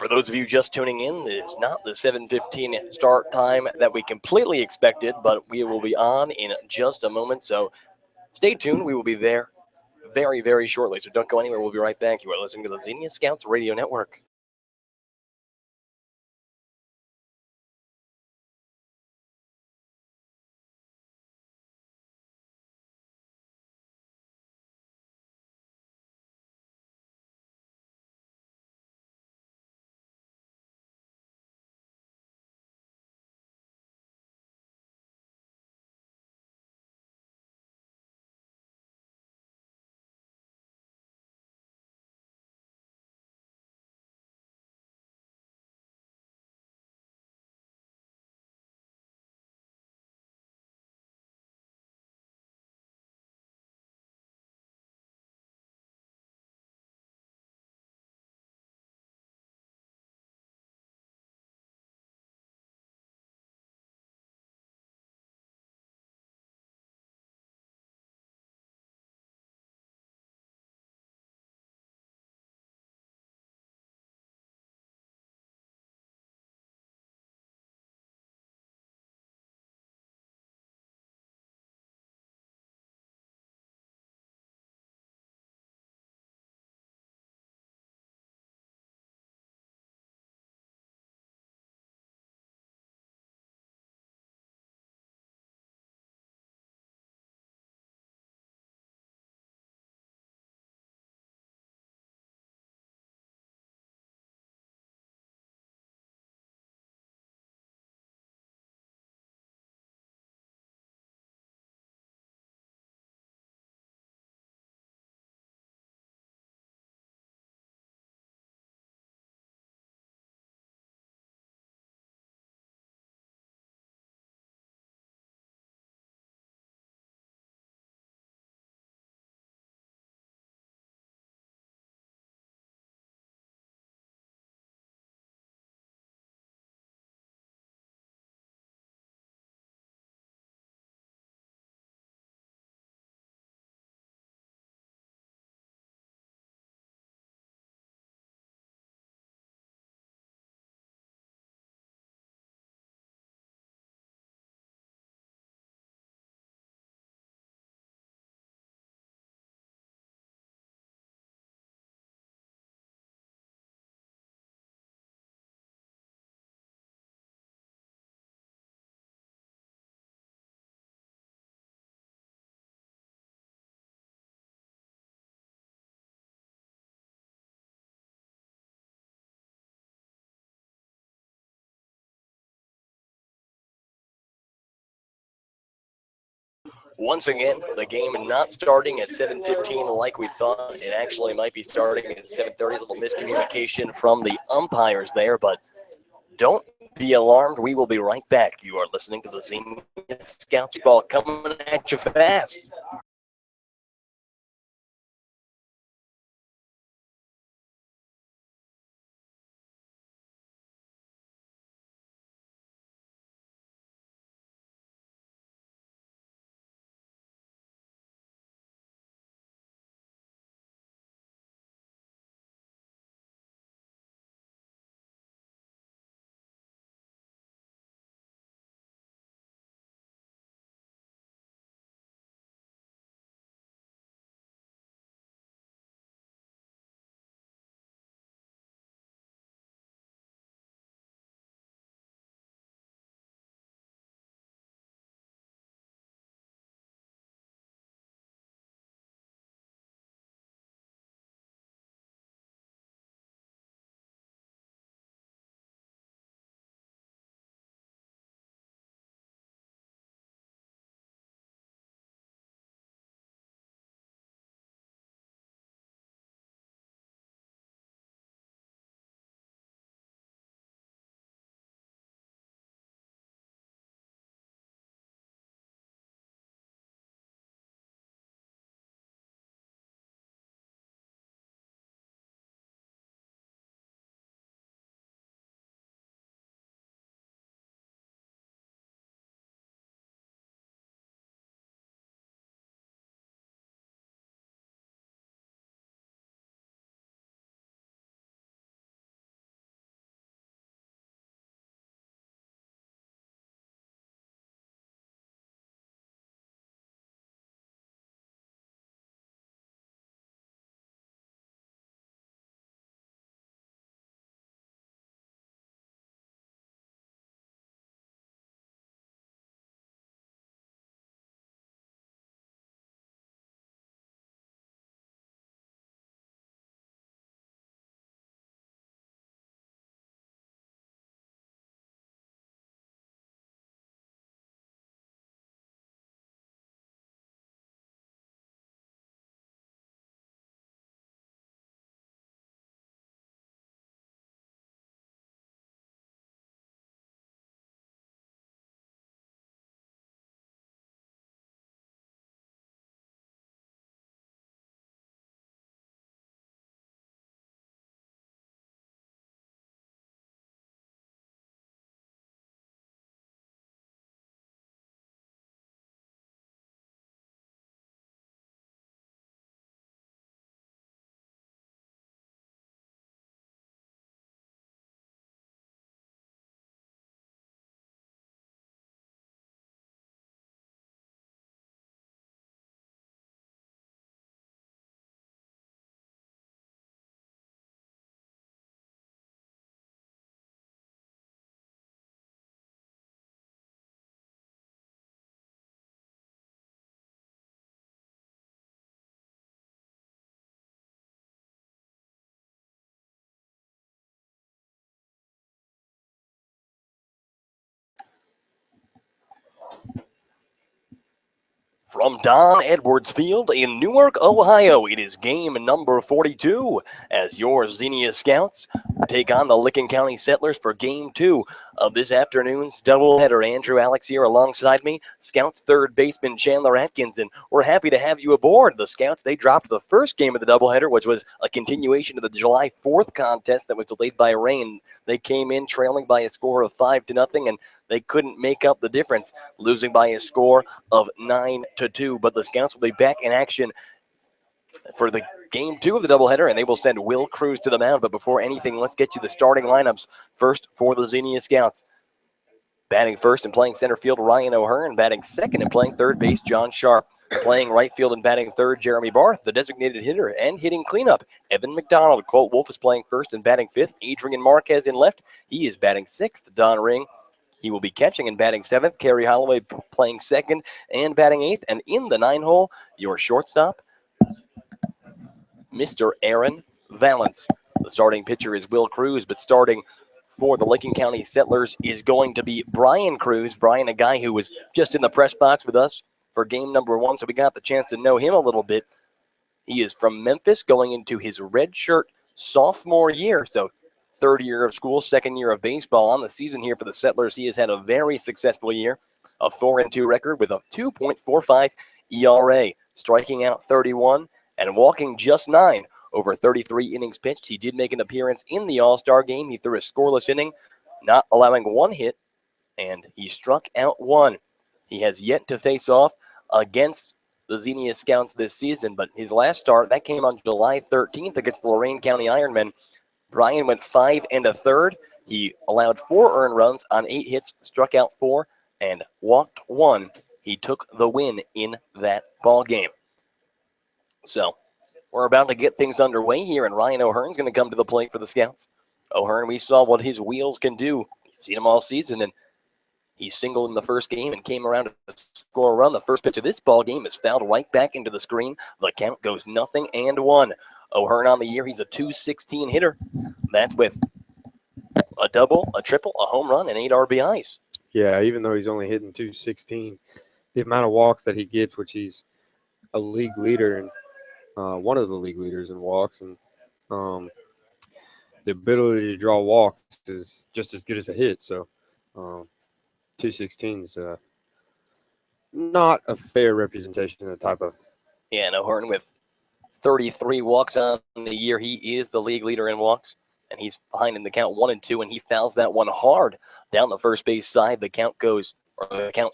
For those of you just tuning in, it's not the 7:15 start time that we completely expected, but we will be on in just a moment. So stay tuned. We will be there very, very shortly. So don't go anywhere. We'll be right back. You are listening to the Xenia Scouts Radio Network. Once again, the game not starting at 7:15 like we thought. It actually might be starting at 7:30. A little miscommunication from the umpires there, but don't be alarmed. We will be right back. You are listening to the Xenia Scouts ball coming at you fast. From Don Edwards Field in Newark, Ohio, it is game number 42 as your Xenia Scouts take on the Licking County Settlers for game 2 of this afternoon's doubleheader. Andrew Alix here alongside me, Scouts third baseman Chandler Adkins, and we're happy to have you aboard. The Scouts, they dropped the first game of the doubleheader, which was a continuation of the July 4th contest that was delayed by rain. They came in trailing by a score of 5-0, and they couldn't make up the difference, losing by a score of 9-2. But the Scouts will be back in action for the game 2 of the doubleheader, and they will send Will Cruz to the mound. But before anything, let's get you the starting lineups first for the Xenia Scouts. Batting first and playing center field, Ryan O'Hearn. Batting second and playing third base, John Sharp. Playing right field and batting third, Jeremy Barth. The designated hitter and hitting cleanup, Evan McDonald. Colt Wolf is playing first and batting fifth. Adrian Marquez in left. He is batting sixth. Don Ring, he will be catching and batting seventh. Kerry Holloway playing second and batting eighth. And in the 9-hole, your shortstop, Mr. Aaron Valance. The starting pitcher is Will Cruz, but starting for the Licking County Settlers is going to be Brian Cruz. Brian, a guy who was just in the press box with us for game number 1, so we got the chance to know him a little bit. He is from Memphis, going into his redshirt sophomore year, so third year of school, second year of baseball on the season here for the Settlers. He has had a very successful year, a 4-2 record with a 2.45 ERA, striking out 31 and walking just 9 over 33 innings pitched. He did make an appearance in the All-Star game. He threw a scoreless inning, not allowing 1 hit, and he struck out 1. He has yet to face off against the Xenia Scouts this season, but his last start, that came on July 13th against the Lorain County Ironmen. Brian went 5 1/3. He allowed 4 earned runs on 8 hits, struck out 4, and walked 1. He took the win in that ball game. So we're about to get things underway here, and Ryan O'Hearn's going to come to the plate for the Scouts. O'Hearn, we saw what his wheels can do. We've seen him all season, and he singled in the first game and came around to score a run. The first pitch of this ball game is fouled right back into the screen. The count goes 0-1. O'Hearn on the year, he's a .216 hitter. That's with a double, a triple, a home run, and 8 RBIs. Yeah, even though he's only hitting .216, the amount of walks that he gets, which he's a league leader and one of the league leaders in walks, and the ability to draw walks is just as good as a hit. So 216 is not a fair representation of the type of. Yeah, and O'Hearn with 33 walks on the year. He is the league leader in walks, and he's behind in the count 1-2, and he fouls that one hard down the first base side. The count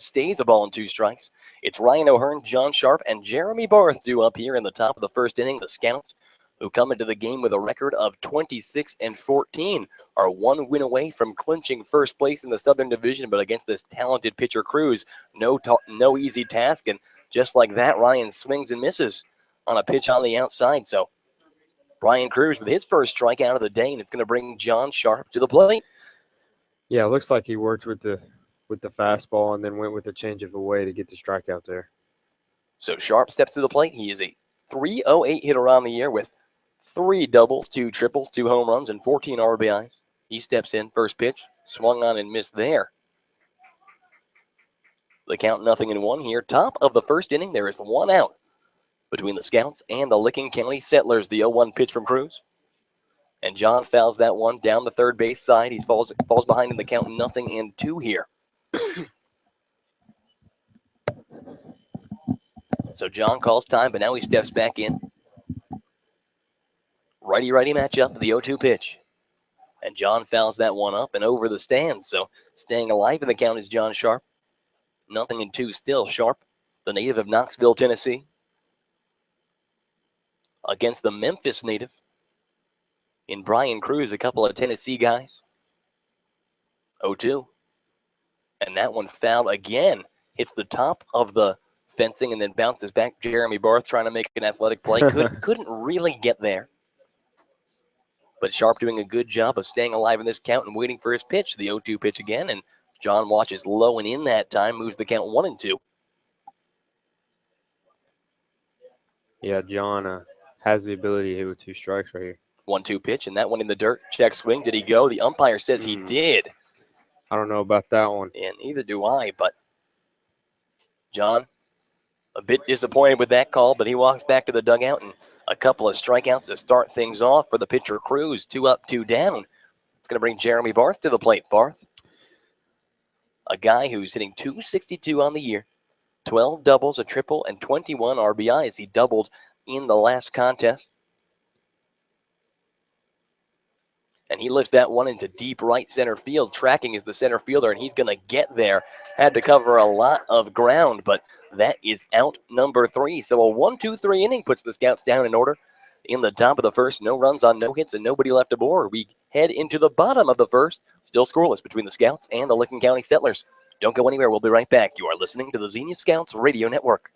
stays a ball and 2 strikes. It's Ryan O'Hearn, John Sharp, and Jeremy Barth due up here in the top of the first inning. The Scouts, who come into the game with a record of 26-14, are 1 win away from clinching first place in the Southern Division, but against this talented pitcher Cruz, no easy task, and just like that, Ryan swings and misses on a pitch on the outside. So Brian Cruz with his first strikeout of the day, and it's going to bring John Sharp to the plate. Yeah, it looks like he worked with the fastball and then went with a change of away to get the strikeout there. So Sharp steps to the plate. He is a .308 hitter on the year with 3 doubles, 2 triples, 2 home runs, and 14 RBIs. He steps in, first pitch, swung on and missed there. The count 0-1 here. Top of the first inning, there is 1 out between the Scouts and the Licking County Settlers. The 0-1 pitch from Cruz. And John fouls that one down the third base side. He falls behind in the count 0-2 here. So John calls time, but now he steps back in. Righty-righty matchup, the 0-2 pitch. And John fouls that one up and over the stands. So staying alive in the count is John Sharp. 0-2 still. Sharp, the native of Knoxville, Tennessee, against the Memphis native in Brian Cruz, a couple of Tennessee guys. 0-2. And that one fouled again. Hits the top of the fencing and then bounces back. Jeremy Barth trying to make an athletic play. Couldn't really get there. But Sharp doing a good job of staying alive in this count and waiting for his pitch. The 0-2 pitch again, and John watches low and in that time, moves the count 1-2. Yeah, John has the ability to hit with 2 strikes right here. 1-2 pitch, and that one in the dirt. Check swing. Did he go? The umpire says he did. I don't know about that one. And neither do I, but John, A bit disappointed with that call, but he walks back to the dugout, and a couple of strikeouts to start things off for the pitcher Cruz. 2 up, 2 down. It's going to bring Jeremy Barth to the plate. Barth, a guy who's hitting .262 on the year, 12 doubles, a triple, and 21 RBIs. He doubled in the last contest. And he lifts that one into deep right center field. Tracking is the center fielder, and he's going to get there. Had to cover a lot of ground, but that is out number 3. So a 1-2-3 inning puts the Scouts down in order. In the top of the first, no runs on no hits and nobody left aboard. We head into the bottom of the first, still scoreless between the Scouts and the Licking County Settlers. Don't go anywhere. We'll be right back. You are listening to the Xenia Scouts Radio Network.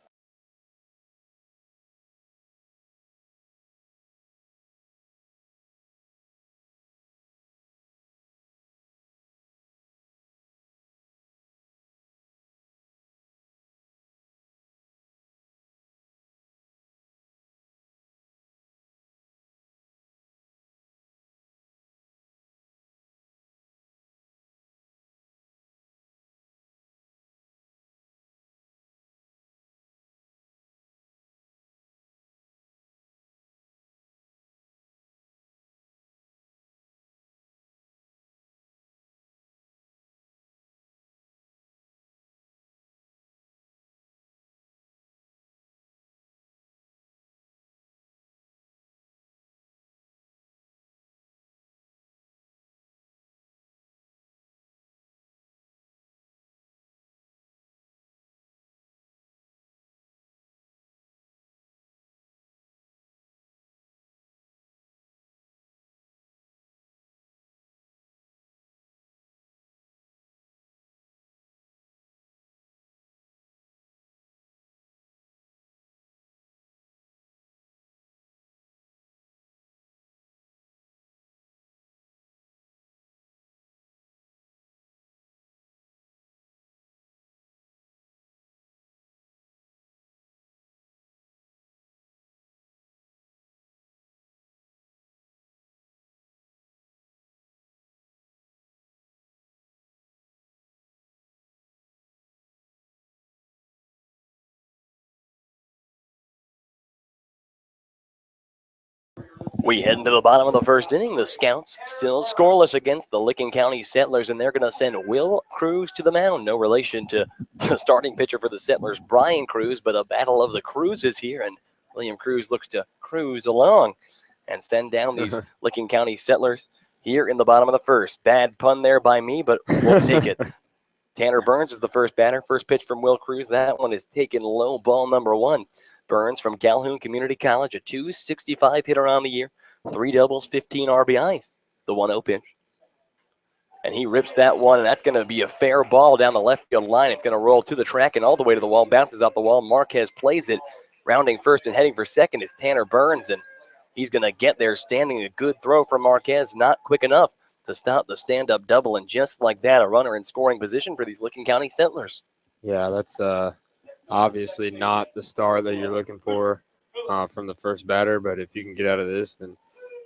We head into the bottom of the first inning. The Scouts still scoreless against the Licking County Settlers, and they're going to send Will Cruz to the mound. No relation to the starting pitcher for the Settlers, Brian Cruz, but a battle of the Cruzes here, and William Cruz looks to cruise along and send down these Licking County Settlers here in the bottom of the first. Bad pun there by me, but we'll take it. Tanner Burns is the first batter. First pitch from Will Cruz. That one is taken low, ball number 1. Burns from Calhoun Community College, a .265 hitter on the year, 3 doubles, 15 RBIs. The 1-0 pitch. And he rips that one, and that's going to be a fair ball down the left field line. It's going to roll to the track and all the way to the wall, bounces off the wall. Marquez plays it. Rounding first and heading for second is Tanner Burns, and he's going to get there standing. A good throw from Marquez, not quick enough to stop the stand-up double, and just like that, a runner in scoring position for these Licking County Settlers. Yeah, that's obviously not the star that you're looking for from the first batter, but if you can get out of this, then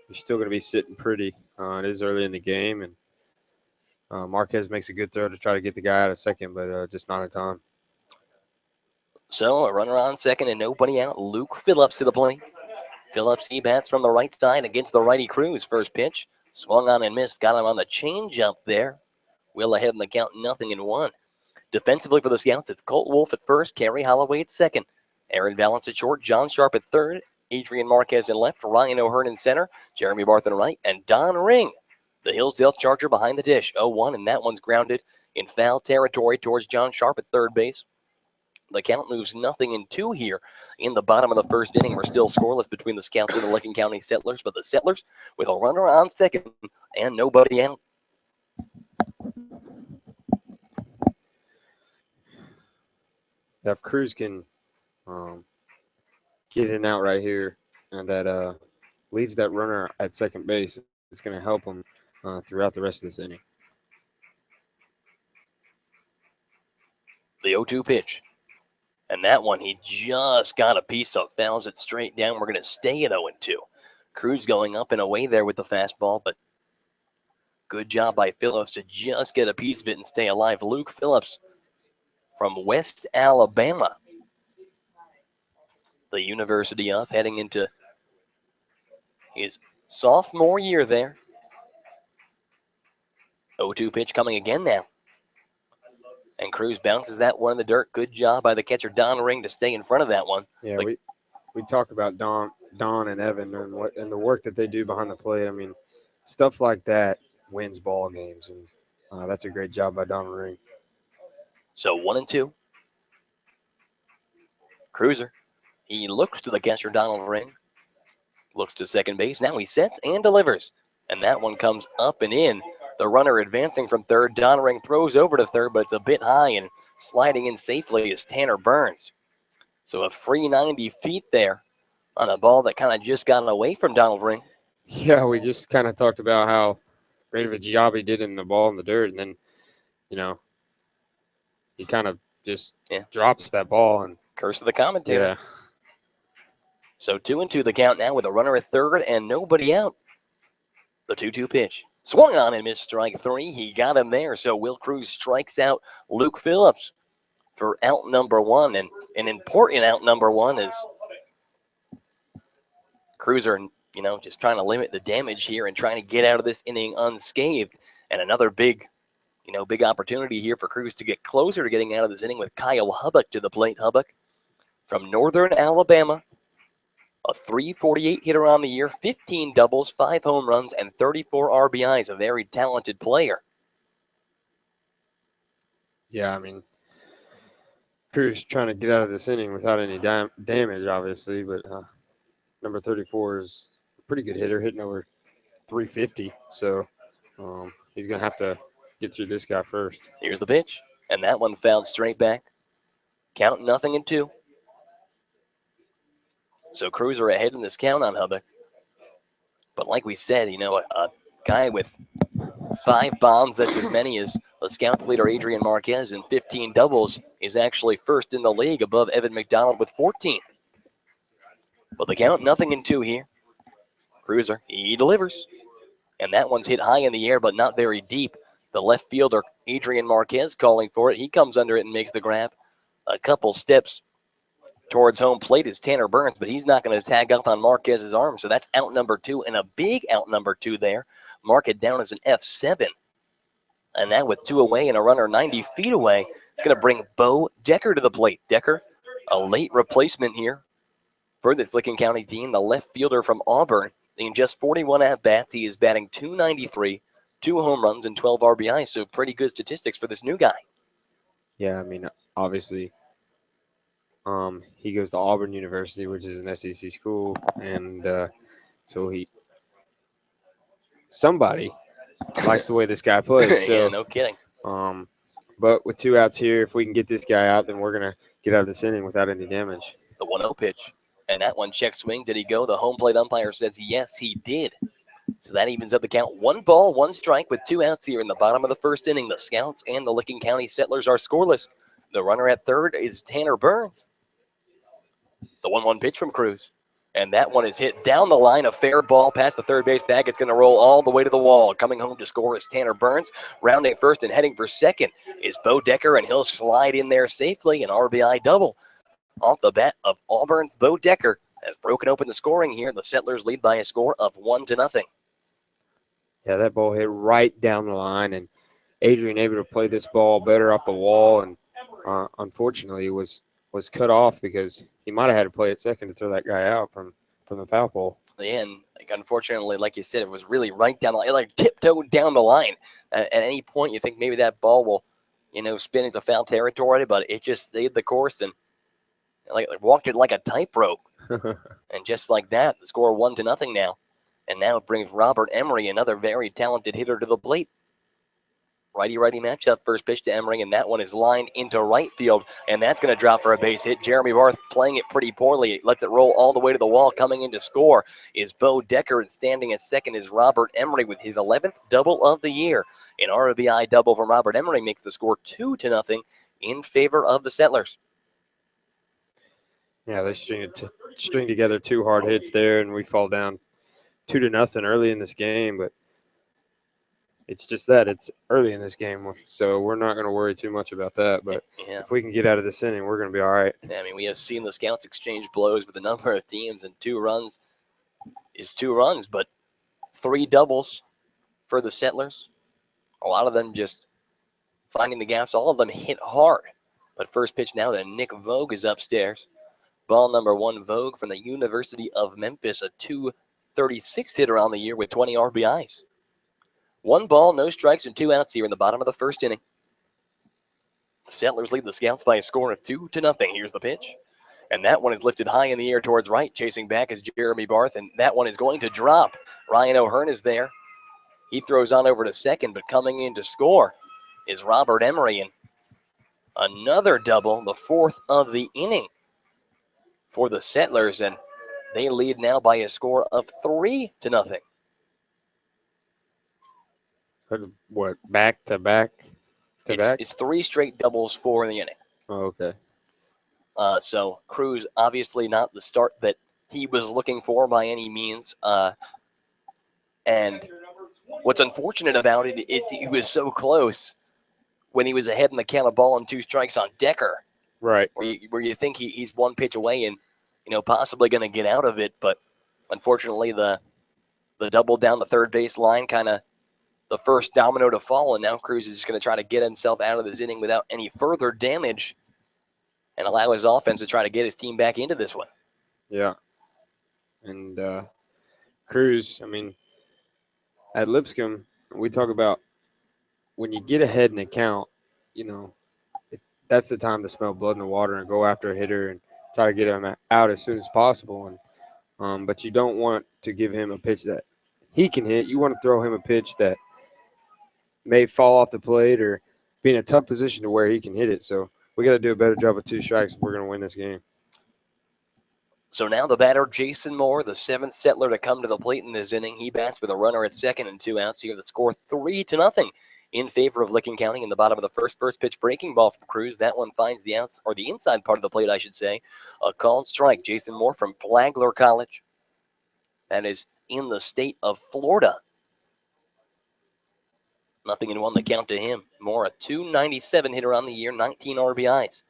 you're still going to be sitting pretty. It is early in the game, and Marquez makes a good throw to try to get the guy out of second, but just not in time. So a runner on second and nobody out. Luke Phillips to the plate. Phillips, he bats from the right side against the righty Cruz. First pitch, swung on and missed. Got him on the changeup there. Will ahead in the count, 0-1. Defensively for the Scouts, it's Colt Wolf at first, Kerry Holloway at second, Aaron Valance at short, John Sharp at third, Adrian Marquez in left, Ryan O'Hearn in center, Jeremy Barth in right, and Don Ring, the Hillsdale Charger, behind the dish. 0-1, and that one's grounded in foul territory towards John Sharp at third base. The count moves 0-2 here in the bottom of the first inning. We're still scoreless between the Scouts and the Licking County Settlers, but the Settlers with a runner on second and nobody out. If Cruz can get in and out right here, and that leaves that runner at second base, it's going to help him throughout the rest of this inning. The 0-2 pitch. And that one, he just got a piece of, fouls it straight down. We're going to stay at 0-2. Cruz going up and away there with the fastball, but good job by Phillips to just get a piece of it and stay alive. Luke Phillips from West Alabama. the University of, heading into his sophomore year there. 0-2 pitch coming again now. And Cruz bounces that one in the dirt. Good job by the catcher, Don Ring, to stay in front of that one. Yeah, we talk about Don and Evan and the work that they do behind the plate. I mean, stuff like that wins ball games, and that's a great job by Don Ring. So 1-2. Cruiser. He looks to the catcher, Donald Ring. Looks to second base. Now he sets and delivers. And that one comes up and in. The runner advancing from third. Don Ring throws over to third, but it's a bit high, and sliding in safely is Tanner Burns. So a free 90 feet there on a ball that kind of just got away from Donald Ring. Yeah, we just kind of talked about how great of a job he did in the ball in the dirt, and then, he kind of just drops that ball. And curse of the commentator. Yeah. So 2-2 the count now with a runner at third and nobody out. The 2-2 pitch. Swung on and missed strike three. He got him there. So Will Cruz strikes out Luke Phillips for out number one. And an important out number one is Cruiser, just trying to limit the damage here and trying to get out of this inning unscathed. And another big opportunity here for Cruz to get closer to getting out of this inning with Kyle Hubbock to the plate. Hubbock from Northern Alabama. A .348 hitter on the year, 15 doubles, 5 home runs, and 34 RBIs. A very talented player. Yeah, I mean, Cruz trying to get out of this inning without any damage, obviously, but number 34 is a pretty good hitter, hitting over .350. So he's going to have to get through this guy first. Here's the pitch, and that one fouled straight back. Count 0-2. So Cruiser ahead in this count on Hubbock. But like we said, a guy with 5 bombs, that's as many as the Scouts leader Adrian Marquez, and 15 doubles is actually first in the league above Evan McDonald with 14. But the count 0-2 here. Cruiser, he delivers. And that one's hit high in the air, but not very deep. The left fielder, Adrian Marquez, calling for it. He comes under it and makes the grab. A couple steps towards home plate is Tanner Burns, but he's not going to tag up on Marquez's arm. So that's out number 2, and a big out number 2 there. Mark it down as an F7. And now with 2 away and a runner 90 feet away, it's going to bring Bo Decker to the plate. Decker, a late replacement here for this Licking County team, the left fielder from Auburn. In just 41 at-bats, he is batting .293, 2 home runs, and 12 RBIs. So pretty good statistics for this new guy. Yeah, I mean, obviously, he goes to Auburn University, which is an SEC school, and so somebody likes the way this guy plays. So, yeah, no kidding. But with 2 outs here, if we can get this guy out, then we're gonna get out of this inning without any damage. The 1-0 pitch, and that one check swing. Did he go? The home plate umpire says yes, he did. So that evens up the count. 1 ball, 1 strike with 2 outs here in the bottom of the first inning. The Scouts and the Licking County Settlers are scoreless. The runner at third is Tanner Burns. The 1-1 pitch from Cruz. And that one is hit down the line, a fair ball past the third base bag. It's going to roll all the way to the wall. Coming home to score is Tanner Burns. Rounding first and heading for second is Bo Decker, and he'll slide in there safely. An RBI double off the bat of Auburn's Bo Decker has broken open the scoring here. The Settlers lead by a score of 1-0. Yeah, that ball hit right down the line, and Adrian able to play this ball better off the wall, and unfortunately was cut off because he might have had to play at second to throw that guy out from the foul pole. Yeah, and unfortunately, like you said, it was really right down the line, like tiptoed down the line. At any point, you think maybe that ball will, spin into foul territory, but it just stayed the course and like walked it like a tightrope. And just like that, the score 1-0 now. And now it brings Robert Emery, another very talented hitter, to the plate. Righty-righty matchup, first pitch to Emery, and that one is lined into right field, and that's going to drop for a base hit. Jeremy Barth playing it pretty poorly, lets it roll all the way to the wall. Coming in to score is Bo Decker, and standing at second is Robert Emery with his 11th double of the year. An RBI double from Robert Emery makes the score 2-0 in favor of the Settlers. Yeah, they string together 2 hard hits there, and we fall down 2-0 early in this game, but it's just that it's early in this game, so we're not going to worry too much about that. But Yeah. if we can get out of this inning, we're going to be all right. I mean, we have seen the Scouts exchange blows with a number of teams, and 2 runs is 2 runs, but 3 doubles for the Settlers. A lot of them just finding the gaps. All of them hit hard. But first pitch now to Nick Vogue is upstairs. Ball number 1, Vogue from the University of Memphis, a 236 hitter on the year with 20 RBIs. 1 ball, no strikes, and 2 outs here in the bottom of the first inning. The Settlers lead the Scouts by a score of 2-0. Here's the pitch. And that one is lifted high in the air towards right. Chasing back is Jeremy Barth, and that one is going to drop. Ryan O'Hearn is there. He throws on over to second, but coming in to score is Robert Emery. And another double, the 4th of the inning for the Settlers, and they lead now by a score of 3-0. That's what, back to back to back? It's 3 straight doubles, 4 in the inning. Oh, okay. So Cruz obviously not the start that he was looking for by any means. And what's unfortunate about it is he was so close when he was ahead in the count of ball and 2 strikes on Decker. Right. Where you think he's 1 pitch away and, possibly going to get out of it. But unfortunately, the double down the third base line kind of the first domino to fall. And now Cruz is just going to try to get himself out of this inning without any further damage and allow his offense to try to get his team back into this one. Yeah. And Cruz, I mean, at Lipscomb, we talk about when you get ahead in the count, that's the time to smell blood in the water and go after a hitter and try to get him out as soon as possible. And but you don't want to give him a pitch that he can hit. You want to throw him a pitch that may fall off the plate or be in a tough position to where he can hit it. So we got to do a better job of 2 strikes if we're going to win this game. So now the batter, Jason Moore, the 7th Settler to come to the plate in this inning. He bats with a runner at second and 2 outs. Here the score 3-0 in favor of Licking County in the bottom of the first. First pitch breaking ball from Cruz. That one finds the outs, or the inside part of the plate, I should say. A called strike. Jason Moore from Flagler College. That is in the state of Florida. 0-1 the count to him. Moore, a 297 hitter on the year, 19 RBIs.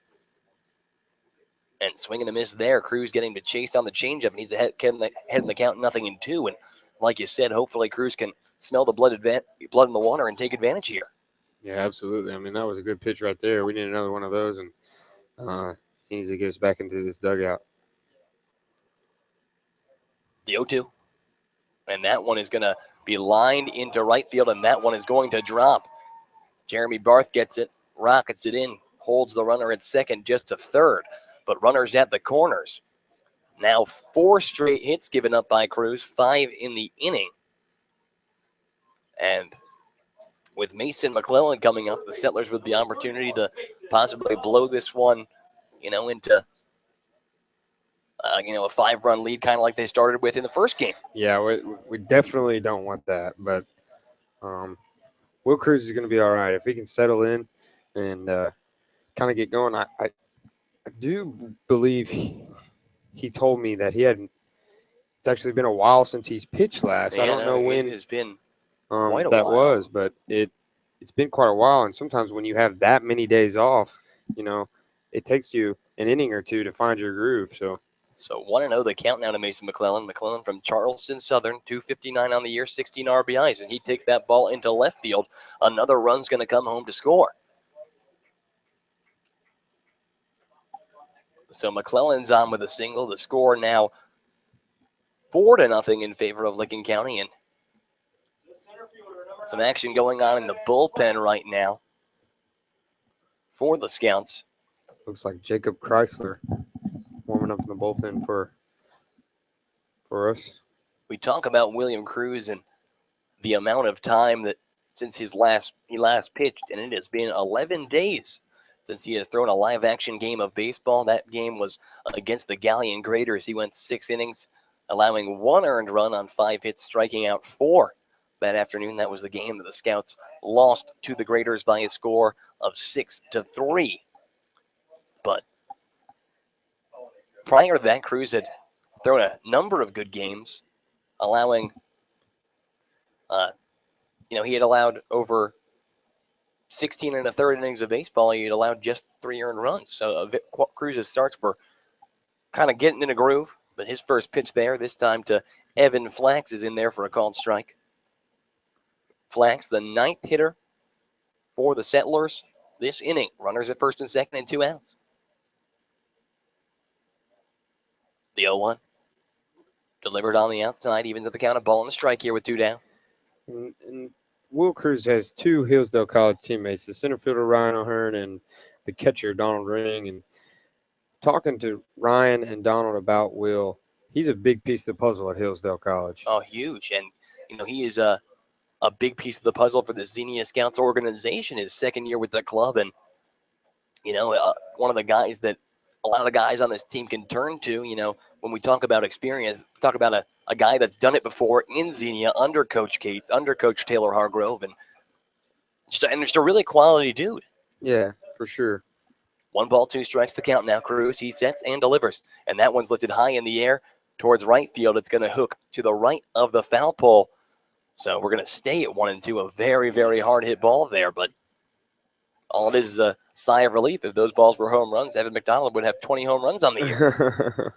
And swinging a miss there. Cruz getting to chase on the changeup, and he's ahead in the count, 0-2. And like you said, hopefully Cruz can smell the blood in the water and take advantage here. Yeah, absolutely. I mean, that was a good pitch right there. We need another one of those, and he needs to get us back into this dugout. The 0-2. And that one is going to be lined into right field, and that one is going to drop. Jeremy Barth gets it, rockets it in, holds the runner at second just to third. But runners at the corners. Now 4 straight hits given up by Cruz, 5 in the inning. And with Mason McClellan coming up, the Settlers with the opportunity to possibly blow this one, into, a 5-run lead, kind of like they started with in the first game. Yeah, we definitely don't want that. But Will Cruz is going to be all right. If he can settle in and kind of get going, I do believe he told me that it's actually been a while since he's pitched last. I don't know when it has been quite a while. Was, but it's been quite a while. And sometimes when you have that many days off, it takes you an inning or 2 to find your groove. So 1-0 the count now to Mason McClellan. McClellan from Charleston Southern, 259 on the year, 16 RBIs, and he takes that ball into left field. Another run's going to come home to score. So McClellan's on with a single. The score now 4-0 in favor of Licking County. And some action going on in the bullpen right now for the Scouts. Looks like Jacob Chrysler warming up in the bullpen for us. We talk about William Cruz and the amount of time that since he last pitched, and it has been 11 days since he has thrown a live-action game of baseball. That game was against the Galleon Graders. He went 6 innings, allowing 1 earned run on 5 hits, striking out 4 that afternoon. That was the game that the Scouts lost to the Graders by a score of 6-3. But prior to that, Cruz had thrown a number of good games, allowing he had allowed over 16 and a third innings of baseball. He had allowed just 3 earned runs. So Cruz's starts were kind of getting in a groove. But his first pitch there, this time to Evan Flax, is in there for a called strike. Flax, the 9th hitter for the Settlers this inning. Runners at first and second and 2 outs. The 0-1. Delivered on the outs tonight, evens at the count of ball and a strike here with 2 down. And Will Cruz has 2 Hillsdale College teammates, the center fielder Ryan O'Hearn and the catcher Donald Ring. And talking to Ryan and Donald about Will, he's a big piece of the puzzle at Hillsdale College. Oh, huge. And, he is a big piece of the puzzle for the Xenia Scouts organization, his second year with the club. And, one of the guys that a lot of the guys on this team can turn to, when we talk about experience, talk about a guy that's done it before in Xenia under Coach Cates, under Coach Taylor Hargrove, and just a really quality dude. Yeah, for sure. 1 ball, 2 strikes to count now. Cruz, he sets and delivers. And that one's lifted high in the air towards right field. It's going to hook to the right of the foul pole. So we're going to stay at 1-2. A very, very hard hit ball there, but all it is a sigh of relief. If those balls were home runs, Evan McDonald would have 20 home runs on the year.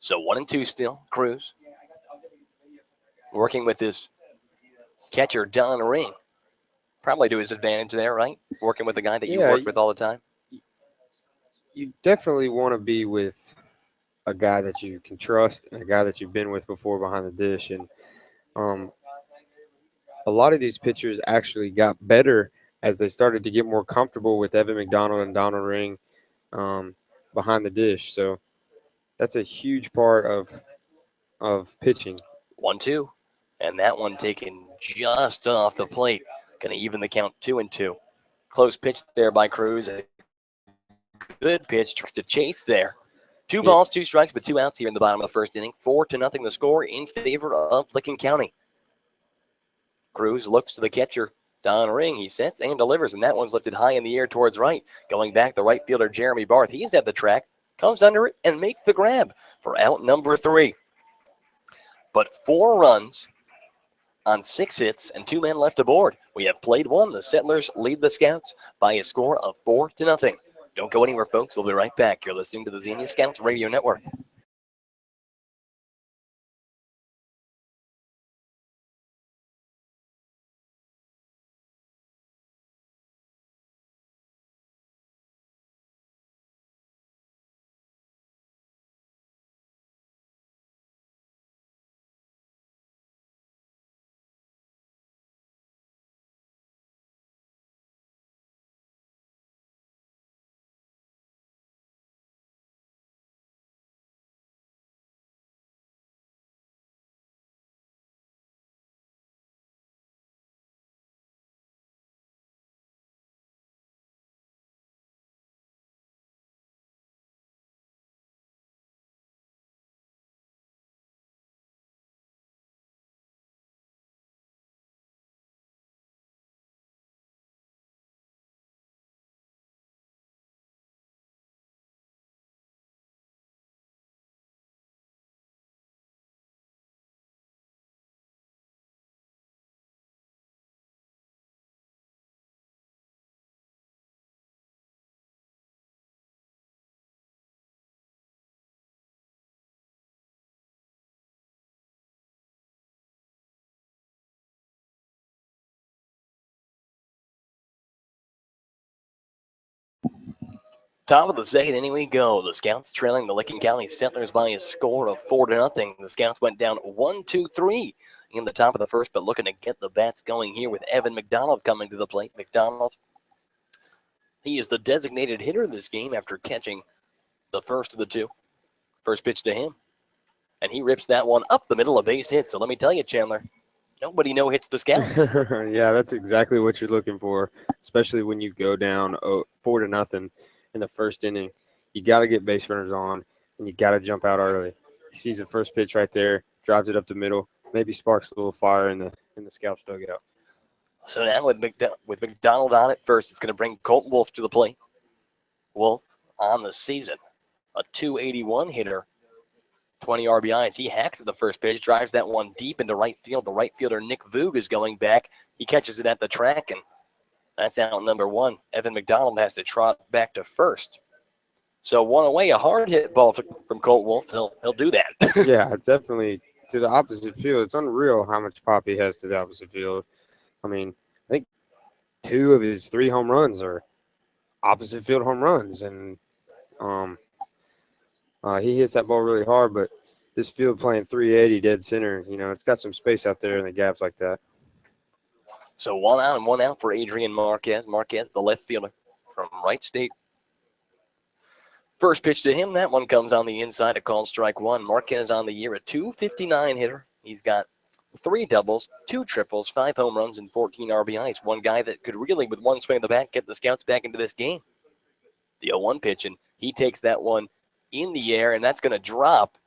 So 1-2 still. Cruz working with his catcher, Don Ring. Probably to his advantage there, right? Working with the guy that you work with all the time. You definitely want to be with a guy that you can trust and a guy that you've been with before behind the dish. And a lot of these pitchers actually got better as they started to get more comfortable with Evan McDonald and Donald Ring behind the dish. So that's a huge part of pitching. 1-2. And that one taken just off the plate. Going to even the count 2-2. Close pitch there by Cruz. A good pitch. Tries to chase there. 2 balls, 2 strikes, but 2 outs here in the bottom of the first inning. 4-0 the score in favor of Licking County. Cruz looks to the catcher, Don Ring. He sets and delivers, and that one's lifted high in the air towards right. Going back, the right fielder, Jeremy Barth. He's at the track, comes under it, and makes the grab for out number 3. But 4 runs on 6 hits and 2 men left aboard. We have played 1. The Settlers lead the Scouts by a score of 4-0. Don't go anywhere, folks. We'll be right back. You're listening to the Xenia Scouts Radio Network. Top of the second inning we go. The Scouts trailing the Licking County Settlers by a score of 4-0. The Scouts went down 1-2-3 in the top of the first, but looking to get the bats going here with Evan McDonald coming to the plate. McDonald, he is the designated hitter in this game after catching the first of the 2. First pitch to him, and he rips that one up the middle, a base hit. So let me tell you, Chandler, nobody no-hits the Scouts. Yeah, that's exactly what you're looking for, especially when you go down 4-0 in the first inning. You got to get base runners on, and you got to jump out early. He sees the first pitch right there, drives it up the middle, maybe sparks a little fire in the Scouts dugout. So now with McDonald on at first, it's going to bring Colton Wolf to the plate. Wolf on the season, a .281 hitter, 20 RBIs. He hacks at the first pitch, drives that one deep into right field. The right fielder, Nick Voog, is going back. He catches it at the track, and that's out number one. Evan McDonald has to trot back to first. So one away, a hard hit ball from Colt Wolf. He'll do that. Yeah, it's definitely to the opposite field. It's unreal how much pop he has to the opposite field. I mean, I think 2 of his 3 home runs are opposite field home runs, and he hits that ball really hard. But this field playing 380 dead center, it's got some space out there in the gaps like that. So 1 out and 1 out for Adrian Marquez. Marquez, the left fielder from Wright State. First pitch to him, that one comes on the inside, a called strike one. Marquez on the year, a .259 hitter. He's got 3 doubles, 2 triples, 5 home runs, and 14 RBIs. One guy that could really, with one swing of the bat, get the Scouts back into this game. The 0-1 pitch, and he takes that one in the air, and that's going to drop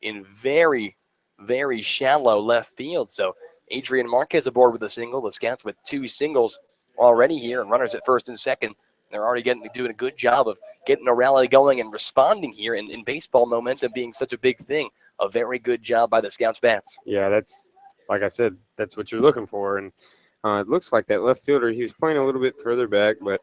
in very, very shallow left field. So Adrian Marquez aboard with a single. The Scouts with 2 singles already here, and runners at first and second. They're already doing a good job of getting a rally going and responding here. And in baseball, momentum being such a big thing, a very good job by the Scouts bats. Yeah, that's, like I said, that's what you're looking for. And it looks like that left fielder, he was playing a little bit further back, but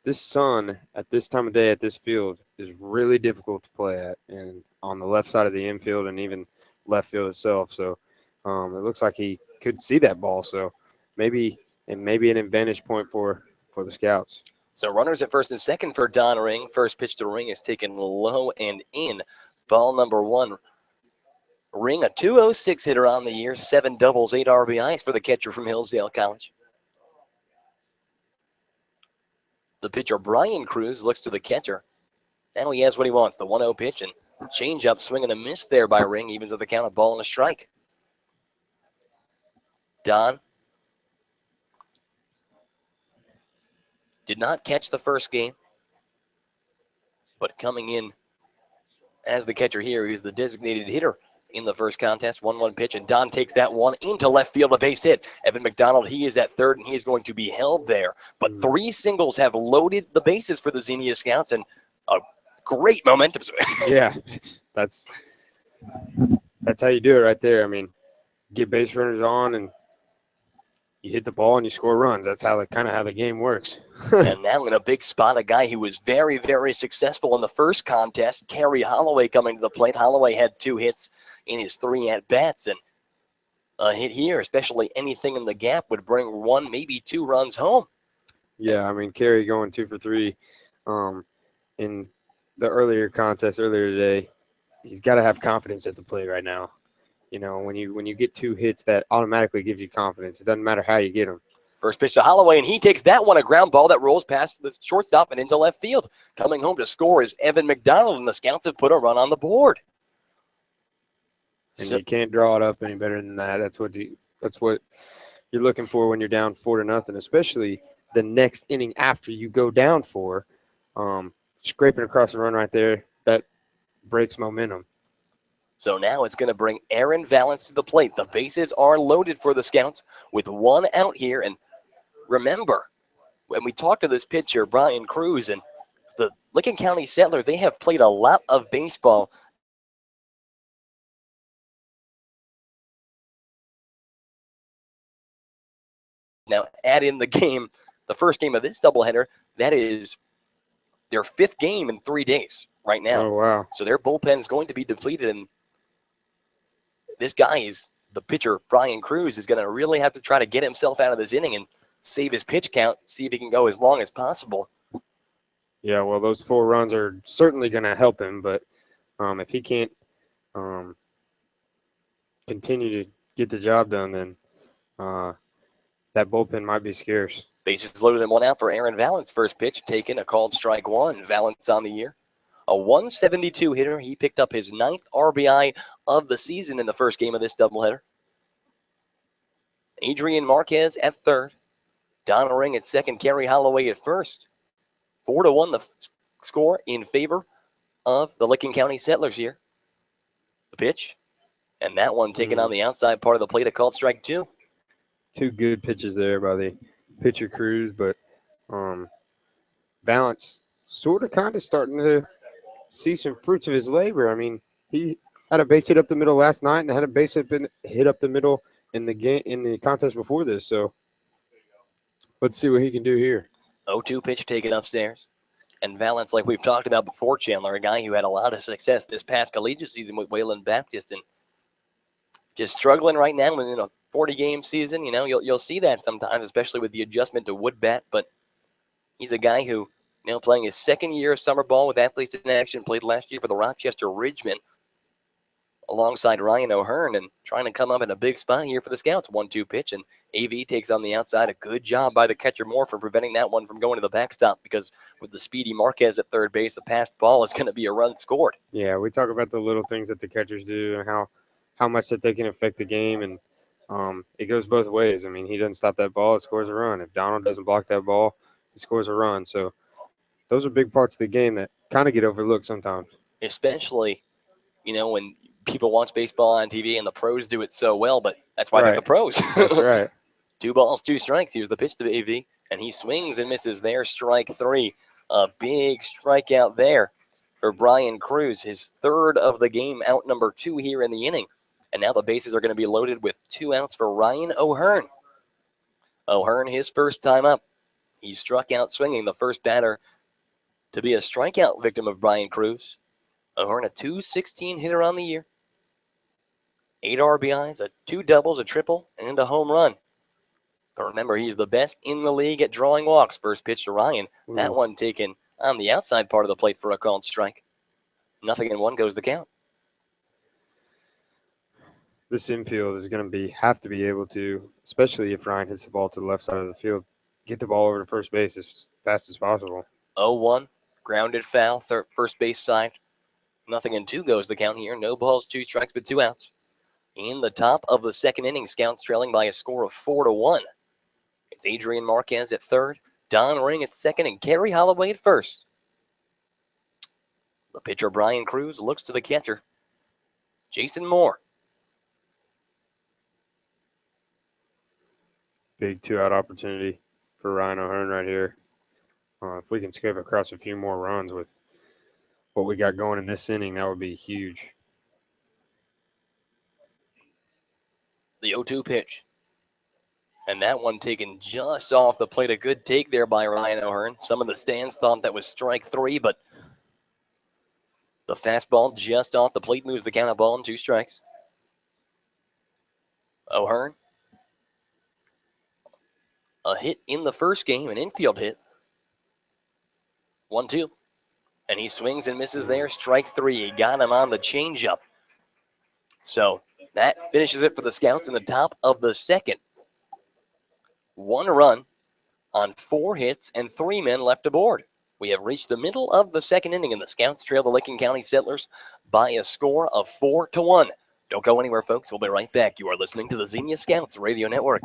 this sun at this time of day at this field is really difficult to play at, and on the left side of the infield and even left field itself. So it looks like he could see that ball. So maybe an advantage point for the Scouts. So runners at first and second for Don Ring. First pitch to Ring is taken low and in. Ball number 1. Ring, a .206 hitter on the year, 7 doubles, 8 RBIs for the catcher from Hillsdale College. The pitcher, Brian Cruz, looks to the catcher. Now he has what he wants, the 1-0 pitch, and change-up, swing and a miss there by Ring, evens at the count, a ball and a strike. Don did not catch the first game, but coming in as the catcher here, he's the designated hitter in the first contest. 1-1 pitch, and Don takes that one into left field, a base hit. Evan McDonald, he is at third, and he is going to be held there. But 3 singles have loaded the bases for the Xenia Scouts, and a great momentum swing. Yeah, that's how you do it right there. I mean, get base runners on, and you hit the ball and you score runs. That's how the game works. And now in a big spot, a guy who was very, very successful in the first contest, Kerry Holloway, coming to the plate. Holloway had 2 hits in his 3 at-bats, and a hit here, especially anything in the gap, would bring 1, maybe 2 runs home. Yeah, I mean, Kerry going 2 for 3 in the earlier contest earlier today. He's got to have confidence at the plate right now. When you get 2 hits, that automatically gives you confidence. It doesn't matter how you get them. First pitch to Holloway, and he takes that one, a ground ball that rolls past the shortstop and into left field. Coming home to score is Evan McDonald, and the Scouts have put a run on the board. And you can't draw it up any better than that. That's what you're looking for when you're down 4-0, especially the next inning after you go down 4. Scraping across the run right there, that breaks momentum. So now it's going to bring Aaron Valance to the plate. The bases are loaded for the Scouts with 1 out here. And remember, when we talked to this pitcher, Brian Cruz, and the Licking County Settlers, they have played a lot of baseball. Now add in the game, the first game of this doubleheader, that is their 5th game in 3 days right now. Oh, wow. So their bullpen is going to be depleted, and this guy is the pitcher, Brian Cruz, is going to really have to try to get himself out of this inning and save his pitch count, see if he can go as long as possible. Yeah, well, those 4 runs are certainly going to help him, but if he can't continue to get the job done, then that bullpen might be scarce. Bases loaded and 1 out for Aaron Valance. First pitch taken, a called strike 1. Valance on the year, a 172 hitter. He picked up his 9th RBI of the season in the first game of this doubleheader. Adrian Marquez at third. Don Ring at second. Kerry Holloway at first. 4-1 the score in favor of the Licking County Settlers here. The pitch, and that one taken on the outside part of the plate, a called strike 2. 2 good pitches there by the pitcher Cruz, but Valance sort of kind of starting to see some fruits of his labor. I mean, He had a base hit up the middle last night and had a base hit up the middle in the contest before this. So let's see what he can do here. 0-2 pitch taken upstairs. And Valance, like we've talked about before, Chandler, a guy who had a lot of success this past collegiate season with Wayland Baptist, and just struggling right now in a 40-game season. You know, you'll see that sometimes, especially with the adjustment to wood bat. But he's a guy who, you know, playing his second year of summer ball with Athletes in Action, played last year for the Rochester Ridgemen alongside Ryan O'Hearn, and trying to come up in a big spot here for the Scouts. 1-2 pitch, and AV takes on the outside. A good job by the catcher Moore for preventing that one from going to the backstop, because with the speedy Marquez at third base, a passed ball is going to be a run scored. Yeah, we talk about the little things that the catchers do and how much that they can affect the game, and it goes both ways. I mean, he doesn't stop that ball, it scores a run. If Donald doesn't block that ball, he scores a run. So those are big parts of the game that kind of get overlooked sometimes. Especially, you know, when people watch baseball on TV and the pros do it so well, but that's why they're the pros. That's right. 2 balls, 2 strikes. Here's the pitch to AV, and he swings and misses there. Strike 3. A big strikeout there for Brian Cruz, his third of the game, out number 2 here in the inning. And now the bases are going to be loaded with 2 outs for Ryan O'Hearn. O'Hearn, his first time up. He struck out swinging, the first batter to be a strikeout victim of Brian Cruz. O'Hearn, a .216 hitter on the year. 8 RBIs, 2 doubles, a triple, and a home run. But remember, he's the best in the league at drawing walks. First pitch to Ryan. Ooh. That one taken on the outside part of the plate for a called strike. 0-1 goes the count. This infield is going to have to be able to, especially if Ryan hits the ball to the left side of the field, get the ball over to first base as fast as possible. 0-1, grounded foul, first base side. 0-2 goes the count here. No balls, 2 strikes, but 2 outs. In the top of the second inning, Scouts trailing by a score of 4-1. It's Adrian Marquez at third, Don Ring at second, and Kerry Holloway at first. The pitcher, Brian Cruz, looks to the catcher, Jason Moore. Big 2-out opportunity for Ryan O'Hearn right here. If we can scrape across a few more runs with what we got going in this inning, that would be huge. The 0-2 pitch. And that one taken just off the plate. A good take there by Ryan O'Hearn. Some of the stands thought that was strike 3, but the fastball just off the plate moves the count of ball and 2 strikes. O'Hearn, a hit in the first game, an infield hit. 1-2. And he swings and misses there. Strike 3. He got him on the changeup. So that finishes it for the Scouts in the top of the second. 1 run on 4 hits and 3 men left aboard. We have reached the middle of the second inning, and the Scouts trail the Licking County Settlers by a score of 4-1. Don't go anywhere, folks. We'll be right back. You are listening to the Xenia Scouts Radio Network.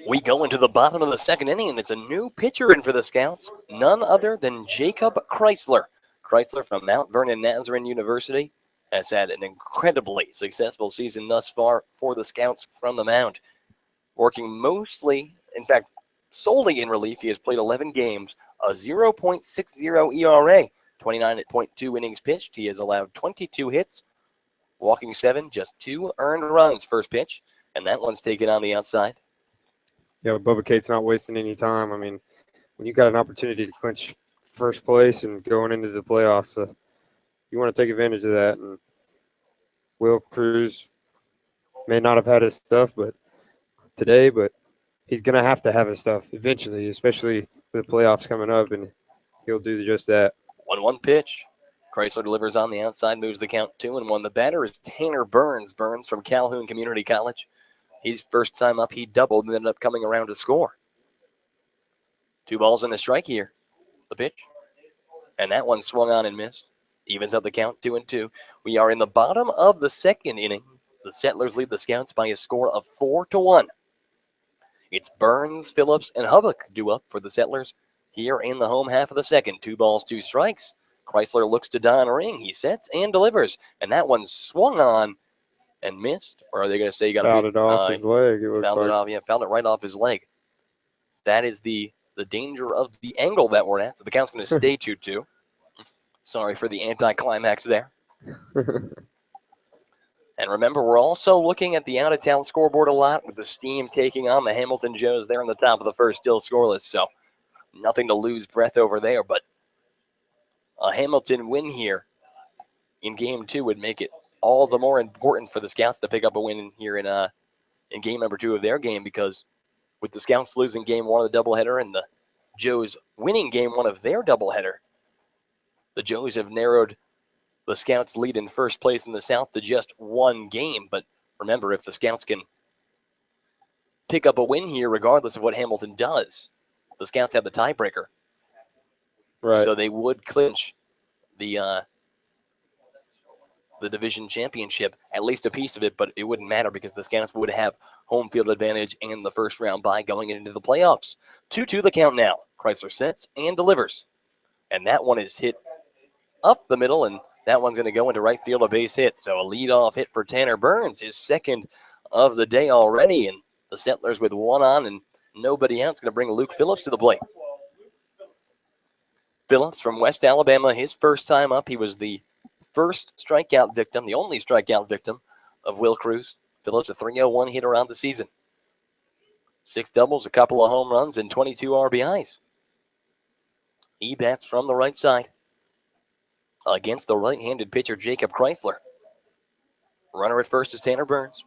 We go into the bottom of the second inning, and it's a new pitcher in for the Scouts, none other than Jacob Chrysler. Chrysler from Mount Vernon Nazarene University has had an incredibly successful season thus far for the Scouts from the mound. Working mostly, in fact, solely in relief, he has played 11 games, a 0.60 ERA, 29.2 innings pitched. He has allowed 22 hits, walking 7, just 2 earned runs first pitch, and that one's taken on the outside. Yeah, Bubba Cate's not wasting any time. I mean, when you got an opportunity to clinch first place and going into the playoffs, you want to take advantage of that. And Will Cruz may not have had his stuff today, but he's going to have his stuff eventually, especially with the playoffs coming up, and he'll do just that. 1-1 pitch. Chrysler delivers on the outside, moves the count 2-1. The batter is Tanner Burns. Burns from Calhoun Community College. His first time up, he doubled and ended up coming around to score. 2 balls and a strike here. The pitch. And that one swung on and missed. Evens up the count, 2-2. We are in the bottom of the second inning. The Settlers lead the Scouts by a score of 4-1. It's Burns, Phillips, and Hubbock due up for the Settlers here in the home half of the second. 2 balls, 2 strikes. Chrysler looks to Don Ring. He sets and delivers. And that one swung on and missed. Or are they going to say you got to fouled it off his leg? Fouled it off. Yeah, fouled it right off his leg. That is the danger of the angle that we're at. So the count's going to stay 2-2. Sorry for the anticlimax there. And remember, we're also looking at the out-of-town scoreboard a lot with the Steam taking on the Hamilton Joes there in the top of the first, still scoreless. So nothing to lose breath over there. But a Hamilton win here in Game 2 would make it all the more important for the Scouts to pick up a win here in Game number 2 of their game, because with the Scouts losing Game 1 of the doubleheader and the Joes winning Game 1 of their doubleheader, the Joes have narrowed the Scouts' lead in first place in the South to just 1 game. But remember, if the Scouts can pick up a win here, regardless of what Hamilton does, the Scouts have the tiebreaker. Right. So they would clinch the division championship, at least a piece of it, but it wouldn't matter because the Scouts would have home field advantage and the first round bye going into the playoffs. 2-2 the count now. Chrysler sets and delivers. And that one is hit up the middle, and that one's going to go into right field, a base hit. So a leadoff hit for Tanner Burns, his second of the day already, and the Settlers with 1 on and nobody else going to bring Luke Phillips to the plate. Phillips from West Alabama, his first time up. He was the first strikeout victim, the only strikeout victim of Will Cruz. Phillips, a 301 hitter on the season. 6 doubles, a couple of home runs, and 22 RBIs. He bats from the right side against the right-handed pitcher, Jacob Chrysler. Runner at first is Tanner Burns.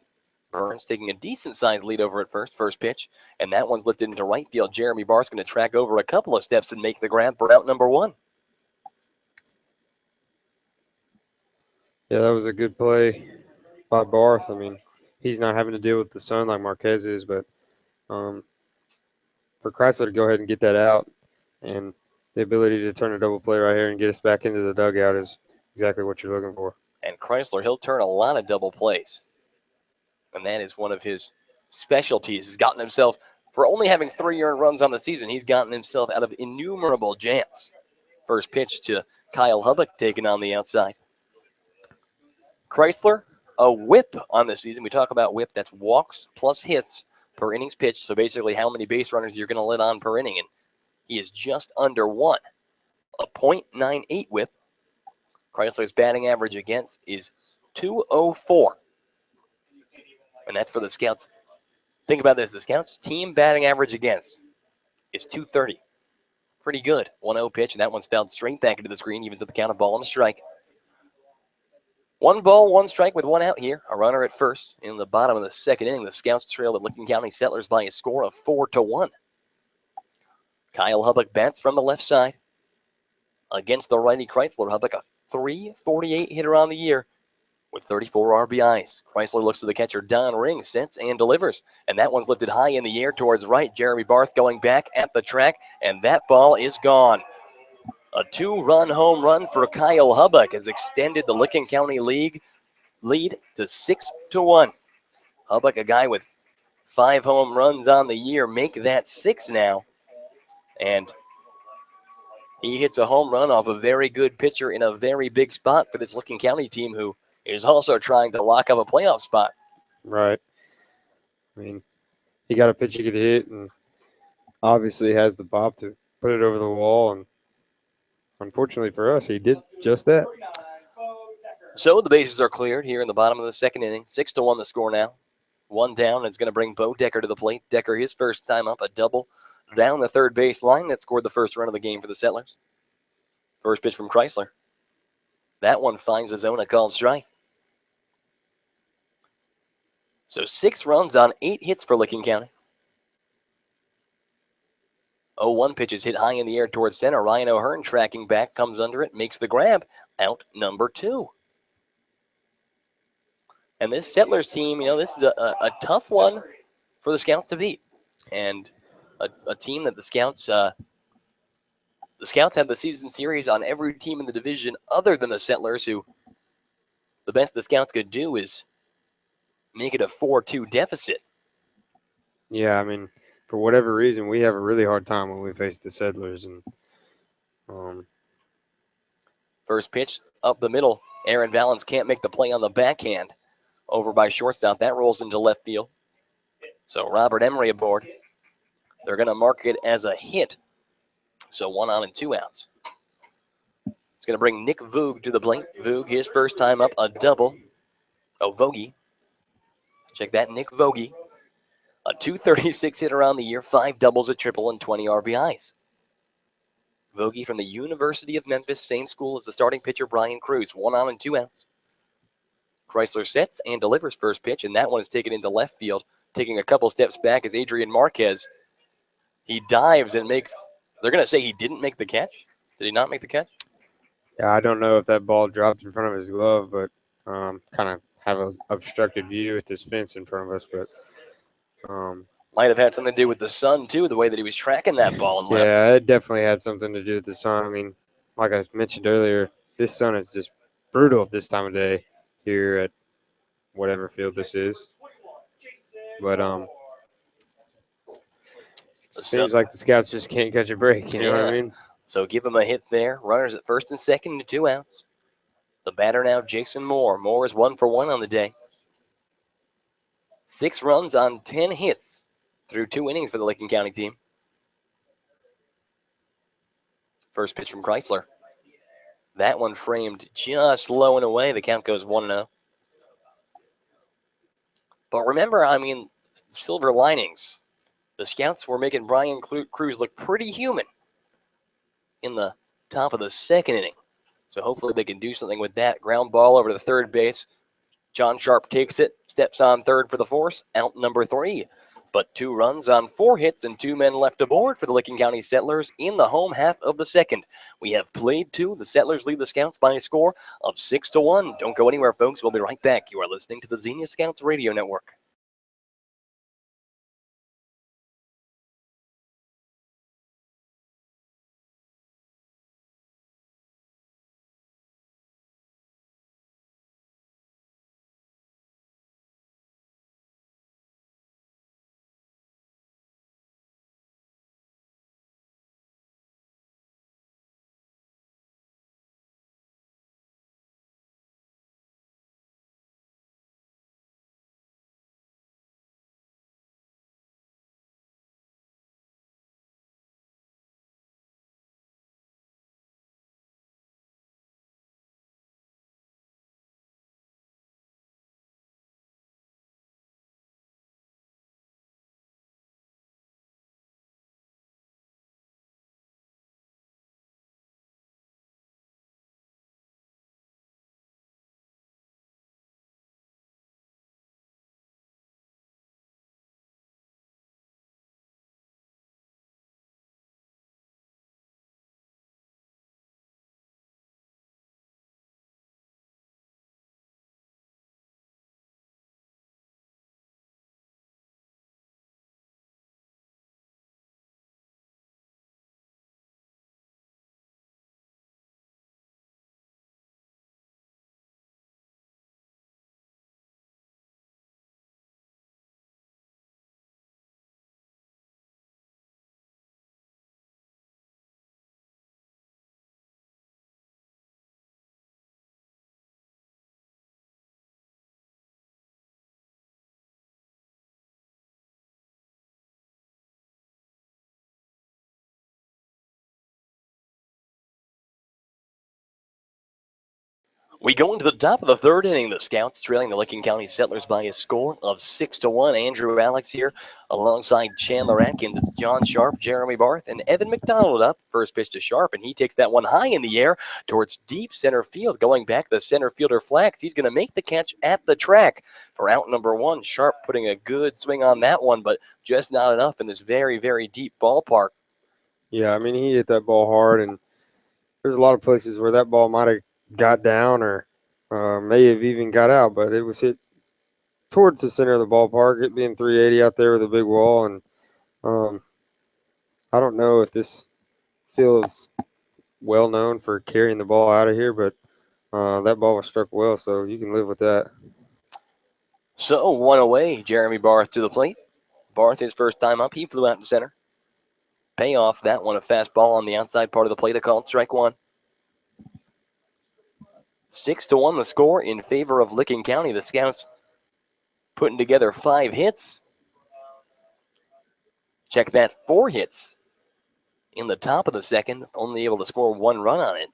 Burns taking a decent-sized lead over at first pitch, and that one's lifted into right field. Jeremy Barth's going to track over a couple of steps and make the grab for out number 1. Yeah, that was a good play by Barth. I mean, he's not having to deal with the sun like Marquez is, but for Chrysler to go ahead and get that out and the ability to turn a double play right here and get us back into the dugout is exactly what you're looking for. And Chrysler, he'll turn a lot of double plays. And that is one of his specialties. He's gotten himself, for only having 3 earned runs on the season, he's gotten himself out of innumerable jams. First pitch to Kyle Hubbock, taken on the outside. Chrysler, a whip on the season. We talk about whip, that's walks plus hits per innings pitched. So basically how many base runners you're going to let on per inning. And he is just under 1. A .98 whip. Chrysler's batting average against is .204. And that's for the Scouts. Think about this. The Scouts' team batting average against is .230. Pretty good. 1-0 pitch, and that one's fouled straight back into the screen, even to the count of ball and a strike. 1 ball, 1 strike with 1 out here. A runner at first in the bottom of the second inning. The Scouts trail the Licking County Settlers by a score of 4-1. Kyle Hubbock bats from the left side against the righty Chrysler. Hubbock, a .348 hitter on the year with 34 RBIs. Chrysler looks to the catcher, Don Ring, sets and delivers. And that one's lifted high in the air towards right. Jeremy Barth going back at the track, and that ball is gone. A 2-run home run for Kyle Hubbock has extended the Licking County League lead to 6-1. Hubbock, a guy with 5 home runs on the year, make that 6 now. And he hits a home run off a very good pitcher in a very big spot for this Licking County team, who is also trying to lock up a playoff spot. Right. I mean, he got a pitch he could hit, and obviously has the bop to put it over the wall. And unfortunately for us, he did just that. So the bases are cleared here in the bottom of the second inning. 6-1 the score now. 1 down, and it's going to bring Bo Decker to the plate. Decker, his first time up, a double down the third base line that scored the first run of the game for the Settlers. First pitch from Chrysler. That one finds the zone, a called strike. So 6 runs on 8 hits for Licking County. 0-1 pitch is hit high in the air towards center. Ryan O'Hearn tracking back, comes under it, makes the grab. Out number 2. And this Settlers team, this is a tough one for the Scouts to beat. And a team that the Scouts have the season series on every team in the division other than the Settlers, who the best the Scouts could do is make it a 4-2 deficit. Yeah, I mean, for whatever reason, we have a really hard time when we face the Settlers. And First pitch up the middle. Aaron Valens can't make the play on the backhand over by shortstop. That rolls into left field. So Robert Emery aboard. They're going to mark it as a hit. So 1 on and 2 outs. It's going to bring Nick Voog to the plate. Voog, his first time up, a double. Oh, Vogie. Check that, Nick Vogie. A .236 hitter on the year, 5 doubles, a triple, and 20 RBIs. Vogie from the University of Memphis, same school as the starting pitcher Brian Cruz. 1 on and 2 outs. Chrysler sets and delivers first pitch, and that one is taken into left field. Taking a couple steps back is Adrian Marquez. He dives and makes, they're going to say he didn't make the catch. Did he not make the catch? yeah, I don't know if that ball dropped in front of his glove, but kind of have an obstructed view with this fence in front of us. But might have had something to do with the sun, too, the way that he was tracking that ball in left. Yeah, it definitely had something to do with the sun. I mean, like I mentioned earlier, this sun is just brutal at this time of day here at whatever field this is. But seems like the Scouts just can't catch a break. You know what I mean? So give him a hit there. Runners at first and second to 2 outs. The batter now, Jason Moore. Moore is 1 for 1 on the day. 6 runs on 10 hits through 2 innings for the Licking County team. First pitch from Chrysler. That one framed just low and away. The count goes 1-0. But remember, silver linings. The Scouts were making Brian Cruz look pretty human in the top of the second inning. So hopefully they can do something with that. Ground ball over to third base. John Sharp takes it, steps on third for the force, out number 3. But 2 runs on 4 hits and 2 men left aboard for the Licking County Settlers in the home half of the second. We have played 2. The Settlers lead the Scouts by a score of 6-1. Don't go anywhere, folks. We'll be right back. You are listening to the Xenia Scouts Radio Network. We go into the top of the third inning. The Scouts trailing the Licking County Settlers by a score of 6-1. Andrew Alix here alongside Chandler Adkins. It's John Sharp, Jeremy Barth, and Evan McDonald up. First pitch to Sharp, and he takes that one high in the air towards deep center field. Going back, the center fielder Flax. He's going to make the catch at the track for out number one. Sharp putting a good swing on that one, but just not enough in this very, very deep ballpark. Yeah, I mean, he hit that ball hard, and there's a lot of places where that ball might have got down or may have even got out, but it was hit towards the center of the ballpark, it being 380 out there with a big wall. And I don't know if this field is well known for carrying the ball out of here, but that ball was struck well, so you can live with that. So one away, Jeremy Barth to the plate. Barth, his first time up, he flew out to center. Payoff, that one, a fastball on the outside part of the plate, a called strike one. 6-1 the score in favor of Licking County. The Scouts putting together 5 hits. Check that, 4 hits in the top of the second, only able to score 1 run on it.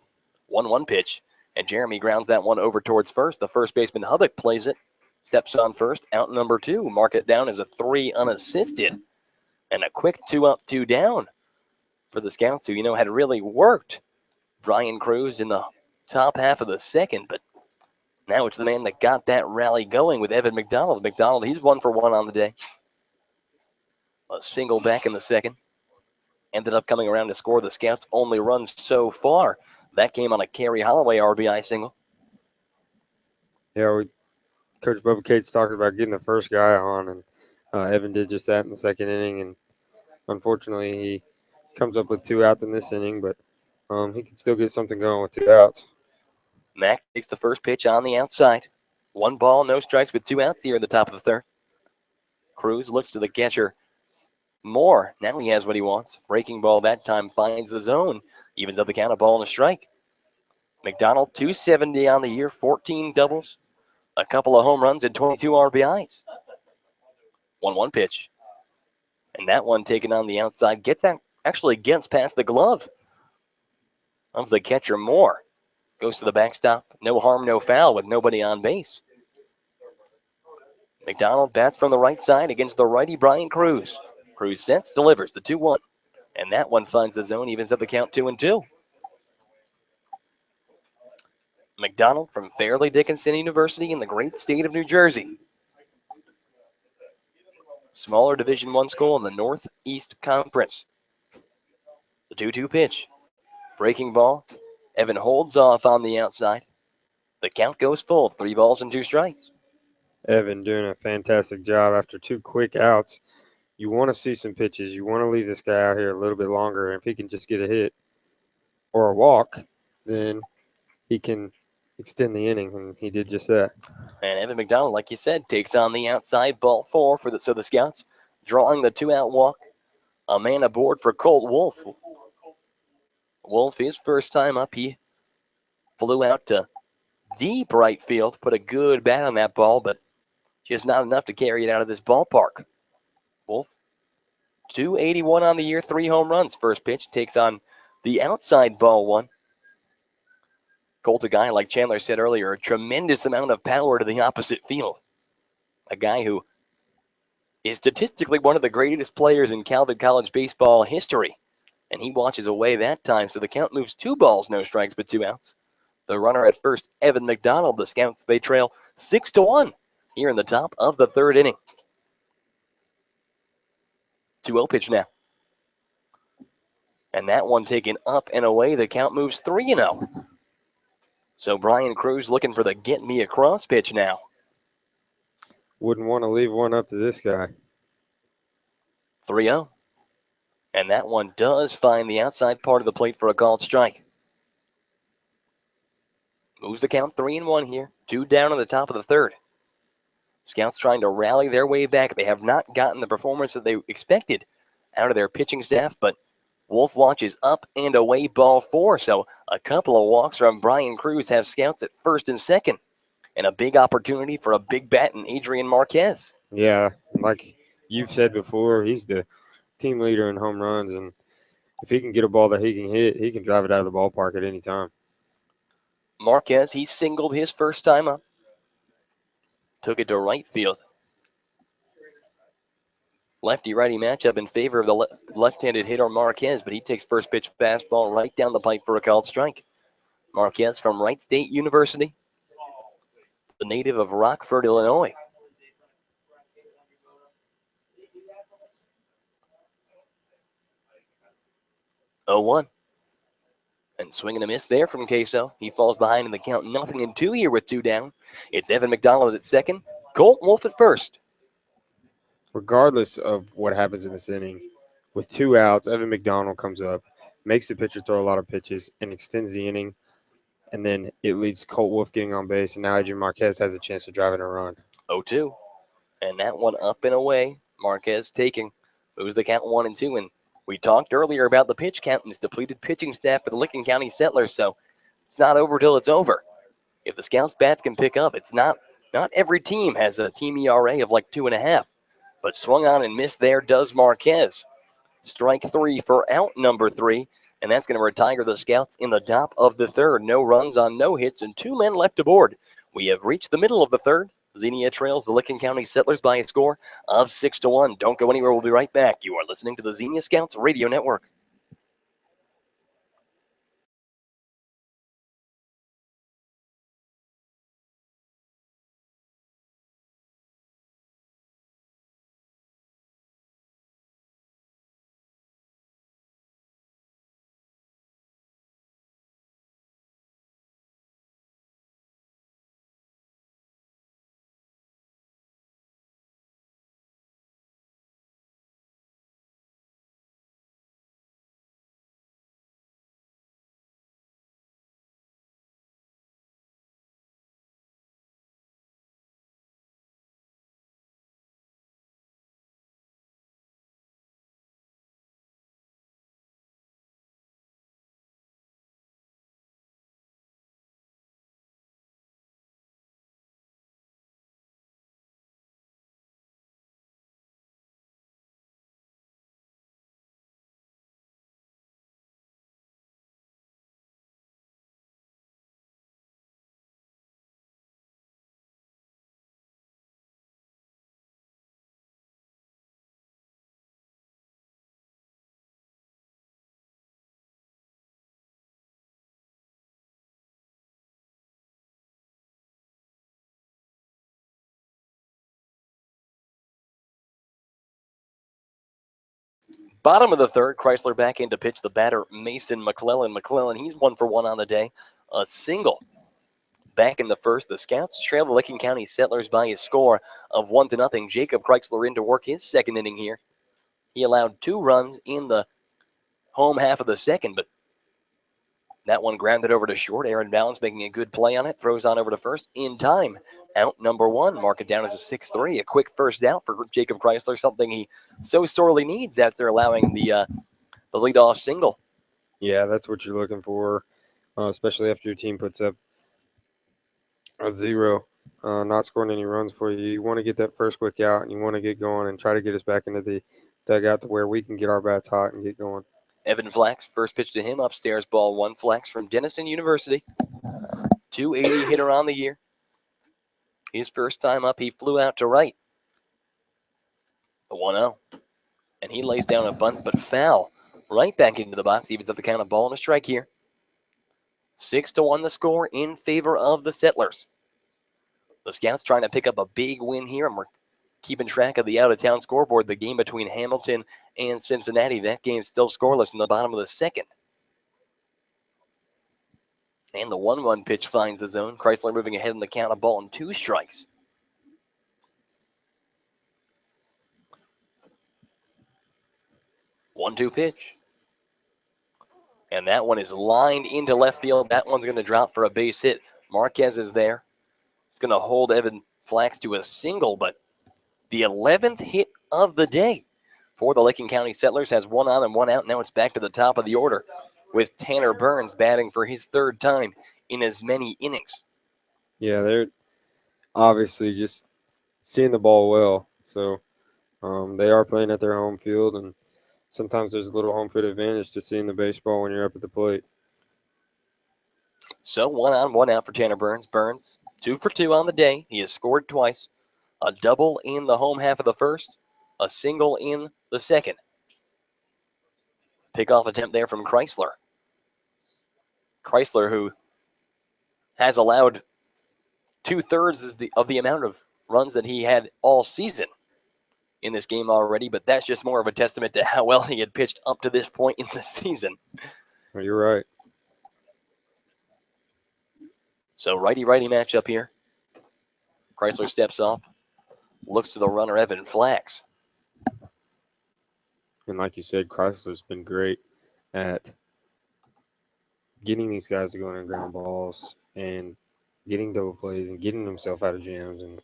1-1 pitch, and Jeremy grounds that one over towards first. The first baseman Hubbock plays it, steps on first, out number 2. Mark it down as a 3 unassisted, and a quick 2 up, 2 down for the Scouts, who had really worked Brian Cruz in the top half of the second, but now it's the man that got that rally going with Evan McDonald. McDonald, he's 1 for 1 on the day. A single back in the second. Ended up coming around to score the Scouts' only run so far. That came on a Kerry Holloway RBI single. Yeah, Coach Bubba Cates talked about getting the first guy on, and Evan did just that in the second inning. And unfortunately, he comes up with 2 outs in this inning, but he can still get something going with 2 outs. Mack takes the first pitch on the outside. 1 ball, no strikes with 2 outs here in the top of the third. Cruz looks to the catcher. Moore, now he has what he wants. Breaking ball that time finds the zone. Evens up the count, a ball and a strike. McDonald, 270 on the year, 14 doubles, a couple of home runs, and 22 RBIs. 1-1 pitch. And that one taken on the outside actually gets past the glove of the catcher Moore. Goes to the backstop. No harm, no foul with nobody on base. McDonald bats from the right side against the righty Brian Cruz. Cruz sets, delivers the 2-1. And that one finds the zone, evens up the count 2-2. McDonald from Fairleigh Dickinson University in the great state of New Jersey. Smaller Division I school in the Northeast Conference. The 2-2 pitch. Breaking ball. Evan holds off on the outside. The count goes full, 3 balls and 2 strikes. Evan doing a fantastic job after 2 quick outs. You want to see some pitches. You want to leave this guy out here a little bit longer. And if he can just get a hit or a walk, then he can extend the inning, and he did just that. And Evan McDonald, like you said, takes on the outside, ball 4 so the Scouts drawing the 2-out walk. A man aboard for Colt Wolf. Wolf, his first time up, he flew out to deep right field, put a good bat on that ball, but just not enough to carry it out of this ballpark. Wolf, 281 on the year, 3 home runs. First pitch takes on the outside, ball 1. Colt, a guy, like Chandler said earlier, a tremendous amount of power to the opposite field. A guy who is statistically one of the greatest players in Calvin College baseball history. And he watches away that time, so the count moves 2 balls, no strikes, but 2 outs. The runner at first, Evan McDonald. The Scouts, they trail 6-1 here in the top of the third inning. 2-0 pitch now. And that one taken up and away. The count moves 3-0. So Brian Cruz looking for the get me across pitch now. Wouldn't want to leave one up to this guy. 3-0. And that one does find the outside part of the plate for a called strike. Moves the count 3-1 here. 2 down on the top of the third. Scouts trying to rally their way back. They have not gotten the performance that they expected out of their pitching staff, but Wolf watches up and away, ball 4. So a couple of walks from Brian Cruz have Scouts at first and second. And a big opportunity for a big bat in Adrian Marquez. Yeah, like you've said before, he's the team leader in home runs, and if he can get a ball that he can hit, he can drive it out of the ballpark at any time. Marquez, he singled his first time up. Took it to right field. Lefty-righty matchup in favor of the left-handed hitter Marquez, but he takes first pitch fastball right down the pipe for a called strike. Marquez from Wright State University, the native of Rockford, Illinois. Oh, 1. And swing and a miss there from Queso. He falls behind in the count. 0-2 here with 2 down. It's Evan McDonald at second. Colt Wolf at first. Regardless of what happens in this inning, with 2 outs, Evan McDonald comes up, makes the pitcher throw a lot of pitches, and extends the inning. And then it leads to Colt Wolf getting on base, and now Adrian Marquez has a chance to drive in a run. 0-2. And that one up and away. Marquez taking. Moves the count 1-2. And we talked earlier about the pitch count and this depleted pitching staff for the Licking County Settlers, so it's not over till it's over. If the Scouts bats can pick up, it's not every team has a team ERA of like 2.5. But swung on and missed there does Marquez. Strike 3 for out number 3, and that's going to retire the Scouts in the top of the third. No runs on no hits and 2 men left aboard. We have reached the middle of the third. Xenia trails the Licking County Settlers by a score of 6-1. Don't go anywhere. We'll be right back. You are listening to the Xenia Scouts Radio Network. Bottom of the third, Chrysler back in to pitch the batter, Mason McClellan. McClellan, he's 1 for 1 on the day. A single. Back in the first, the Scouts trail the Licking County Settlers by a score of 1-0. Jacob Chrysler in to work his second inning here. He allowed 2 runs in the home half of the second, but that one grounded over to short. Aaron Balance making a good play on it. Throws on over to first in time. Out number 1. Mark it down as a 6-3. A quick first out for Jacob Chrysler, something he so sorely needs after allowing the leadoff single. Yeah, that's what you're looking for, especially after your team puts up a 0, not scoring any runs for you. You want to get that first quick out, and you want to get going and try to get us back into the dugout to where we can get our bats hot and get going. Evan Flax, first pitch to him, upstairs, ball 1. Flax from Denison University. 280 hitter on the year. His first time up, he flew out to right. A 1-0. And he lays down a bunt, but foul. Right back into the box. Evens at the count of ball and a strike here. 6-1 the score in favor of the Settlers. The Scouts trying to pick up a big win here, and we're keeping track of the out-of-town scoreboard. The game between Hamilton and Cincinnati, that game's still scoreless in the bottom of the second. And the 1-1 pitch finds the zone. Chrysler moving ahead in the count of ball and 2 strikes. One-two pitch. And that one is lined into left field. That one's going to drop for a base hit. Marquez is there. It's going to hold Evan Flax to a single, but the 11th hit of the day for the Licking County Settlers has 1 on and 1 out. Now it's back to the top of the order with Tanner Burns batting for his 3rd time in as many innings. Yeah, they're obviously just seeing the ball well. So they are playing at their home field, and sometimes there's a little home field advantage to seeing the baseball when you're up at the plate. So 1 on, 1 out for Tanner Burns. Burns, 2 for 2 on the day. He has scored twice. A double in the home half of the first, a single in the second. Pickoff attempt there from Chrysler. Chrysler, who has allowed 2/3 of the amount of runs that he had all season in this game already, but that's just more of a testament to how well he had pitched up to this point in the season. Well, you're right. So righty-righty matchup here. Chrysler steps off, looks to the runner, Evan Flax. And like you said, Chrysler's been great at getting these guys to go on ground balls and getting double plays and getting himself out of jams. And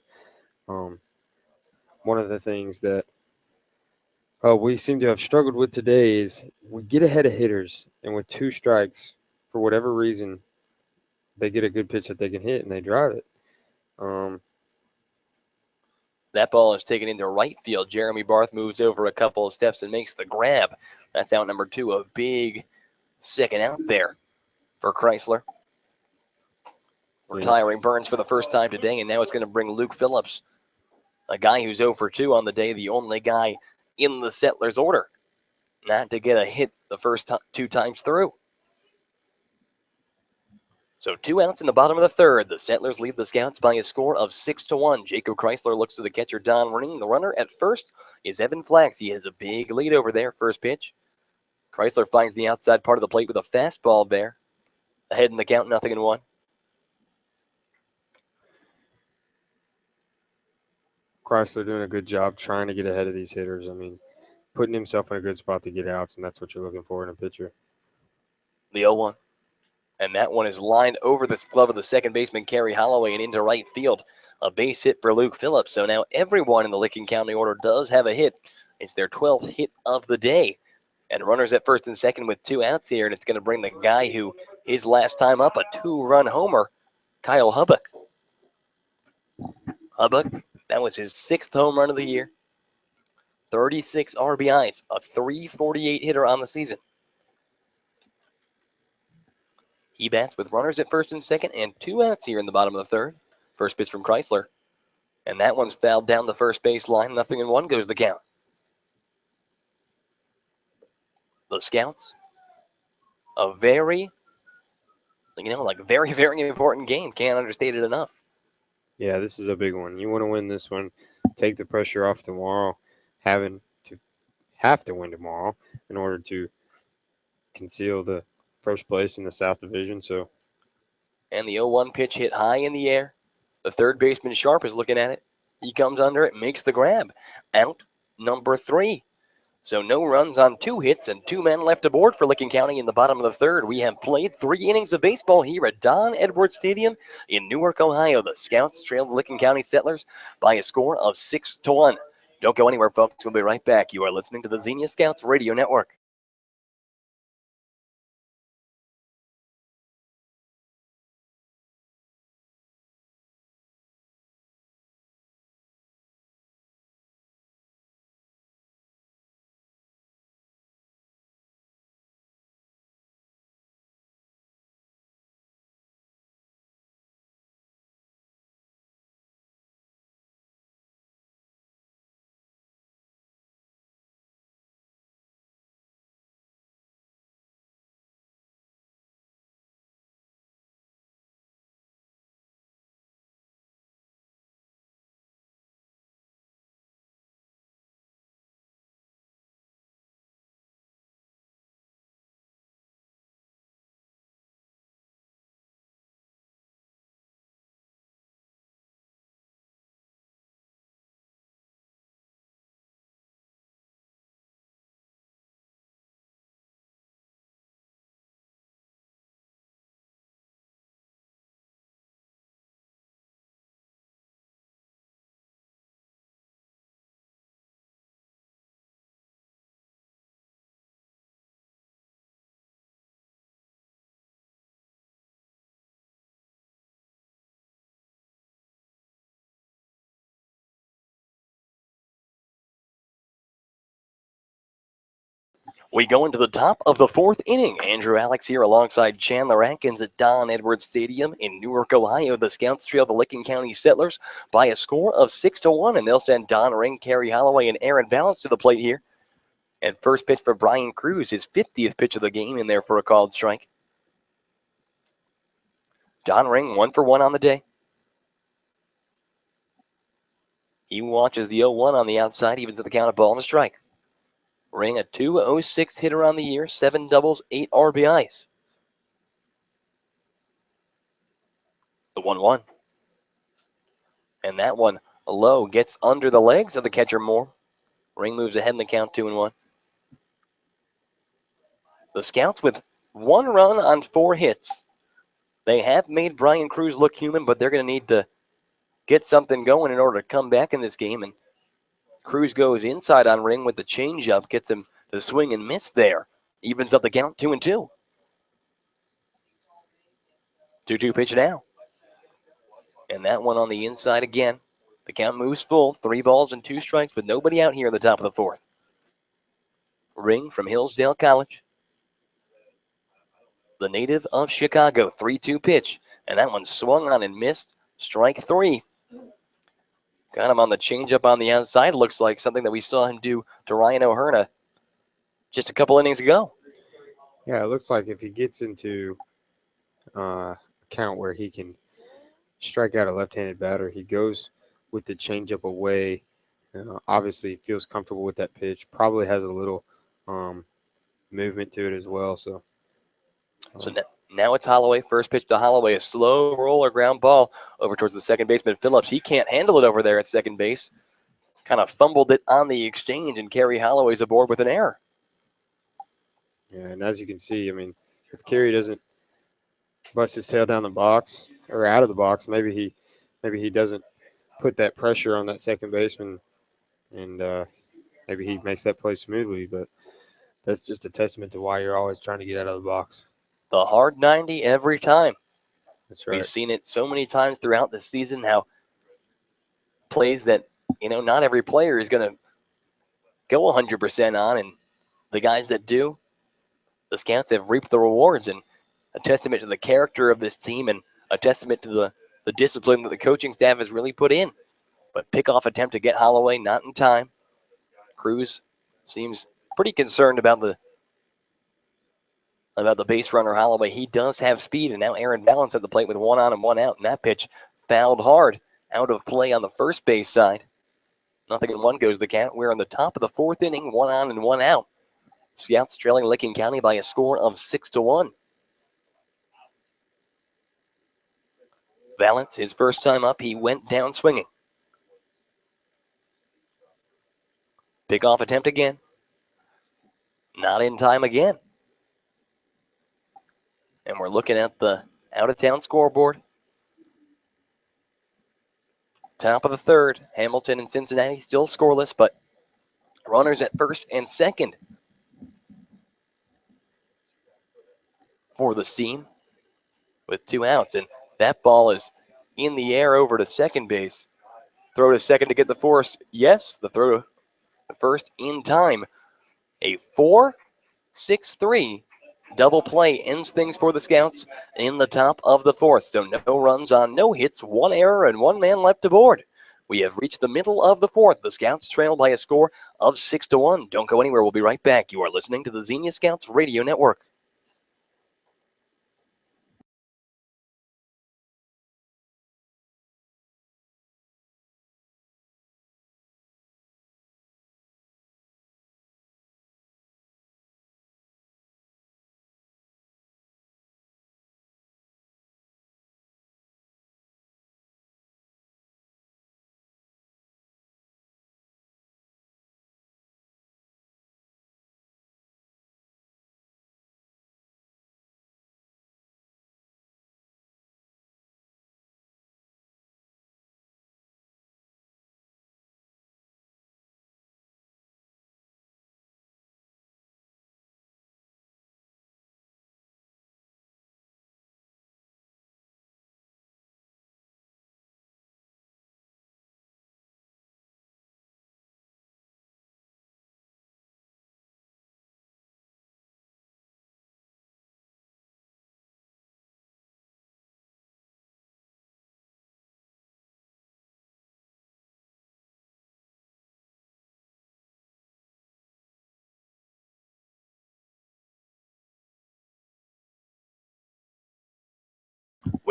one of the things that we seem to have struggled with today is we get ahead of hitters, and with 2 strikes, for whatever reason, they get a good pitch that they can hit and they drive it. That ball is taken into right field. Jeremy Barth moves over a couple of steps and makes the grab. That's out number 2, a big second out there for Chrysler. Retiring Burns for the first time today, and now it's going to bring Luke Phillips, a guy who's 0 for 2 on the day, the only guy in the Settlers order not to get a hit the first 2 times through. So 2 outs in the bottom of the third. The Settlers lead the Scouts by a score of 6-1. Jacob Chrysler looks to the catcher, Don Ring. The runner at first is Evan Flax. He has a big lead over there, first pitch. Chrysler finds the outside part of the plate with a fastball there. Ahead in the count, 0-1. Chrysler doing a good job trying to get ahead of these hitters. I mean, putting himself in a good spot to get outs, and that's what you're looking for in a pitcher. The 0-1. And that one is lined over the glove of the second baseman, Kerry Holloway, and into right field. A base hit for Luke Phillips. So now everyone in the Licking County order does have a hit. It's their 12th hit of the day. And runners at first and second with 2 outs here, and it's going to bring the guy who his last time up, a 2-run homer, Kyle Hubbock. Hubbock, that was his 6th home run of the year. 36 RBIs, a .348 hitter on the season. He bats with runners at first and second and 2 outs here in the bottom of the third. First pitch from Chrysler. And that one's fouled down the first base line. 0-1 goes the count. The Scouts, a very, very, very important game. Can't understate it enough. Yeah, this is a big one. You want to win this one. Take the pressure off tomorrow. Have to win tomorrow in order to conceal the first place in the South Division. So, and the 0-1 pitch hit high in the air. The third baseman Sharp is looking at it. He comes under it, makes the grab. Out number 3. So no runs on 2 hits and 2 men left aboard for Licking County in the bottom of the third. We have played 3 innings of baseball here at Don Edwards Stadium in Newark, Ohio. The Scouts trail the Licking County Settlers by a score of 6-1. Don't go anywhere, folks. We'll be right back. You are listening to the Xenia Scouts Radio Network. We go into the top of the fourth inning. Andrew Alix here alongside Chandler Adkins at Don Edwards Stadium in Newark, Ohio. The Scouts trail the Licking County Settlers by a score of 6-1, and they'll send Don Ring, Kerry Holloway, and Aaron Balance to the plate here. And first pitch for Brian Cruz, his 50th pitch of the game, in there for a called strike. Don Ring 1 for 1 on the day. He watches the 0-1 on the outside, evens at the count of ball and a strike. Ring a .206 hitter on the year, 7 doubles, 8 RBIs. The 1-1. And that one low gets under the legs of the catcher Moore. Ring moves ahead in the count 2-1. The Scouts with 1 run on 4 hits. They have made Brian Cruz look human, but they're going to need to get something going in order to come back in this game. And Cruz goes inside on Ring with the changeup, gets him to swing and miss there. Evens up the count 2-2. 2-2 pitch now. And that one on the inside again. The count moves full. 3 balls and 2 strikes, with nobody out here in the top of the fourth. Ring from Hillsdale College. The native of Chicago. 3-2 pitch. And that one swung on and missed. Strike 3. Got him on the changeup on the outside. Looks like something that we saw him do to Ryan O'Hearn just a couple innings ago. Yeah, it looks like if he gets into a count where he can strike out a left-handed batter, he goes with the changeup away. Obviously, feels comfortable with that pitch. Probably has a little movement to it as well. So now it's Holloway. First pitch to Holloway, a slow roller ground ball over towards the second baseman Phillips. He can't handle it over there at second base. Kind of fumbled it on the exchange, and Kerry Holloway's aboard with an error. Yeah, and as you can see, I mean, if Kerry doesn't bust his tail down the box or out of the box, maybe he doesn't put that pressure on that second baseman, and maybe he makes that play smoothly. But that's just a testament to why you're always trying to get out of the box. The hard 90 every time. That's right. We've seen it so many times throughout the season, how plays that, not every player is going to go 100% on, and the guys that do, the Scouts have reaped the rewards, and a testament to the character of this team and a testament to the discipline that the coaching staff has really put in. But pickoff attempt to get Holloway, not in time. Cruz seems pretty concerned about the base runner Holloway. He does have speed, and now Aaron Balance at the plate with 1 on and 1 out, and that pitch fouled hard out of play on the first base side. 0-1 goes the count. We're in the top of the fourth inning, 1 on and 1 out. Scouts trailing Licking County by a score of 6-1. Valance, his first time up, he went down swinging. Pickoff attempt again. Not in time again. And we're looking at the out-of-town scoreboard. Top of the third, Hamilton and Cincinnati still scoreless, but runners at first and second for the Steam with 2 outs. And that ball is in the air over to second base. Throw to second to get the force. Yes, the throw to the first in time. A 4-6-3 double play ends things for the Scouts in the top of the fourth. So no runs on no hits, 1 error, and 1 man left aboard. We have reached the middle of the fourth. The Scouts trail by a score of 6-1. Don't go anywhere. We'll be right back. You are listening to the Xenia Scouts Radio Network.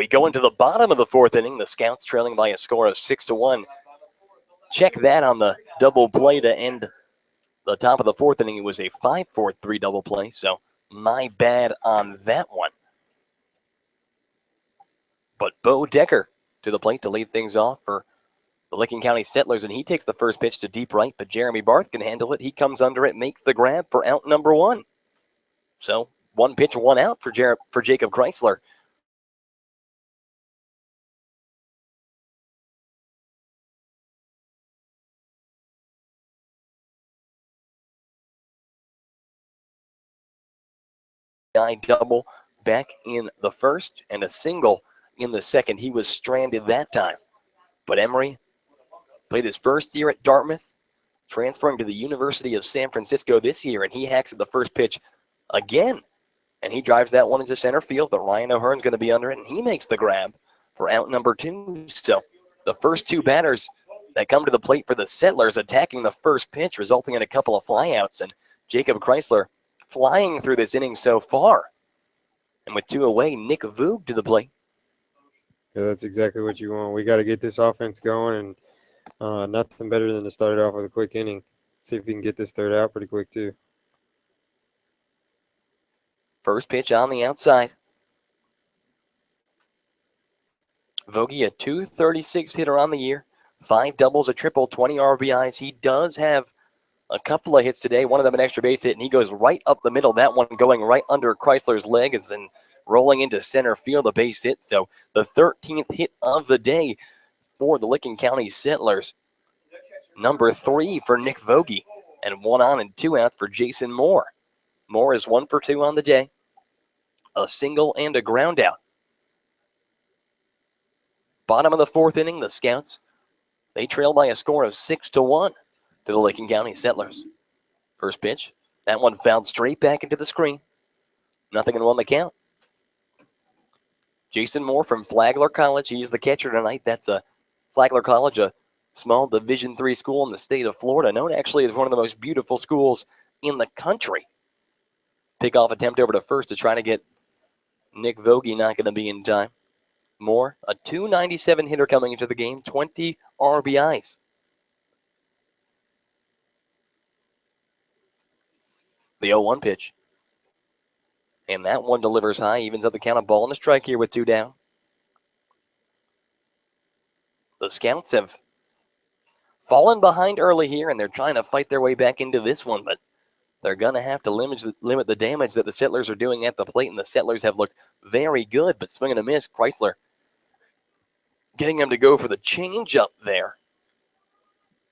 We go into the bottom of the fourth inning. The Scouts trailing by a score of 6-1. Check that on the double play to end the top of the fourth inning. It was a 5-4-3 double play, so my bad on that one. But Bo Decker to the plate to lead things off for the Licking County Settlers, and he takes the first pitch to deep right, but Jeremy Barth can handle it. He comes under it, makes the grab for out number one. So 1 pitch, 1 out for Jacob Chrysler. Double back in the first and a single in the second. He was stranded that time. But Emery played his first year at Dartmouth, transferring to the University of San Francisco this year, and he hacks at the first pitch again. And he drives that one into center field, but Ryan O'Hearn's going to be under it, and he makes the grab for out number two. So the first two batters that come to the plate for the Settlers attacking the first pitch, resulting in a couple of flyouts, and Jacob Chrysler flying through this inning so far. And with two away, Nick Voog to the plate. Yeah, that's exactly what you want. We got to get this offense going, and nothing better than to start it off with a quick inning. See if we can get this third out pretty quick, too. First pitch on the outside. Vogie, a .236 hitter on the year. 5 doubles, a triple, 20 RBIs. He does have a couple of hits today, one of them an extra base hit, and he goes right up the middle. That one going right under Chrysler's leg and rolling into center field, a base hit. So the 13th hit of the day for the Licking County Settlers. Number 3 for Nick Vogie, and 1 on and 2 outs for Jason Moore. Moore is 1 for 2 on the day, a single and a ground out. Bottom of the fourth inning, the Scouts, they trail by a score of 6-1 to the Licking County Settlers. First pitch, that one fouled straight back into the screen. 0-1 the count. Jason Moore from Flagler College, he's the catcher tonight. That's a Flagler College, a small Division III school in the state of Florida, known actually as one of the most beautiful schools in the country. Pickoff attempt over to first to try to get Nick Vogie, not going to be in time. Moore, a .297 hitter coming into the game, 20 RBIs. The 0-1 pitch. And that one delivers high, evens up the count, of ball and a strike here with 2 down. The Scouts have fallen behind early here, and they're trying to fight their way back into this one, but they're going to have to limit the damage that the Settlers are doing at the plate, and the Settlers have looked very good, but swing and a miss. Chrysler getting him to go for the changeup there.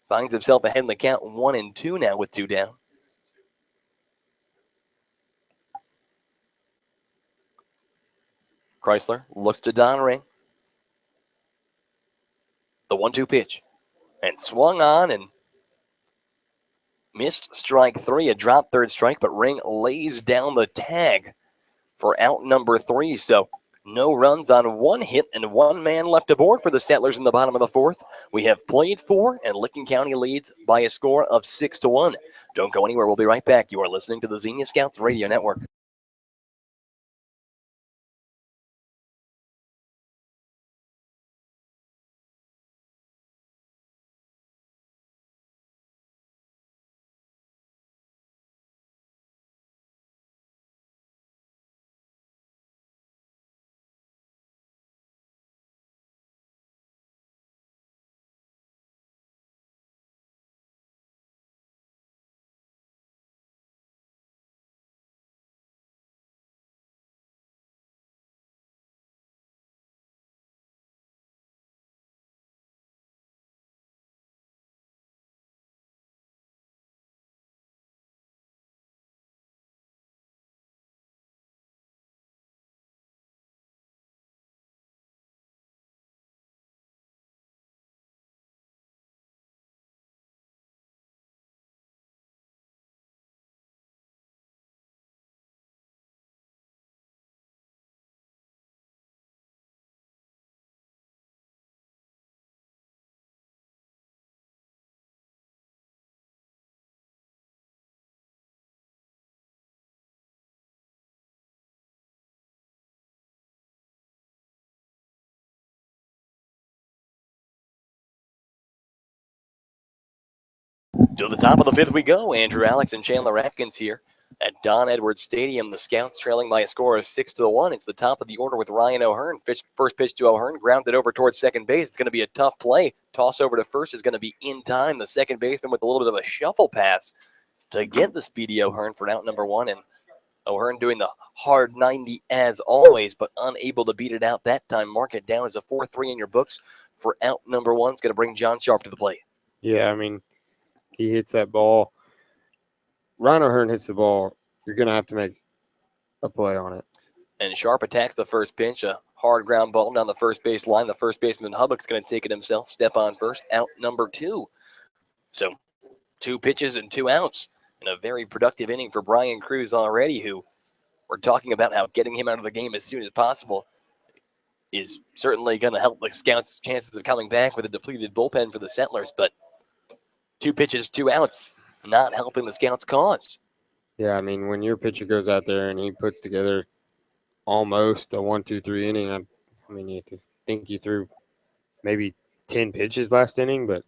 Finds himself ahead in the count, 1-2 now with 2 down. Chrysler looks to Don Ring. The 1-2 pitch. And swung on and missed strike 3, a drop third strike, but Ring lays down the tag for out number 3. So no runs on 1 hit and 1 man left aboard for the Settlers in the bottom of the fourth. We have played 4, and Licking County leads by a score of 6-1. Don't go anywhere. We'll be right back. You are listening to the Xenia Scouts Radio Network. To the top of the fifth we go. Andrew Alix and Chandler Adkins here at Don Edwards Stadium. The Scouts trailing by a score of 6-1. It's the top of the order with Ryan O'Hearn. First pitch to O'Hearn, grounded over towards second base. It's going to be a tough play. Toss over to first is going to be in time. The second baseman with a little bit of a shuffle pass to get the speedy O'Hearn for out number one. And O'Hearn doing the hard 90 as always, but unable to beat it out that time. Mark it down as a 4-3 in your books for out number one. It's going to bring John Sharp to the plate. Yeah, I mean, he hits that ball. Ryan O'Hearn hits the ball. You're going to have to make a play on it. And Sharp attacks the first pitch, a hard ground ball down the first base line. The first baseman Hubbock's going to take it himself, step on first, out number two. So 2 pitches and 2 outs in a very productive inning for Brian Cruz already, who we're talking about how getting him out of the game as soon as possible is certainly going to help the Scouts' chances of coming back with a depleted bullpen for the Settlers. But 2 pitches, 2 outs, not helping the Scouts' cause. Yeah, I mean, when your pitcher goes out there and he puts together almost a 1-2-3 inning, I mean, you have to think he threw maybe 10 pitches last inning, but.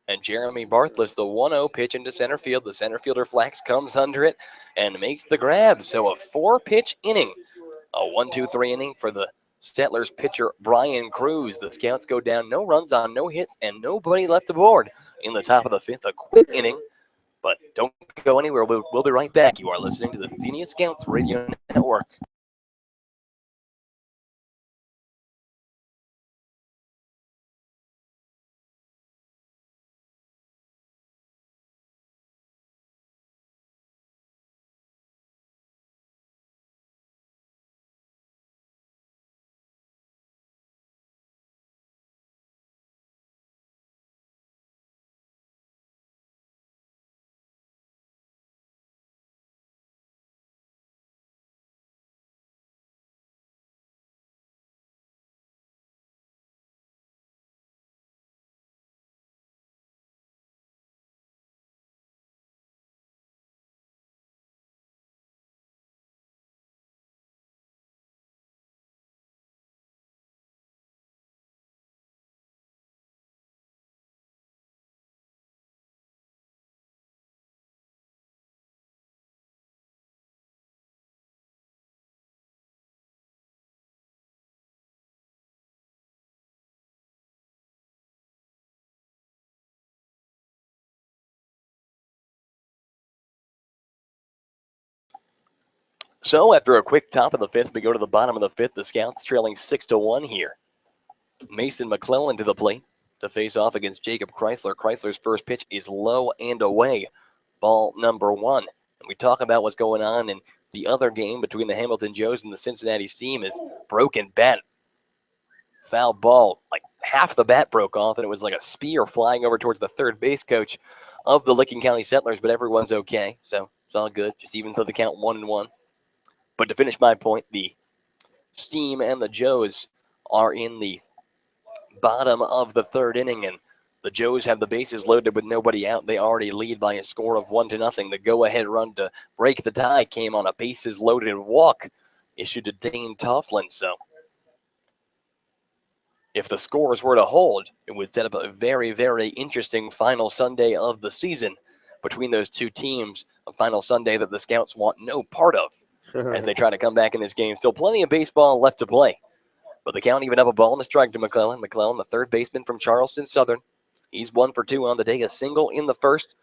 And Jeremy Barthless, the 1-0 pitch into center field. The center fielder Flax comes under it and makes the grab. So a 4-pitch inning, a 1-2-3 inning for the Settlers pitcher Brian Cruz. The Scouts go down, no runs on, no hits, and nobody left aboard in the top of the fifth. A quick inning, but don't go anywhere. We'll be right back. You are listening to the Xenia Scouts Radio Network. So after a quick top of the fifth, we go to the bottom of the fifth. The Scouts trailing 6-1 here. Mason McClellan to the plate to face off against Jacob Chrysler. Chrysler's first pitch is low and away. Ball number 1. And we talk about what's going on in the other game between the Hamilton Joes and the Cincinnati Steam is broken bat. Foul ball, like half the bat broke off, and it was like a spear flying over towards the third base coach of the Licking County Settlers, but everyone's okay. So it's all good, just even though the count 1-1. But to finish my point, the Steam and the Joes are in the bottom of the third inning, and the Joes have the bases loaded with nobody out. They already lead by a score of 1-0. The go-ahead run to break the tie came on a bases-loaded walk issued to Dane Toughlin. So if the scores were to hold, it would set up a very, very interesting final Sunday of the season between those two teams, a final Sunday that the Scouts want no part of as they try to come back in this game. Still plenty of baseball left to play. But the Count even up a ball and a strike to McClellan. McClellan, the third baseman from Charleston Southern. He's 1 for 2 on the day, a single in the first.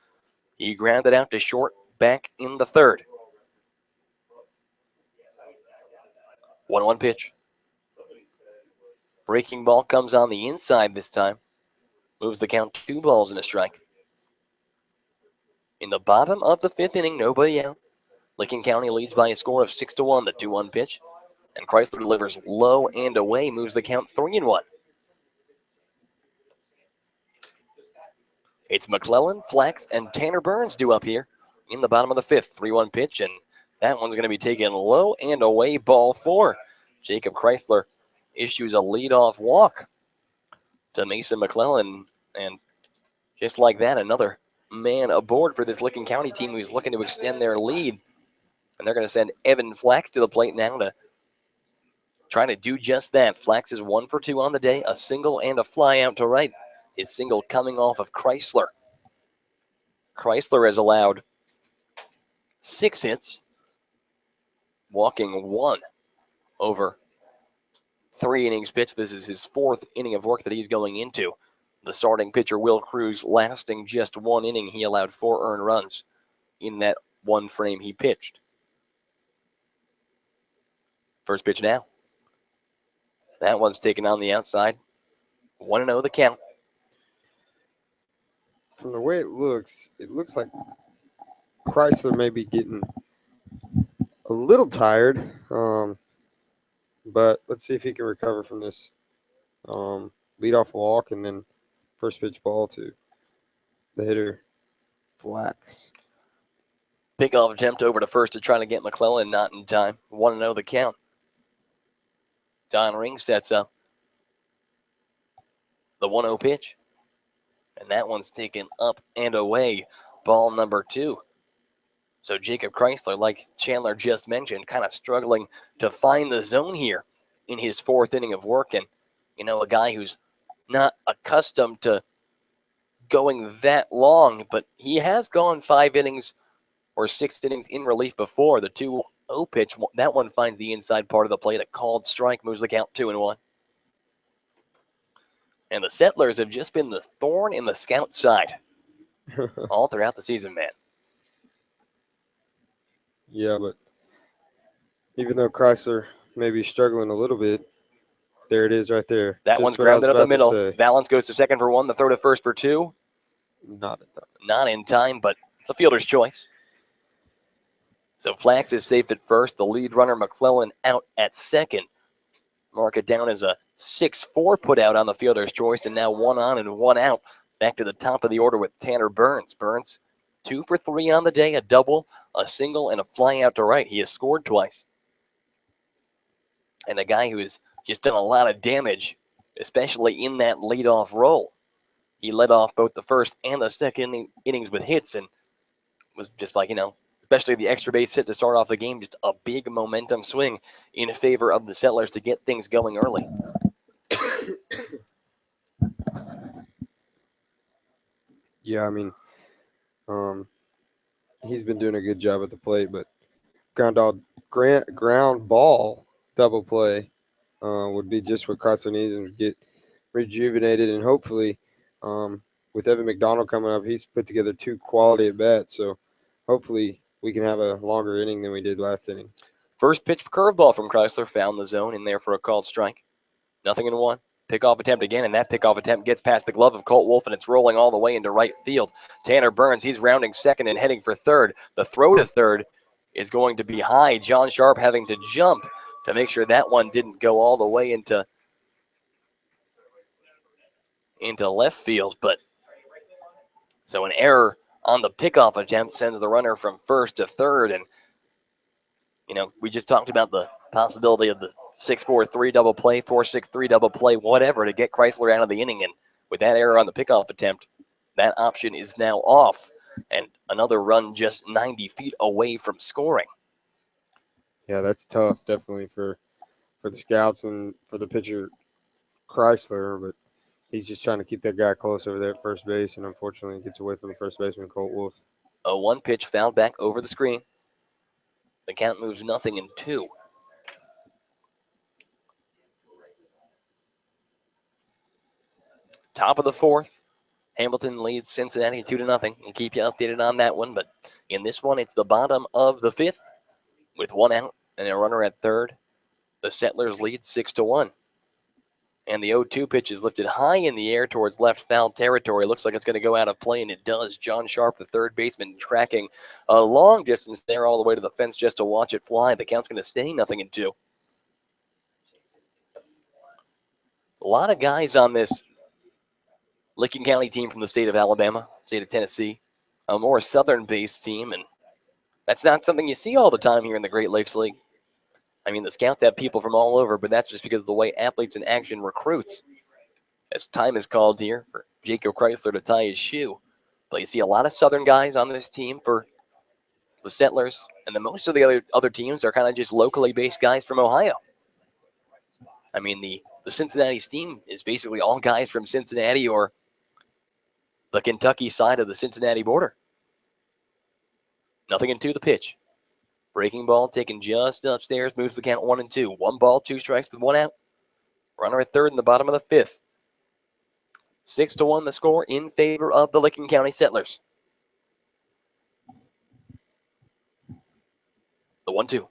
He grounded out to short back in the third. 1-1 pitch. Breaking ball comes on the inside this time. Moves the count 2 balls and a strike. In the bottom of the fifth inning, nobody out. Licking County leads by a score of 6-1, the 2-1 pitch. And Chrysler delivers low and away, moves the count 3-1. It's McClellan, Flax, and Tanner Burns due up here in the bottom of the fifth. 3-1 pitch, and that one's going to be taken low and away, ball 4. Jacob Chrysler issues a leadoff walk to Mason McClellan, and just like that, another man aboard for this Licking County team who's looking to extend their lead. And they're going to send Evan Flax to the plate now to try to do just that. Flax is 1 for 2 on the day, a single and a fly out to right. His single coming off of Chrysler. Chrysler has allowed 6 hits, walking 1 over 3 innings pitched. This is his 4th inning of work that he's going into. The starting pitcher, Will Cruz, lasting just 1 inning. He allowed 4 earned runs in that 1 frame he pitched. First pitch now. That one's taken on the outside. 1-0 the count. From the way it looks like Chrysler may be getting a little tired. But let's see if he can recover from this leadoff walk and then first pitch ball to the hitter, Flax. Pickoff attempt over to first to try to get McClellan, not in time. 1-0 the count. Don Ring sets up the 1-0 pitch. And that one's taken up and away. Ball number 2. So Jacob Chrysler, like Chandler just mentioned, kind of struggling to find the zone here in his 4th inning of work. And, you know, a guy who's not accustomed to going that long, but he has gone 5 innings or 6 innings in relief before. The 2-0 pitch, that one finds the inside part of the plate. A called strike moves the count 2-1. And the Settlers have just been the thorn in the scout side all throughout the season, man. Yeah, but even though Chrysler may be struggling a little bit, there it is right there. That one's grounded up the middle. Valance goes to second for 1, the throw to first for 2. Not in time, but it's a fielder's choice. So Flax is safe at first. The lead runner, McClellan, out at second. Mark it down as a 6-4 put out on the fielder's choice, and now 1 on and 1 out. Back to the top of the order with Tanner Burns. Burns, 2 for 3 on the day, a double, a single, and a fly out to right. He has scored twice. And a guy who has just done a lot of damage, especially in that leadoff role. He led off both the first and the second innings with hits and was just like, you know, especially the extra base hit to start off the game, just a big momentum swing in favor of the Settlers to get things going early. Yeah, I mean, he's been doing a good job at the plate, but ground ball double play would be just what Chrysler needs and get rejuvenated. And hopefully, with Evan McDonald coming up, he's put together 2 quality at bats. So hopefully we can have a longer inning than we did last inning. First pitch curveball from Chrysler found the zone in there for a called strike. 0-1. Pickoff attempt again, and that pickoff attempt gets past the glove of Colt Wolf, and it's rolling all the way into right field. Tanner Burns, he's rounding second and heading for third. The throw to third is going to be high. John Sharp having to jump to make sure that one didn't go all the way into left field. But so an error on the pickoff attempt sends the runner from first to third. And, you know, we just talked about the possibility of the 6-4-3 double play, 4-6-3 double play, whatever, to get Chrysler out of the inning. And with that error on the pickoff attempt, that option is now off. And another run just 90 feet away from scoring. Yeah, that's tough, definitely, for the scouts and for the pitcher, Chrysler. But he's just trying to keep that guy close over there at first base, and unfortunately gets away from the first baseman, Colt Wolf. A 1 pitch fouled back over the screen. The count moves 0-2. Top of the 4th. Hamilton leads Cincinnati 2-0. We'll keep you updated on that one. But in this one, it's the bottom of the 5th with 1 out and a runner at third. The Settlers lead 6-1. And the 0-2 pitch is lifted high in the air towards left foul territory. Looks like it's going to go out of play, and it does. John Sharp, the third baseman, tracking a long distance there all the way to the fence just to watch it fly. The count's going to stay 0-2. A lot of guys on this Licking County team from the state of Alabama, state of Tennessee, a more southern-based team, and that's not something you see all the time here in the Great Lakes League. I mean, the scouts have people from all over, but that's just because of the way Athletes in Action recruits. As time is called here for Jacob Chrysler to tie his shoe. But you see a lot of southern guys on this team for the Settlers, and most of the other teams are kind of just locally based guys from Ohio. I mean, the Cincinnati team is basically all guys from Cincinnati or the Kentucky side of the Cincinnati border. 0-2 the pitch. Breaking ball taken just upstairs, moves the count 1-2. 1 ball, 2 strikes with 1 out. Runner at third in the bottom of the fifth. 6-1 the score in favor of the Licking County Settlers. The 1-2.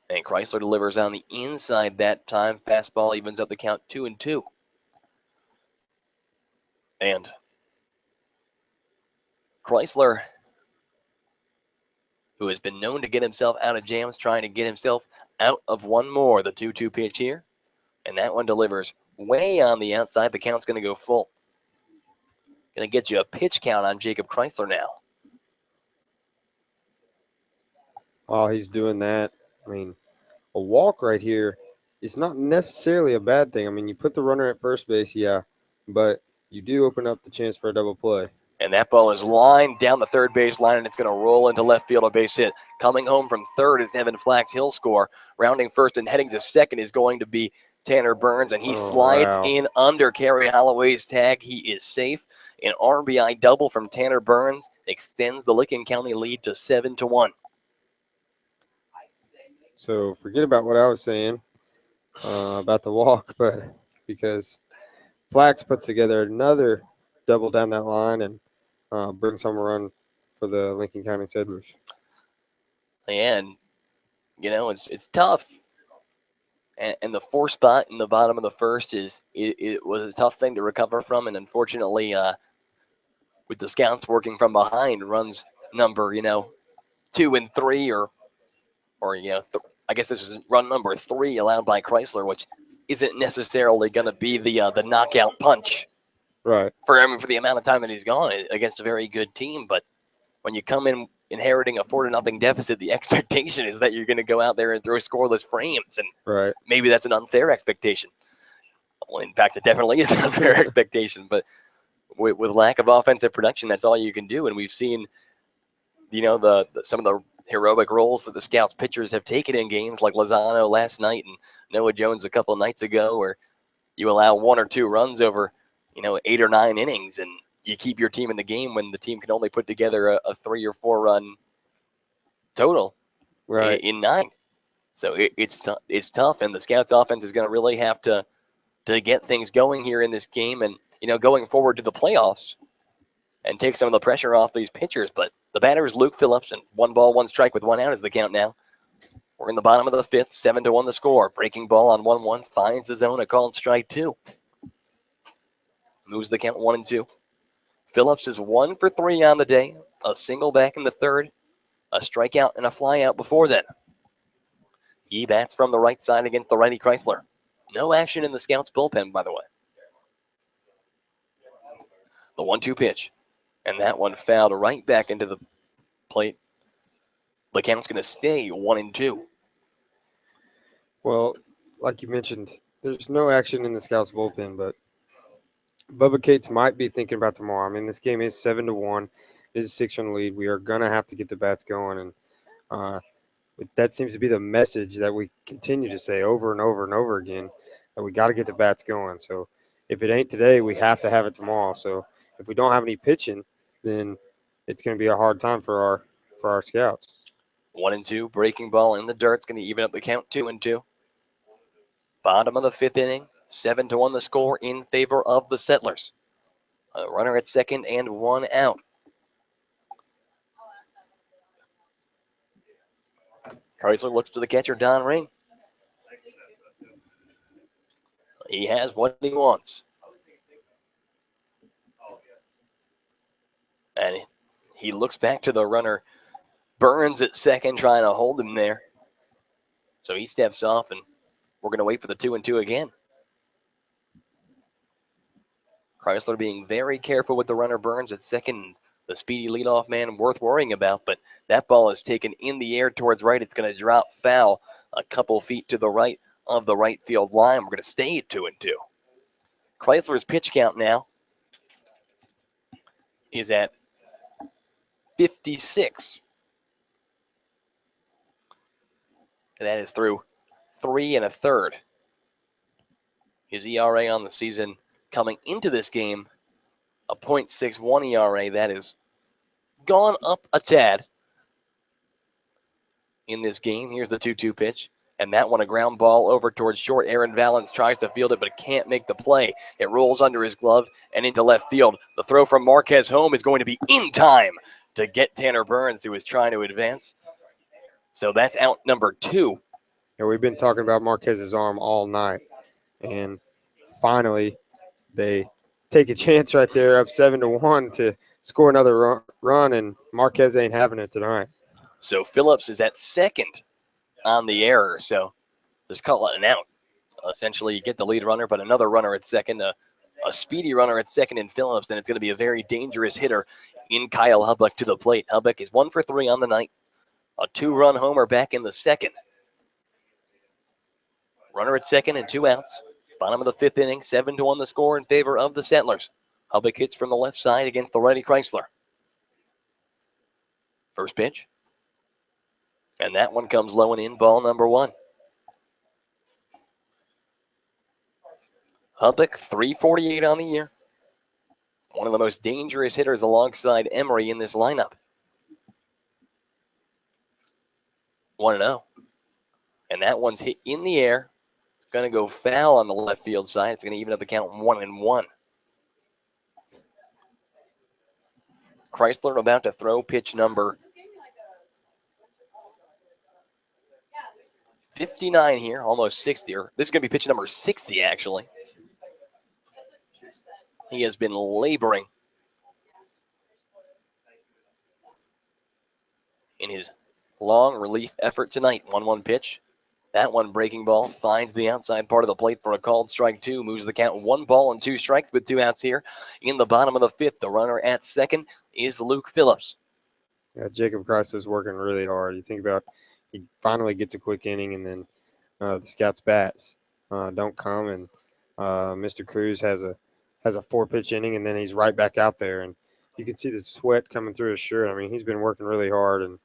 And Chrysler delivers on the inside that time. Fastball evens up the count 2-2. And Chrysler, who has been known to get himself out of jams, trying to get himself out of one more. The 2-2 pitch here. And that one delivers way on the outside. The count's going to go full. Going to get you a pitch count on Jacob Chrysler now. While he's doing that, I mean, a walk right here is not necessarily a bad thing. I mean, you put the runner at first base, yeah, but you do open up the chance for a double play. And that ball is lined down the third base line, and it's going to roll into left field, a base hit. Coming home from third is Evan Flax. He'll score. Rounding first and heading to second is going to be Tanner Burns, and he slides in under Kerry Holloway's tag. He is safe. An RBI double from Tanner Burns extends the Licking County lead to 7-1. So forget about what I was saying about the walk, but because Flax puts together another double down that line and brings home a run for the Lincoln County Settlers. And, you know, it's tough. And the 4 spot in the bottom of the first it was a tough thing to recover from. And unfortunately, with the Scouts working from behind, runs number, 2 and 3 or I guess this is run number 3 allowed by Chrysler, which isn't necessarily going to be the knockout punch. Right. For the amount of time that he's gone against a very good team. But when you come in inheriting a 4-0 deficit, the expectation is that you're going to go out there and throw scoreless frames. And maybe that's an unfair expectation. Well, in fact, it definitely is an unfair expectation. But with lack of offensive production, that's all you can do. And we've seen, some of the heroic roles that the Scouts pitchers have taken in games like Lozano last night and Noah Jones a couple of nights ago, where you allow 1 or 2 runs over 8 or 9 innings, and you keep your team in the game when the team can only put together a 3 or 4 run total in 9. So it's tough, and the Scouts offense is going to really have to get things going here in this game and, going forward to the playoffs and take some of the pressure off these pitchers. But the batter is Luke Phillips, and 1 ball, 1 strike with 1 out is the count now. We're in the bottom of the 5th, 7-1 the score. Breaking ball on 1-1, finds the zone, a called strike 2. Moves the count 1-2. Phillips is 1 for 3 on the day. A single back in the third. A strikeout and a flyout before that. He bats from the right side against the righty Chrysler. No action in the Scouts bullpen, by the way. The 1-2 pitch. And that one fouled right back into the plate. The count's going to stay 1-2. Well, like you mentioned, there's no action in the Scouts bullpen, but Bubba Cates might be thinking about tomorrow. I mean, this game is 7-1. It is a 6-run lead. We are going to have to get the bats going. And that seems to be the message that we continue to say over and over and over again, that we got to get the bats going. So if it ain't today, we have to have it tomorrow. So if we don't have any pitching, then it's going to be a hard time for our Scouts. 1-2, breaking ball in the dirt. It's going to even up the count 2-2. Bottom of the 5th inning. 7-1 the score in favor of the Settlers. A runner at second and 1 out. Chrysler looks to the catcher, Don Ring. He has what he wants. And he looks back to the runner, Burns at second, trying to hold him there. So he steps off, and we're going to wait for the 2-2 again. Chrysler being very careful with the runner Burns at second. The speedy leadoff man worth worrying about, but that ball is taken in the air towards right. It's going to drop foul a couple feet to the right of the right field line. We're going to stay at 2-2. Chrysler's pitch count now is at 56. And that is through 3 1/3. His ERA on the season coming into this game, a .61 ERA. That is gone up a tad in this game. Here's the 2-2 pitch. And that one, a ground ball over towards short. Aaron Valens tries to field it, but can't make the play. It rolls under his glove and into left field. The throw from Marquez home is going to be in time to get Tanner Burns, who was trying to advance. So that's out number 2. Yeah, we've been talking about Marquez's arm all night. And finally, they take a chance right there, up 7-1 to score another run, and Marquez ain't having it tonight. So Phillips is at second on the error. So just call it an out. Essentially, you get the lead runner, but another runner at second, a speedy runner at second in Phillips, and it's going to be a very dangerous hitter in Kyle Hubbuck to the plate. Hubbuck is 1 for 3 on the night, a 2-run homer back in the second. Runner at second and 2 outs. Bottom of the 5th inning, 7-1 the score in favor of the Settlers. Hubbuck hits from the left side against the righty Chrysler. First pitch. And that one comes low and in, ball number 1. Hubbuck, 348 on the year. One of the most dangerous hitters alongside Emery in this lineup. 1-0. And that one's hit in the air. It's going to go foul on the left field side. It's going to even up the count 1-1. Chrysler about to throw pitch number 59 here, almost 60. This is going to be pitch number 60, actually. He has been laboring in his long relief effort tonight. 1-1 pitch. That one breaking ball finds the outside part of the plate for a called strike 2. Moves the count 1 ball and 2 strikes with 2 outs here. In the bottom of the 5th, the runner at second is Luke Phillips. Yeah, Jacob Chrysler's working really hard. You think about he finally gets a quick inning, and then the scouts' bats don't come, and Mr. Cruz has a 4-pitch inning, and then he's right back out there, and you can see the sweat coming through his shirt. I mean, he's been working really hard, and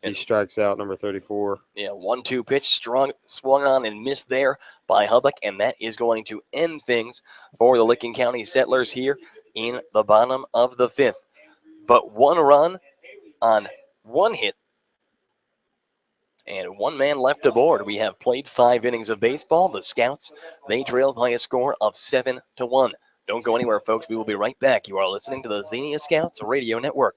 he strikes out number 34. Yeah, 1-2 pitch, swung on and missed there by Hubbuck, and that is going to end things for the Licking County Settlers here in the bottom of the 5th. But 1 run on 1 hit and 1 man left aboard. We have played 5 innings of baseball. The Scouts, they trail by a score of 7-1. Don't go anywhere, folks. We will be right back. You are listening to the Xenia Scouts Radio Network.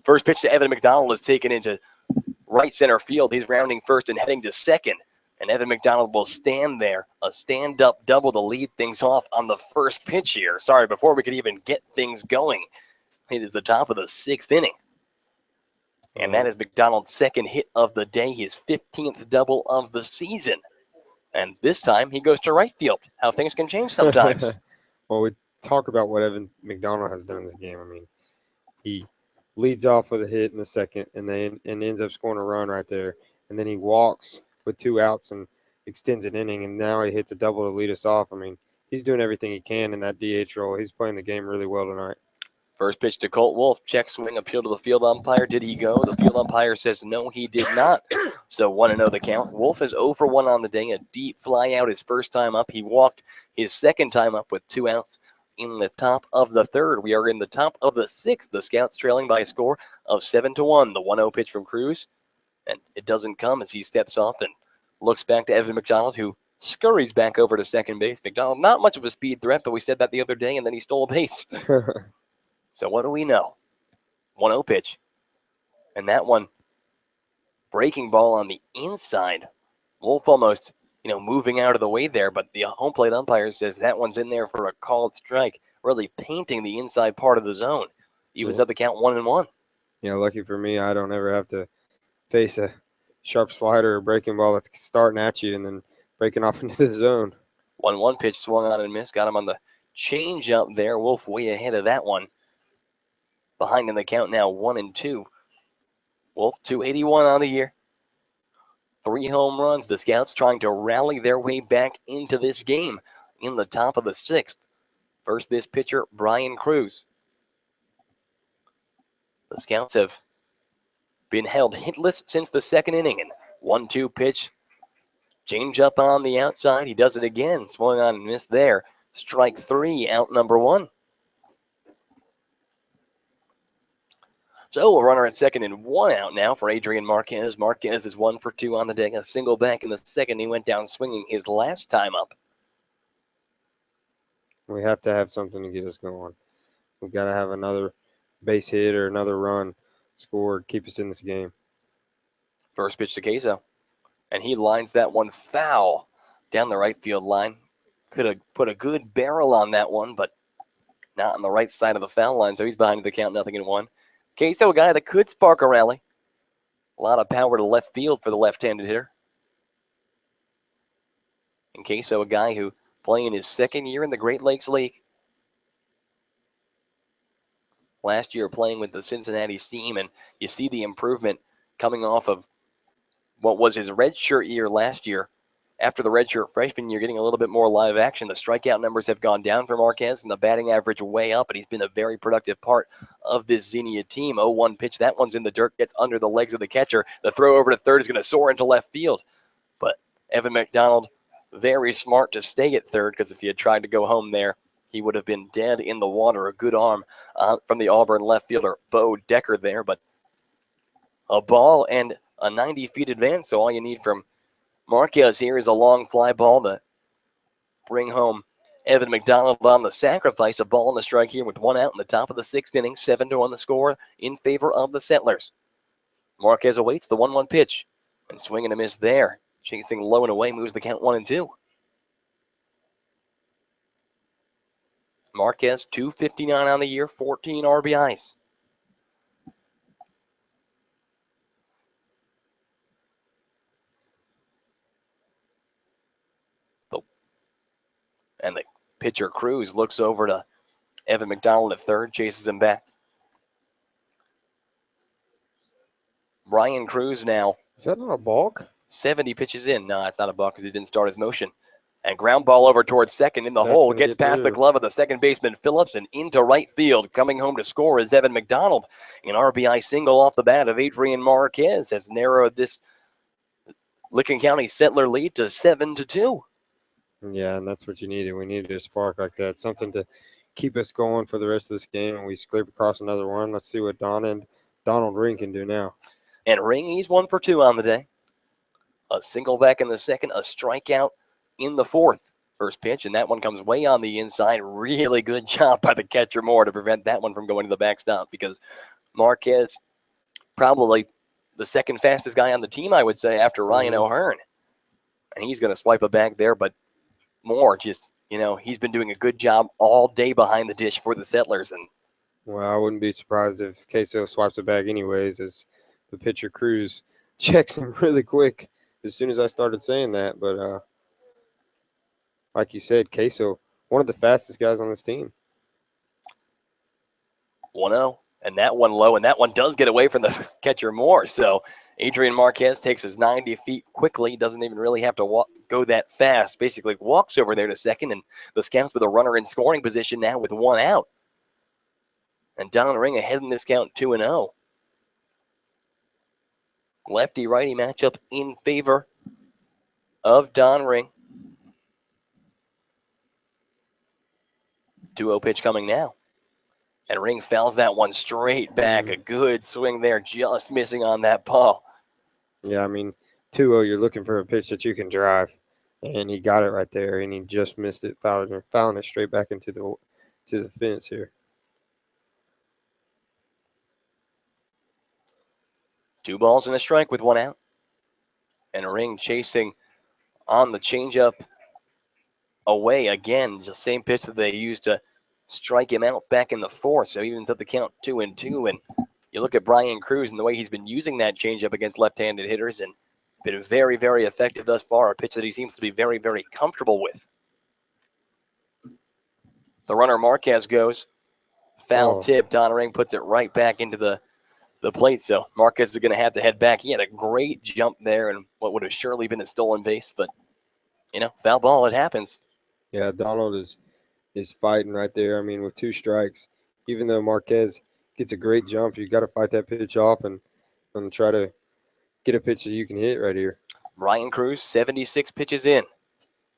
First pitch to Evan McDonald is taken into right center field. He's rounding first and heading to second. And Evan McDonald will stand there, a stand-up double to lead things off on the first pitch here. Sorry, before we could even get things going. It is the top of the 6th inning. And that is McDonald's 2nd hit of the day, his 15th double of the season. And this time he goes to right field. How things can change sometimes. Well, we talk about what Evan McDonald has done in this game. I mean, he leads off with a hit in the 2nd and ends up scoring a run right there. And then he walks with 2 outs and extends an inning, and now he hits a double to lead us off. I mean, he's doing everything he can in that DH role. He's playing the game really well tonight. First pitch to Colt Wolf. Check swing, appeal to the field umpire. Did he go? The field umpire says no, he did not. So 1-0 the count. Wolf is 0 for 1 on the day. A deep fly out his first time up. He walked his second time up with 2 outs in the top of the third. We are in the top of the sixth. The Scouts trailing by a score of 7-1. The 1-0 pitch from Cruz. And it doesn't come as he steps off and looks back to Evan McDonald, who scurries back over to second base. McDonald, not much of a speed threat, but we said that the other day, and then he stole a base. So what do we know? 1-0 pitch. And that one, breaking ball on the inside. Wolf almost, moving out of the way there, but the home plate umpire says that one's in there for a called strike, really painting the inside part of the zone. Evens up the count 1-1. Yeah, lucky for me, I don't ever have to face a sharp slider or breaking ball that's starting at you and then breaking off into the zone. 1-1 pitch swung on and missed. Got him on the change up there. Wolf way ahead of that one. Behind in the count now, 1-2. Wolf, 281 on the year. 3 home runs. The Scouts trying to rally their way back into this game in the top of the sixth. First, this pitcher, Brian Cruz. The Scouts have been held hitless since the second inning. And 1-2 pitch. Change up on the outside. He does it again. Swung on and missed there. Strike 3, out number 1. So a runner at second and 1 out now for Adrian Marquez. Marquez is 1 for 2 on the day. A single back in the second. He went down swinging his last time up. We have to have something to get us going. We've got to have another base hit or another run scored, keep us in this game. First pitch to Queso. And he lines that one foul down the right field line. Could have put a good barrel on that one, but not on the right side of the foul line. So he's behind the count, 0-1. Queso, a guy that could spark a rally. A lot of power to left field for the left-handed hitter. And Queso, a guy who playing his second year in the Great Lakes League. Last year playing with the Cincinnati Steam, and you see the improvement coming off of what was his redshirt year last year. After the redshirt freshman, you're getting a little bit more live action. The strikeout numbers have gone down for Marquez and the batting average way up, and he's been a very productive part of this Xenia team. 0-1 pitch. That one's in the dirt, gets under the legs of the catcher. The throw over to third is going to soar into left field. But Evan McDonald, very smart to stay at third, because if he had tried to go home there, he would have been dead in the water. A good arm from the Auburn left fielder, Bo Decker there. But a ball and a 90-feet advance, so all you need from Marquez here is a long fly ball to bring home Evan McDonald on the sacrifice. A ball and a strike here with 1 out in the top of the sixth inning. 7-1 the score in favor of the Settlers. Marquez awaits the 1-1 pitch and swing and a miss there. Chasing low and away, moves the count 1-2. Marquez, 259 on the year, 14 RBIs. And the pitcher, Cruz, looks over to Evan McDonald at third, chases him back. Brian Cruz now. Is that not a balk? 70 pitches in. No, it's not a balk because he didn't start his motion. And ground ball over towards second in the hole. Gets past the glove of the second baseman, Phillips, and into right field. Coming home to score is Evan McDonald. An RBI single off the bat of Adrian Marquez has narrowed this Licking County Settler lead to 7-2. Yeah, and that's what you needed. We needed a spark like that, something to keep us going for the rest of this game. And we scrape across another one. Let's see what Donald Ring can do now. And Ring, he's 1 for 2 on the day. A single back in the second, a strikeout in the fourth. First pitch, and that one comes way on the inside. Really good job by the catcher Moore to prevent that one from going to the backstop, because Marquez, probably the second fastest guy on the team, I would say, after Ryan O'Hearn. And he's going to swipe it back there, but Moore just, he's been doing a good job all day behind the dish for the Settlers. And well, I wouldn't be surprised if Queso swipes it back anyways, as the pitcher Cruz checks him really quick as soon as I started saying that. But like you said, Queso, one of the fastest guys on this team. 1-0, And that one low, and that one does get away from the catcher more. So Adrian Marquez takes his 90 feet quickly, doesn't even really have to go that fast, basically walks over there to second, and the Scouts with a runner in scoring position now with one out. And Don Ring ahead in this count 2-0. Lefty-righty matchup in favor of Don Ring. 2-0 pitch coming now. And Ring fouls that one straight back. A good swing there, just missing on that ball. Yeah, I mean, 2-0, you're looking for a pitch that you can drive. And he got it right there, and he just missed it, fouling it straight back into the fence here. 2 balls and a strike with one out. And Ring chasing on the changeup away again. Just same pitch that they used to strike him out back in the fourth. So even though the count 2-2, and you look at Brian Cruz and the way he's been using that changeup against left-handed hitters and been very, very effective thus far. A pitch that he seems to be very, very comfortable with. The runner Marquez goes. Foul tip. Don Ring puts it right back into the plate. So Marquez is going to have to head back. He had a great jump there and what would have surely been a stolen base. But, foul ball, it happens. Yeah, Donald is fighting right there. I mean, with 2 strikes, even though Marquez gets a great jump, you got to fight that pitch off and try to get a pitch that you can hit right here. Brian Cruz, 76 pitches in.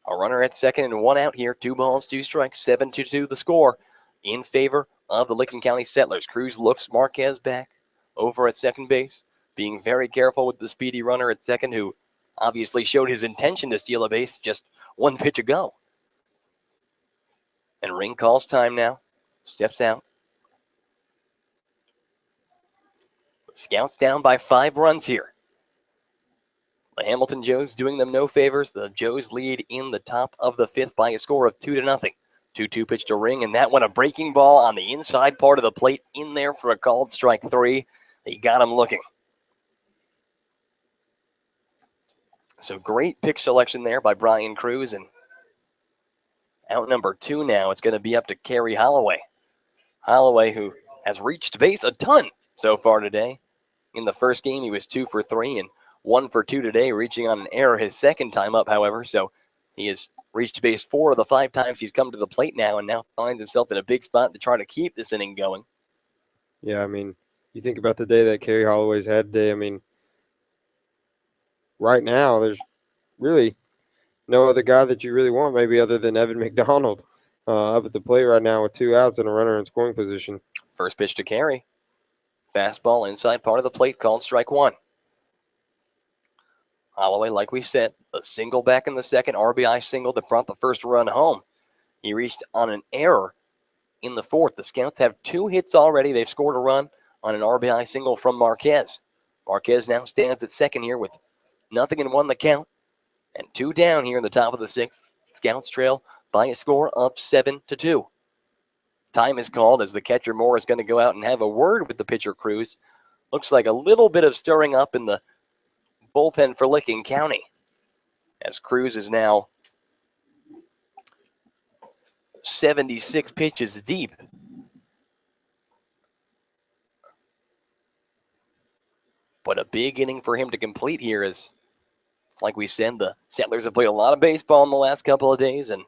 A runner at second and one out here. 2 balls, 2 strikes, 7-2 the score in favor of the Licking County Settlers. Cruz looks Marquez back over at second base, being very careful with the speedy runner at second, who obviously showed his intention to steal a base just 1 pitch ago. And Ring calls time now, steps out. The Scouts down by 5 runs here. The Hamilton Joes doing them no favors. The Joes lead in the top of the 5th by a score of 2-0. 2-2 pitch to Ring, and that one a breaking ball on the inside part of the plate in there for a called strike 3. He got him looking. So great pick selection there by Brian Cruz, and out number 2 now, it's going to be up to Kerry Holloway. Holloway, who has reached base a ton so far today. In the first game, he was 2 for 3 and 1 for 2 today, reaching on an error his second time up, however. So he has reached base 4 of the 5 times he's come to the plate now, and now finds himself in a big spot to try to keep this inning going. Yeah, I mean, you think about the day that Kerry Holloway's had today. I mean, right now, there's really no other guy that you really want, maybe other than Evan McDonald, up at the plate right now with 2 outs and a runner in scoring position. First pitch to Kerry. Fastball inside part of the plate, called strike 1. Holloway, like we said, a single back in the second, RBI single that brought the first run home. He reached on an error in the 4th. The Scouts have 2 hits already. They've scored a run on an RBI single from Marquez. Marquez now stands at second here with 0-1 the count. And 2 down here in the top of the 6th. Scouts trail by a score of 7-2. Time is called as the catcher Moore is going to go out and have a word with the pitcher Cruz. Looks like a little bit of stirring up in the bullpen for Licking County, as Cruz is now 76 pitches deep. But a big inning for him to complete here, is it's like we said, the Settlers have played a lot of baseball in the last couple of days, and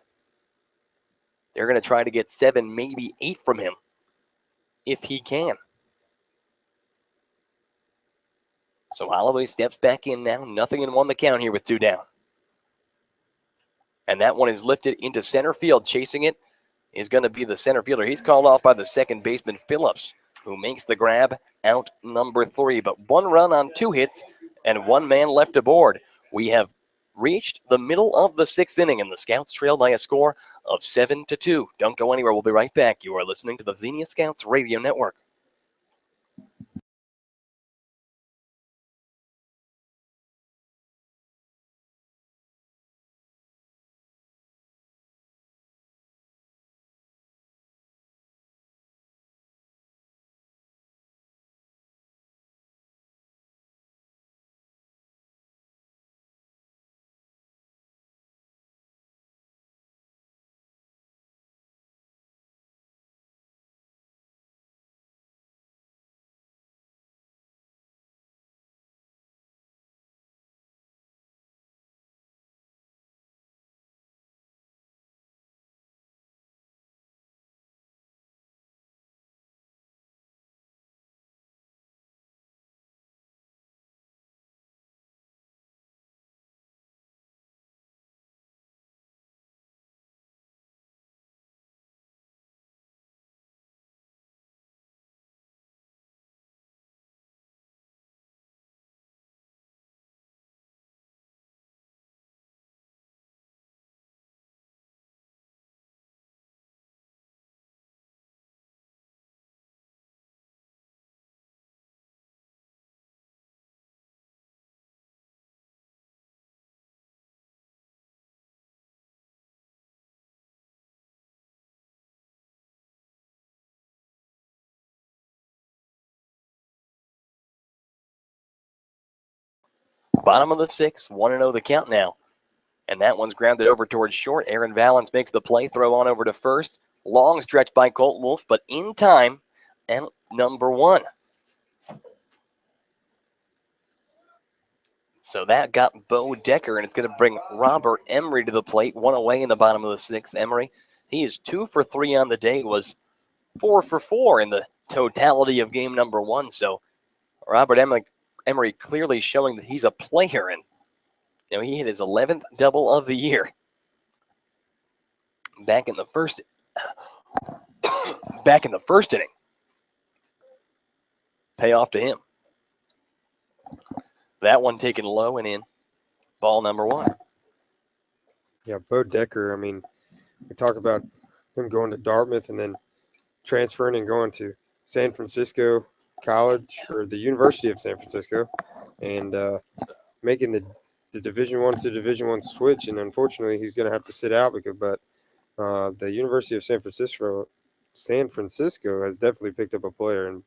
they're going to try to get 7, maybe 8 from him if he can. So Holloway steps back in now. 0-1 the count here with 2 down. And that one is lifted into center field. Chasing it is going to be the center fielder. He's called off by the second baseman, Phillips, who makes the grab, out number 3. But 1 run on 2 hits and 1 man left aboard. We have reached the middle of the 6th inning, and the Scouts trail by a score of 7-2. Don't go anywhere. We'll be right back. You are listening to the Xenia Scouts Radio Network. Bottom of the sixth, 1-0 the count now. And that one's grounded over towards short. Aaron Valens makes the play, throw on over to first. Long stretch by Colt Wolf, but in time, and number one. So that got Bo Decker, and it's going to bring Robert Emery to the plate. One away in the bottom of the sixth. Emery, he is 2 for 3 on the day, was 4 for 4 in the totality of game number one. So Robert Emery clearly showing that he's a player, and he hit his 11th double of the year. Back in the first inning. Payoff to him. That one taken low and in. Ball number one. Yeah, Bo Decker, I mean, we talk about him going to Dartmouth and then transferring and going to San Francisco College or the University of San Francisco and making the Division I to Division I switch. And unfortunately, he's going to have to sit out but the University of San Francisco has definitely picked up a player. And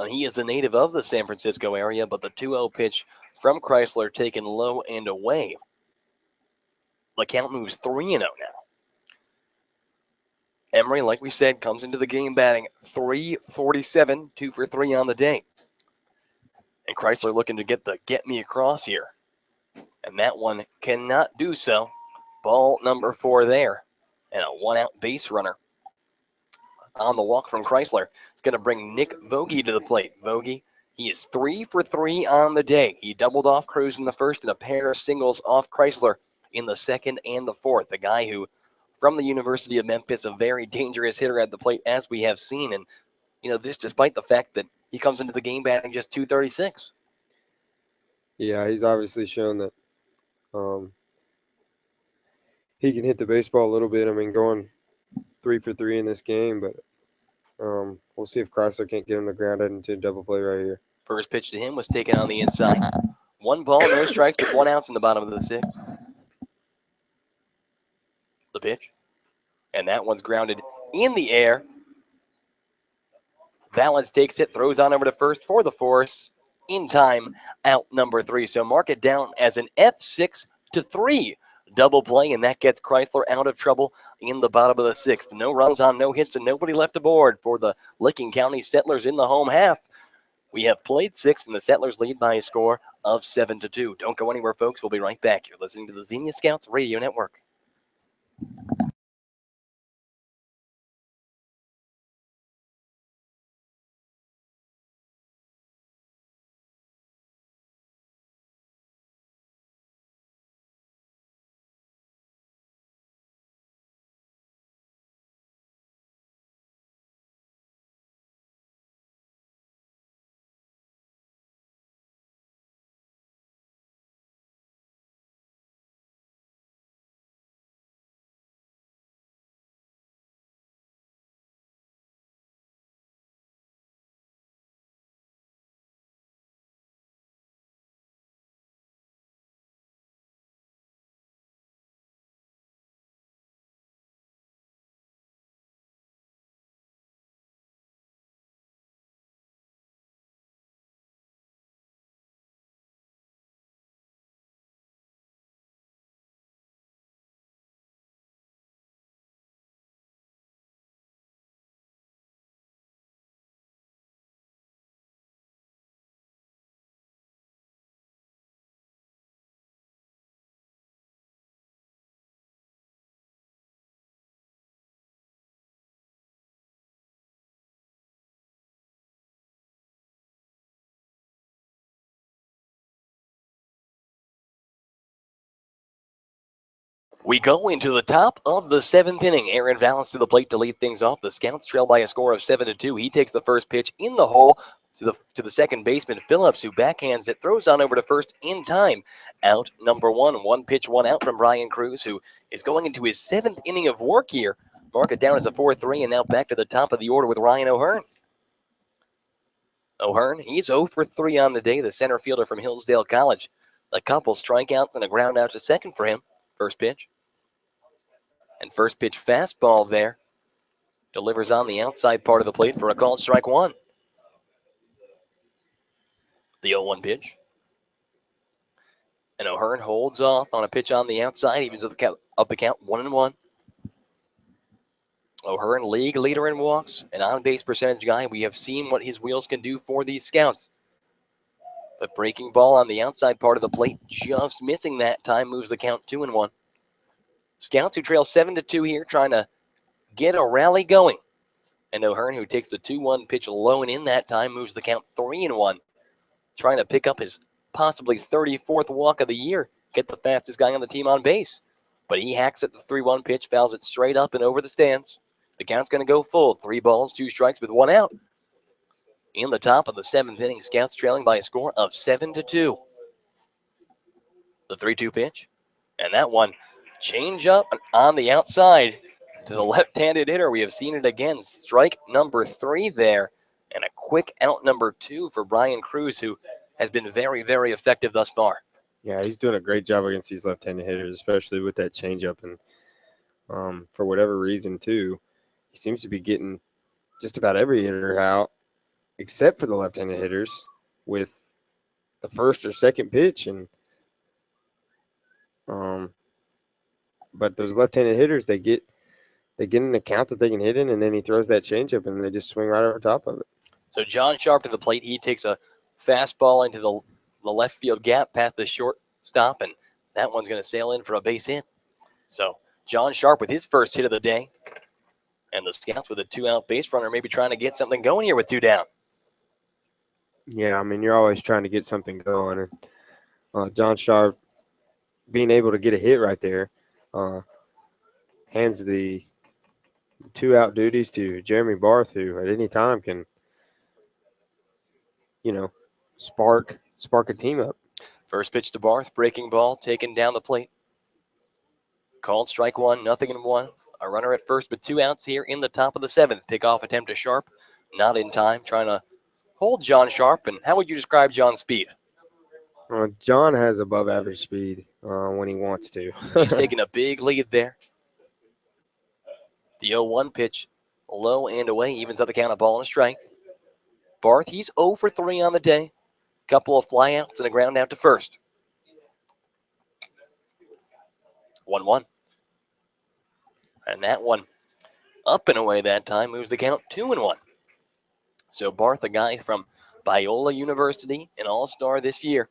he is a native of the San Francisco area, but the 2-0 pitch from Chrysler taken low and away. The count moves 3-0 now. Emery, like we said, comes into the game batting .347, 2 for 3 on the day. And Chrysler looking to get me across here. And that one cannot do so. Ball number 4 there. And a one-out base runner on the walk from Chrysler. It's going to bring Nick Vogie to the plate. Vogie, he is 3 for 3 on the day. He doubled off Cruz in the first and a pair of singles off Chrysler in the second and the fourth. The guy who, from the University of Memphis, a very dangerous hitter at the plate, as we have seen. And, this despite the fact that he comes into the game batting just .236. Yeah, he's obviously shown that he can hit the baseball a little bit. I mean, going 3 for 3 in this game, but we'll see if Chrysler can't get him to ground it into a double play right here. First pitch to him was taken on the inside. 1 ball, no strikes, but 1 out in the bottom of the sixth. The pitch. And that one's grounded in the air. Valens takes it, throws on over to first for the force. In time, out number 3. So mark it down as an F6 to 3 double play, and that gets Chrysler out of trouble in the bottom of the sixth. No runs on, no hits, and nobody left aboard for the Licking County Settlers in the home half. We have played 6, and the Settlers lead by a score of 7-2. Don't go anywhere, folks. We'll be right back. You're listening to the Xenia Scouts Radio Network. We go into the top of the 7th inning. Aaron Valens to the plate to lead things off. The Scouts trail by a score of 7-2. He takes the first pitch in the hole to the second baseman, Phillips, who backhands it, throws on over to first in time. Out number 1. 1 pitch, 1 out from Brian Cruz, who is going into his 7th inning of work here. Mark it down as a 4-3, and now back to the top of the order with Ryan O'Hearn. O'Hearn, he's 0 for 3 on the day, the center fielder from Hillsdale College. A couple strikeouts and a ground out to second for him. First pitch. And first pitch fastball there. Delivers on the outside part of the plate for a called strike 1. The 0-1 pitch. And O'Hearn holds off on a pitch on the outside, evens up the count 1-1. O'Hearn, league leader in walks, an on-base percentage guy. We have seen what his wheels can do for these Scouts. But breaking ball on the outside part of the plate, just missing that time, moves the count 2-1. Scouts who trail 7-2 here, trying to get a rally going. And O'Hearn, who takes the 2-1 pitch low and in that time, moves the count 3-1. Trying to pick up his possibly 34th walk of the year, get the fastest guy on the team on base. But he hacks at the 3-1 pitch, fouls it straight up and over the stands. The count's going to go full. 3 balls, 2 strikes with 1 out. In the top of the 7th inning, Scouts trailing by a score of 7-2. The 3-2 pitch. And that one, change up on the outside to the left-handed hitter. We have seen it again. Strike number 3 there. And a quick out number 2 for Brian Cruz, who has been very, very effective thus far. Yeah, he's doing a great job against these left-handed hitters, especially with that changeup. And for whatever reason, too, he seems to be getting just about every hitter out, except for the left-handed hitters, with the first or second pitch. And but those left-handed hitters, they get an account that they can hit in, and then he throws that changeup, and they just swing right over top of it. So John Sharp to the plate. He takes a fastball into the left field gap past the shortstop, and that one's going to sail in for a base hit. So John Sharp with his first hit of the day. And the Scouts with a 2-out base runner, maybe trying to get something going here with 2 down. Yeah, I mean, you're always trying to get something going. And John Sharp being able to get a hit right there hands the 2-out duties to Jeremy Barth, who at any time can, spark a team up. First pitch to Barth, breaking ball, taken down the plate. Called strike 1, 0-1. A runner at first, but 2 outs here in the top of the 7th. Pickoff attempt to Sharp, not in time, trying to hold John Sharp. And how would you describe John's speed? John has above average speed when he wants to. He's taking a big lead there. The 0-1 pitch, low and away, evens up the count, a ball and a strike. Barth, he's 0 for 3 on the day. Couple of flyouts and a ground out to first. 1-1. And that one up and away that time, moves the count 2-1. So Barth, a guy from Biola University, an all-star this year.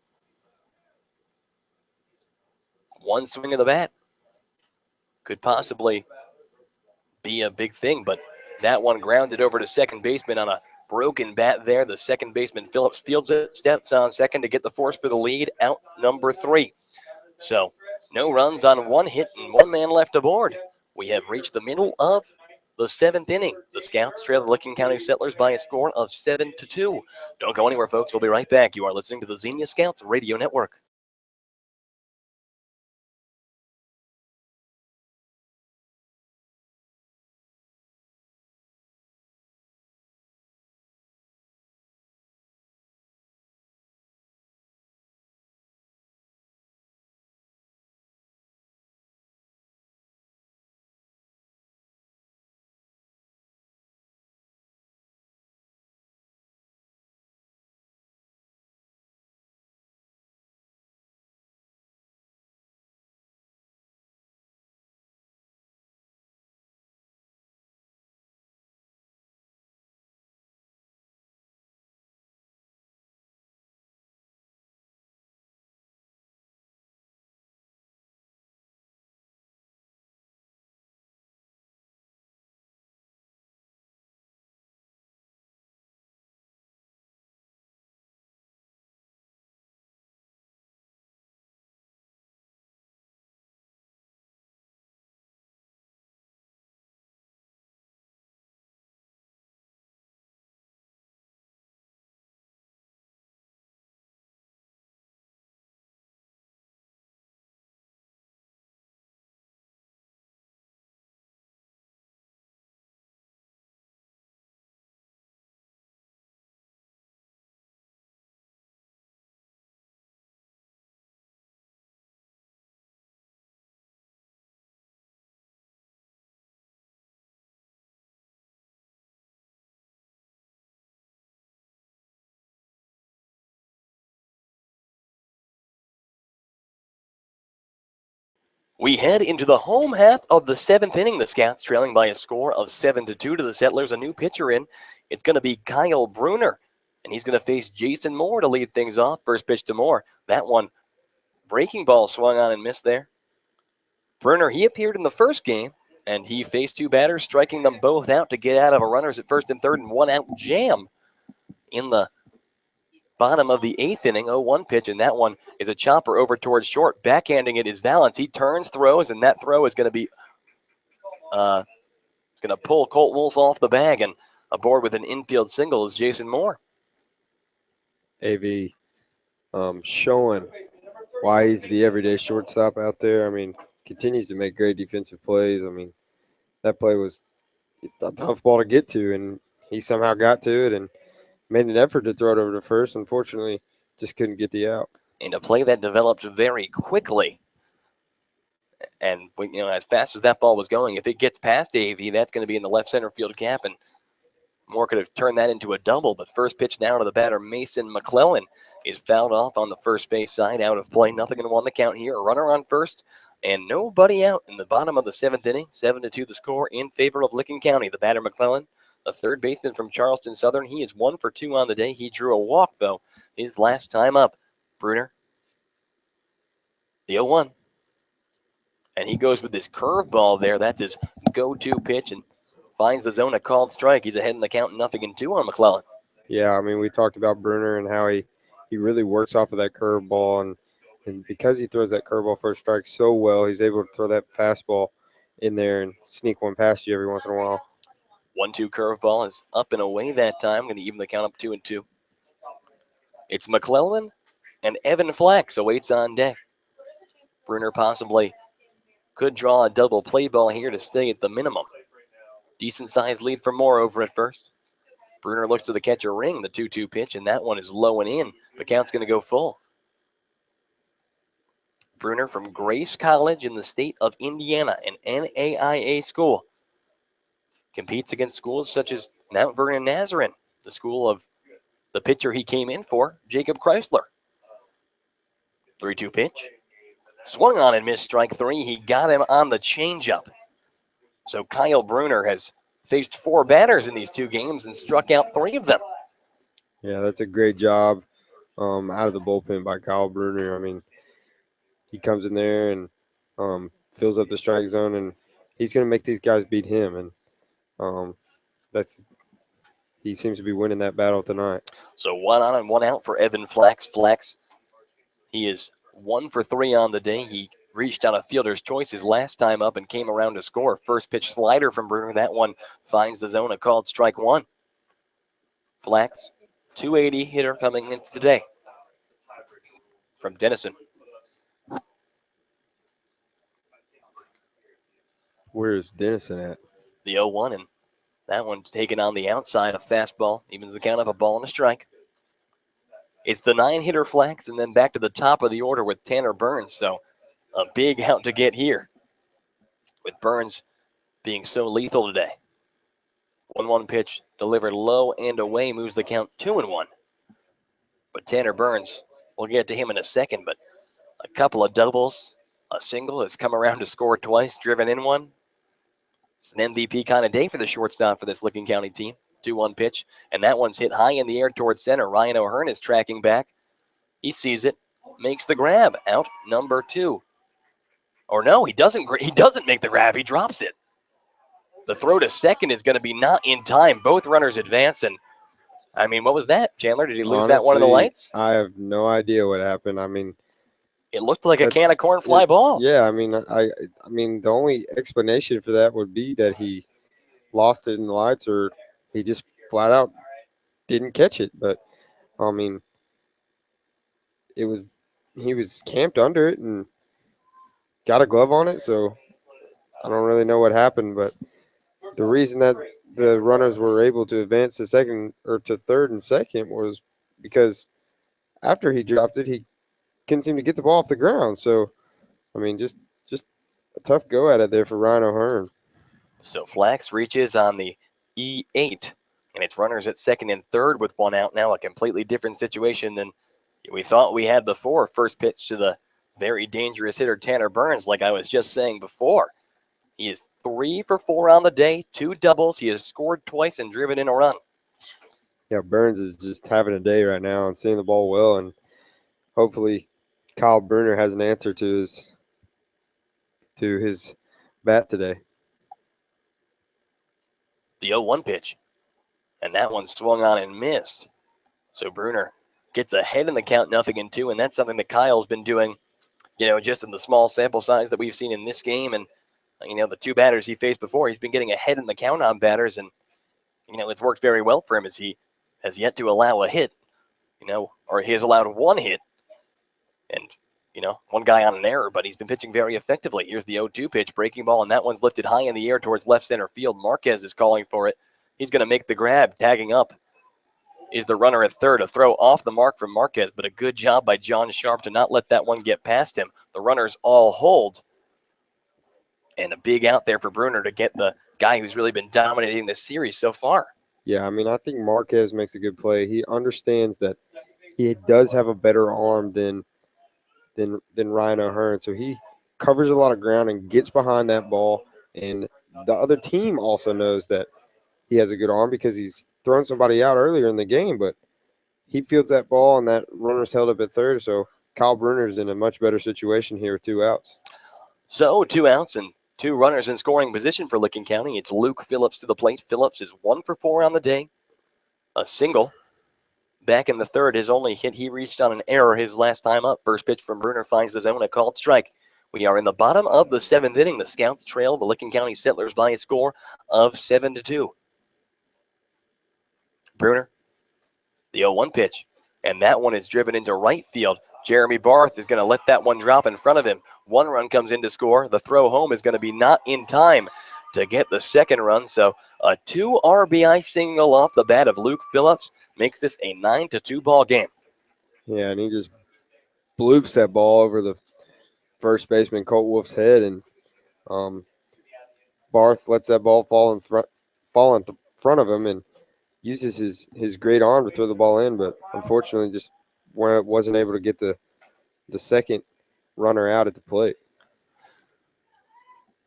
One swing of the bat could possibly be a big thing, but that one grounded over to second baseman on a broken bat there. The second baseman, Phillips, fields it, steps on second to get the force for the lead, out number 3. So no runs on 1 hit and 1 man left aboard. We have reached the middle of the 7th inning. The Scouts trail the Licking County Settlers by a score of 7-2. Don't go anywhere, folks. We'll be right back. You are listening to the Xenia Scouts Radio Network. We head into the home half of the 7th inning. The Scouts trailing by a score of 7-2 to the Settlers. A new pitcher in. It's going to be Kyle Bruner, and he's going to face Jason Moore to lead things off. First pitch to Moore. That one, breaking ball swung on and missed there. Bruner, he appeared in the first game, and he faced 2 batters, striking them both out to get out of a runners at first and third and 1-out jam in the bottom of the 8th inning. 0-1 pitch, and that one is a chopper over towards short. Backhanding it is Valance. He turns, throws, and that throw is going to be it's going to pull Colt Wolf off the bag, and aboard with an infield single is Jason Moore. AV showing why he's the everyday shortstop out there. I mean, continues to make great defensive plays. I mean, that play was a tough ball to get to, and he somehow got to it and made an effort to throw it over to first. Unfortunately, just couldn't get the out. And a play that developed very quickly. And, as fast as that ball was going, if it gets past AV, that's going to be in the left center field gap, and Moore could have turned that into a double. But first pitch now to the batter, Mason McClellan, is fouled off on the first base side, out of play. Nothing in 1 the count here. A runner on first, and nobody out in the bottom of the 7th inning. 7-2 the score in favor of Licking County. The batter, McClellan, a third baseman from Charleston Southern. He is 1 for 2 on the day. He drew a walk, though, his last time up. Bruner, the 0-1. And he goes with this curveball there. That's his go-to pitch, and finds the zone, a called strike. He's ahead in the count, 0-2 on McClellan. Yeah, I mean, we talked about Bruner and how he really works off of that curveball, and because he throws that curveball first strike so well, he's able to throw that fastball in there and sneak one past you every once in a while. 1-2 curveball is up and away that time. Going to even the count up 2-2. It's McClellan and Evan Flax awaits on deck. Bruner possibly could draw a double play ball here to stay at the minimum. Decent sized lead for Moore over at first. Bruner looks to the catcher ring, the 2-2 pitch, and that one is low and in. The count's going to go full. Bruner from Grace College in the state of Indiana, an NAIA school. Competes against schools such as Mount Vernon Nazarene, the school of the pitcher he came in for, Jacob Chrysler. 3-2 pitch. Swung on and missed strike 3. He got him on the changeup. So Kyle Bruner has faced 4 batters in these 2 games and struck out 3 of them. Yeah, that's a great job out of the bullpen by Kyle Bruner. I mean, he comes in there and fills up the strike zone, and he's going to make these guys beat him. And he seems to be winning that battle tonight. So 1 on and 1 out for Evan Flax. Flax, he is 1 for 3 on the day. He reached on a fielder's choice his last time up and came around to score. First pitch slider from Bruner. That one finds the zone, a called strike 1. Flax, 280 hitter coming in today from Denison. Where is Denison at? The 0-1, and that one taken on the outside, a fastball. Evens the count up, a ball and a strike. It's the 9-hitter Flax, and then back to the top of the order with Tanner Burns. So a big out to get here with Burns being so lethal today. 1-1 pitch delivered low and away, moves the count 2-1. But Tanner Burns, we'll get to him in a second, but a couple of doubles, a single has come around to score twice, driven in one. It's an MVP kind of day for the shortstop for this Licking County team. 2-1 pitch, and that one's hit high in the air towards center. Ryan O'Hearn is tracking back. He sees it, makes the grab, out number 2. Or no, he doesn't make the grab, he drops it. The throw to second is going to be not in time. Both runners advance, and I mean, what was that, Chandler? Did he lose that one in the lights? I have no idea what happened. I mean, it looked like a can of corn fly ball. Yeah, I mean, I mean, the only explanation for that would be that he lost it in the lights, or he just flat out didn't catch it. But I mean, he was camped under it and got a glove on it, so I don't really know what happened. But the reason that the runners were able to advance to second or to third and second was because after he dropped it, he couldn't seem to get the ball off the ground. So, I mean, just a tough go at it there for Ryan O'Hearn. So Flax reaches on the E8, and it's runners at second and third with 1 out now, a completely different situation than we thought we had before. First pitch to the very dangerous hitter Tanner Burns, like I was just saying before. He is 3 for 4 on the day, 2 doubles. He has scored twice and driven in a run. Yeah, Burns is just having a day right now and seeing the ball well, and hopefully Kyle Bruner has an answer to his bat today. The 0-1 pitch, and that one swung on and missed. So Bruner gets ahead in the count, 0-2, and that's something that Kyle's been doing, just in the small sample size that we've seen in this game. And, the 2 batters he faced before, he's been getting ahead in the count on batters, and, it's worked very well for him as he has yet to allow a hit, or he has allowed 1 hit and, 1 guy on an error, but he's been pitching very effectively. Here's the 0-2 pitch, breaking ball, and that one's lifted high in the air towards left center field. Marquez is calling for it. He's going to make the grab. Tagging up is the runner at third. A throw off the mark from Marquez, but a good job by John Sharp to not let that one get past him. The runners all hold. And a big out there for Bruner to get the guy who's really been dominating this series so far. Yeah, I think Marquez makes a good play. He understands that he does have a better arm than Ryan O'Hearn, so he covers a lot of ground and gets behind that ball. And the other team also knows that he has a good arm because he's thrown somebody out earlier in the game, but he fields that ball and that runner's held up at third. So Kyle Bruner's in a much better situation here with 2 outs. So 2 outs and 2 runners in scoring position for Licking County. It's Luke Phillips to the plate. Phillips is 1 for 4 on the day. A single. Back in the third, his only hit, he reached on an error his last time up. First pitch from Bruner finds the zone, a called strike. We are in the bottom of the 7th inning. The Scouts trail the Licking County Settlers by a score of 7-2. Bruner, the 0-1 pitch, and that one is driven into right field. Jeremy Barth is going to let that one drop in front of him. 1 run comes in to score. The throw home is going to be not in time to get the 2nd run. So a 2 RBI single off the bat of Luke Phillips makes this a 9-2 ball game. Yeah, and he just bloops that ball over the first baseman Colt Wolf's head, and Barth lets that ball fall in front of him and uses his great arm to throw the ball in, but unfortunately just wasn't able to get the 2nd runner out at the plate.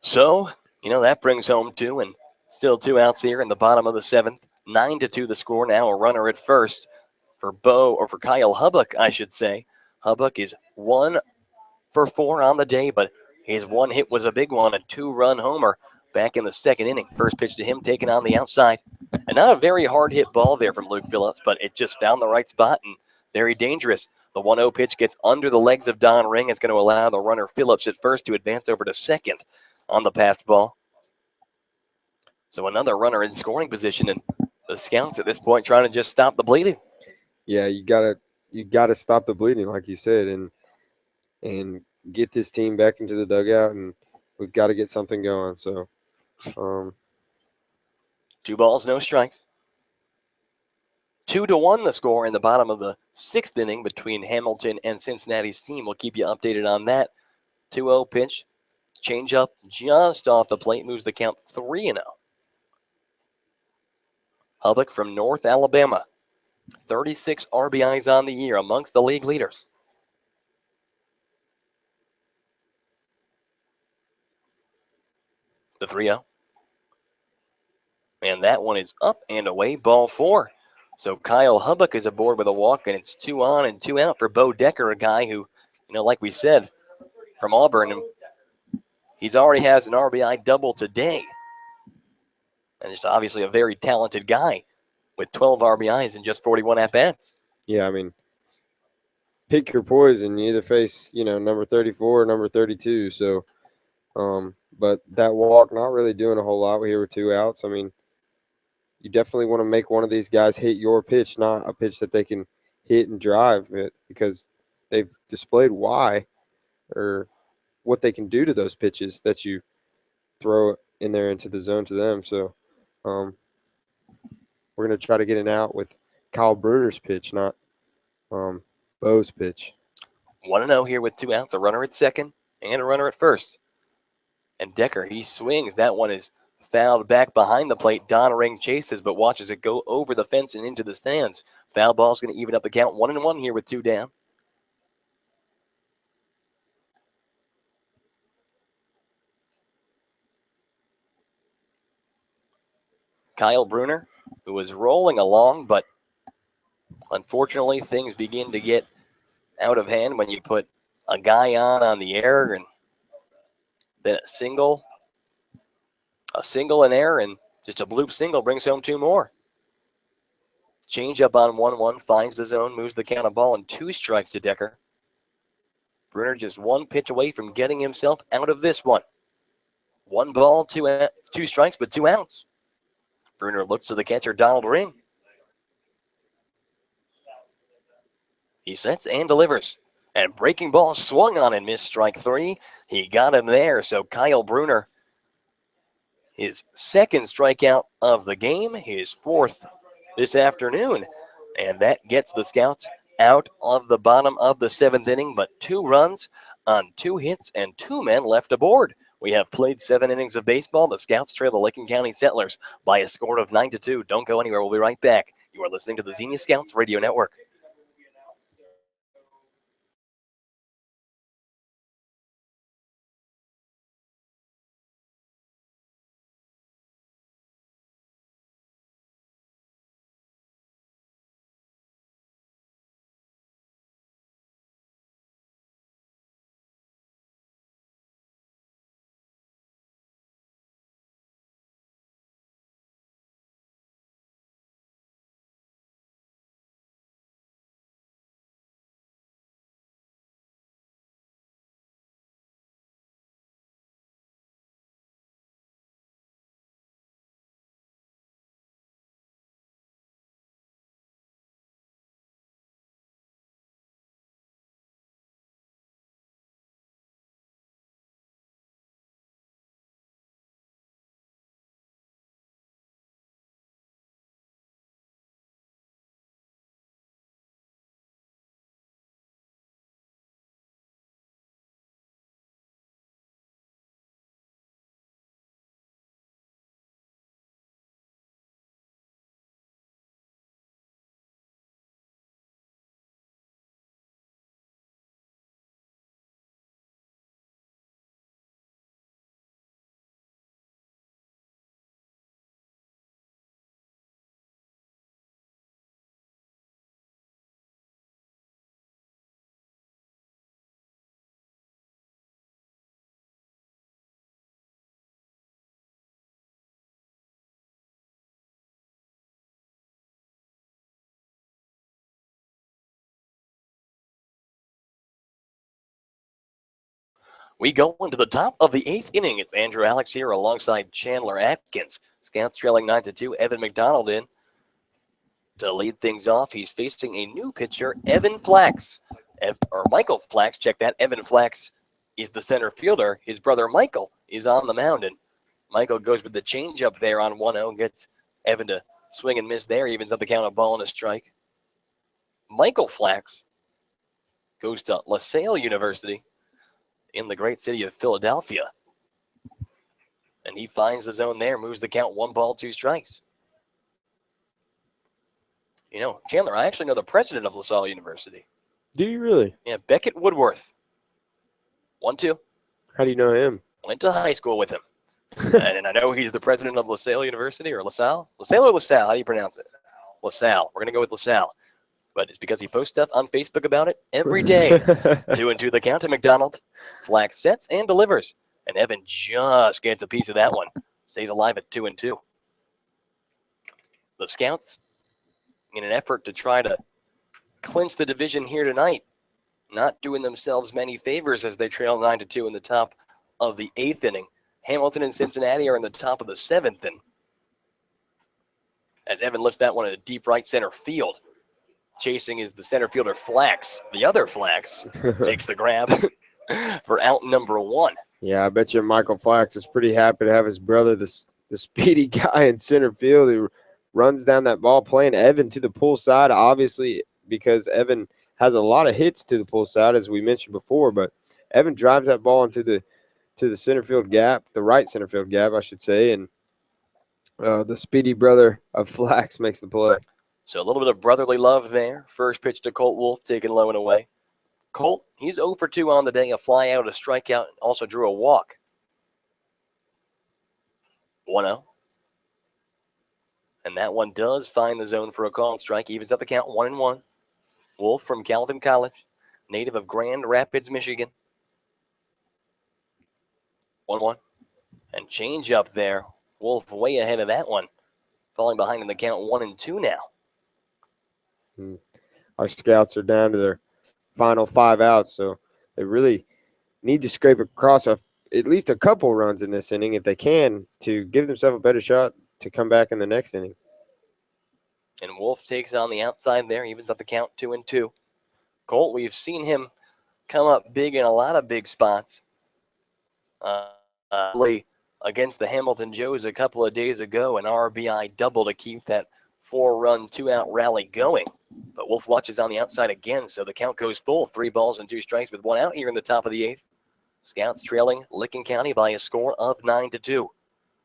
So, that brings home 2, and still 2 outs here in the bottom of the 7th. 9-2 the score now. A runner at first for Kyle Hubbock, I should say. Hubbock is 1 for 4 on the day, but his 1 hit was a big one, a 2-run homer back in the 2nd inning. First pitch to him taken on the outside. And not a very hard hit ball there from Luke Phillips, but it just found the right spot and very dangerous. The 1-0 pitch gets under the legs of Don Ring. It's going to allow the runner Phillips at first to advance over to second on the passed ball. So another runner in scoring position, and the Scouts at this point trying to just stop the bleeding. Yeah, you gotta stop the bleeding, like you said, and get this team back into the dugout, and we've got to get something going. So 2 balls, no strikes. 2-1 the score in the bottom of the 6th inning between Hamilton and Cincinnati's team. We'll keep you updated on that. 2-0 pitch. Change up just off the plate. Moves the count 3-0. Hubbock from North Alabama. 36 RBIs on the year, amongst the league leaders. The 3-0. And that one is up and away, ball 4. So Kyle Hubbock is aboard with a walk, and it's 2 on and 2 out for Bo Decker, a guy who, like we said, from Auburn, he's already has an RBI double today. And just obviously a very talented guy with 12 RBIs and just 41 at-bats. Yeah, pick your poison. You either face, number 34 or number 32. So, but that walk, not really doing a whole lot here with 2 outs. You definitely want to make one of these guys hit your pitch, not a pitch that they can hit and drive it, because they've displayed why or what they can do to those pitches that you throw in there into the zone to them. So we're going to try to get an out with Kyle Bruner's pitch, not Bo's pitch. 1-0 here with 2 outs, a runner at second and a runner at first. And Decker, he swings. That one is fouled back behind the plate. Don Ring chases, but watches it go over the fence and into the stands. Foul ball's going to even up the count. 1-1 here with 2 down. Kyle Bruner, who was rolling along, but unfortunately things begin to get out of hand when you put a guy on the air, and then a single in air, and just a bloop single brings home 2 more. Change up on 1-1, finds the zone, moves the count of ball, and 2 strikes to Decker. Bruner just 1 pitch away from getting himself out of this one. 1 ball, 2 strikes, but 2 outs. Bruner looks to the catcher, Donald Ring. He sets and delivers. And breaking ball swung on and missed strike 3. He got him there, so Kyle Bruner, his 2nd strikeout of the game, his 4th this afternoon. And that gets the Scouts out of the bottom of the 7th inning, but 2 runs on 2 hits and 2 men left aboard. We have played 7 innings of baseball. The Scouts trail the Licking County Settlers by a score of 9-2. Don't go anywhere. We'll be right back. You are listening to the Xenia Scouts Radio Network. We go into the top of the 8th inning. It's Andrew Alix here alongside Chandler Adkins. Scouts trailing 9-2. Evan McDonald in to lead things off. He's facing a new pitcher, Evan Flax. Michael Flax, check that. Evan Flax is the center fielder. His brother Michael is on the mound, and Michael goes with the changeup there on 1-0, gets Evan to swing and miss there, evens up the count of ball and a strike. Michael Flax goes to LaSalle University in the great city of Philadelphia. And he finds the zone there, moves the count 1 ball, 2 strikes. You know, Chandler, I actually know the president of LaSalle University. Do you really? Yeah, Beckett Woodworth. 1-2. How do you know him? Went to high school with him. And I know he's the president of LaSalle University, or LaSalle? LaSalle or LaSalle? How do you pronounce it? LaSalle. We're going to go with LaSalle. But it's because he posts stuff on Facebook about it every day. 2-2 the count to McDonald. Flax sets and delivers. And Evan just gets a piece of that one. Stays alive at 2-2. The Scouts, in an effort to try to clinch the division here tonight, not doing themselves many favors as they trail 9-2 in the top of the 8th inning. Hamilton and Cincinnati are in the top of the 7th, and as Evan lifts that one in a deep right center field, chasing is the center fielder Flax. The other Flax makes the grab for out number 1. Yeah, I bet you Michael Flax is pretty happy to have his brother, the speedy guy in center field who runs down that ball, playing Evan to the pull side, obviously because Evan has a lot of hits to the pull side, as we mentioned before, but Evan drives that ball into the center field gap, the right center field gap, I should say, and the speedy brother of Flax makes the play. So a little bit of brotherly love there. First pitch to Colt Wolf, taken low and away. Colt, he's 0 for 2 on the day, a fly out, a strikeout, also drew a walk. 1-0. And that one does find the zone for a called strike. Evens up the count 1-1. Wolf from Calvin College, native of Grand Rapids, Michigan. 1-1. And change up there. Wolf way ahead of that one. Falling behind in the count 1-2 now. Our scouts are down to their final 5 outs, so they really need to scrape across at least a couple runs in this inning if they can to give themselves a better shot to come back in the next inning. And Wolf takes on the outside there, evens up the count 2-2. Colt, we've seen him come up big in a lot of big spots. Against the Hamilton Joes a couple of days ago, an RBI double to keep that 4-run, 2-out rally going. But Wolf watches on the outside again, so the count goes full. 3 balls and 2 strikes with 1 out here in the top of the 8th. Scouts trailing Licking County by a score of 9-2.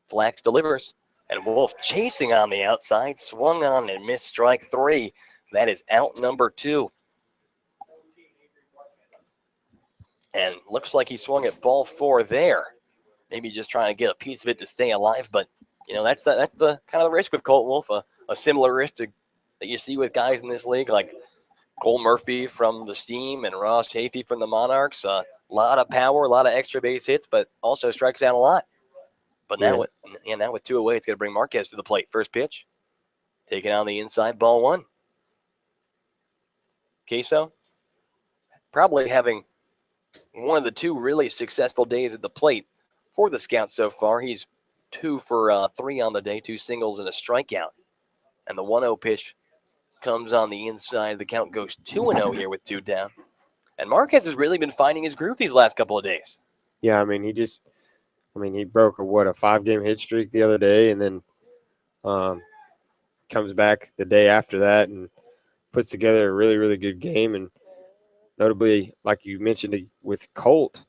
Flax delivers, and Wolf chasing on the outside, swung on and missed strike 3. That is out number 2. And looks like he swung at ball 4 there. Maybe just trying to get a piece of it to stay alive, but that's the kind of the risk with Colt Wolf, a similar risk that you see with guys in this league like Cole Murphy from the Steam and Ross Chafee from the Monarchs. A lot of power, a lot of extra base hits, but also strikes out a lot. But now with 2 away, it's going to bring Marquez to the plate. First pitch, taking on the inside, ball 1. Queso probably having one of the 2 really successful days at the plate for the Scouts so far. He's 2 for 3 on the day, 2 singles and a strikeout. And the 1-0 pitch comes on the inside. The count goes 2-0 here with 2 down. And Marquez has really been finding his groove these last couple of days. Yeah, he broke a 5-game hit streak the other day, and then comes back the day after that and puts together a really, really good game. And notably, like you mentioned with Colt,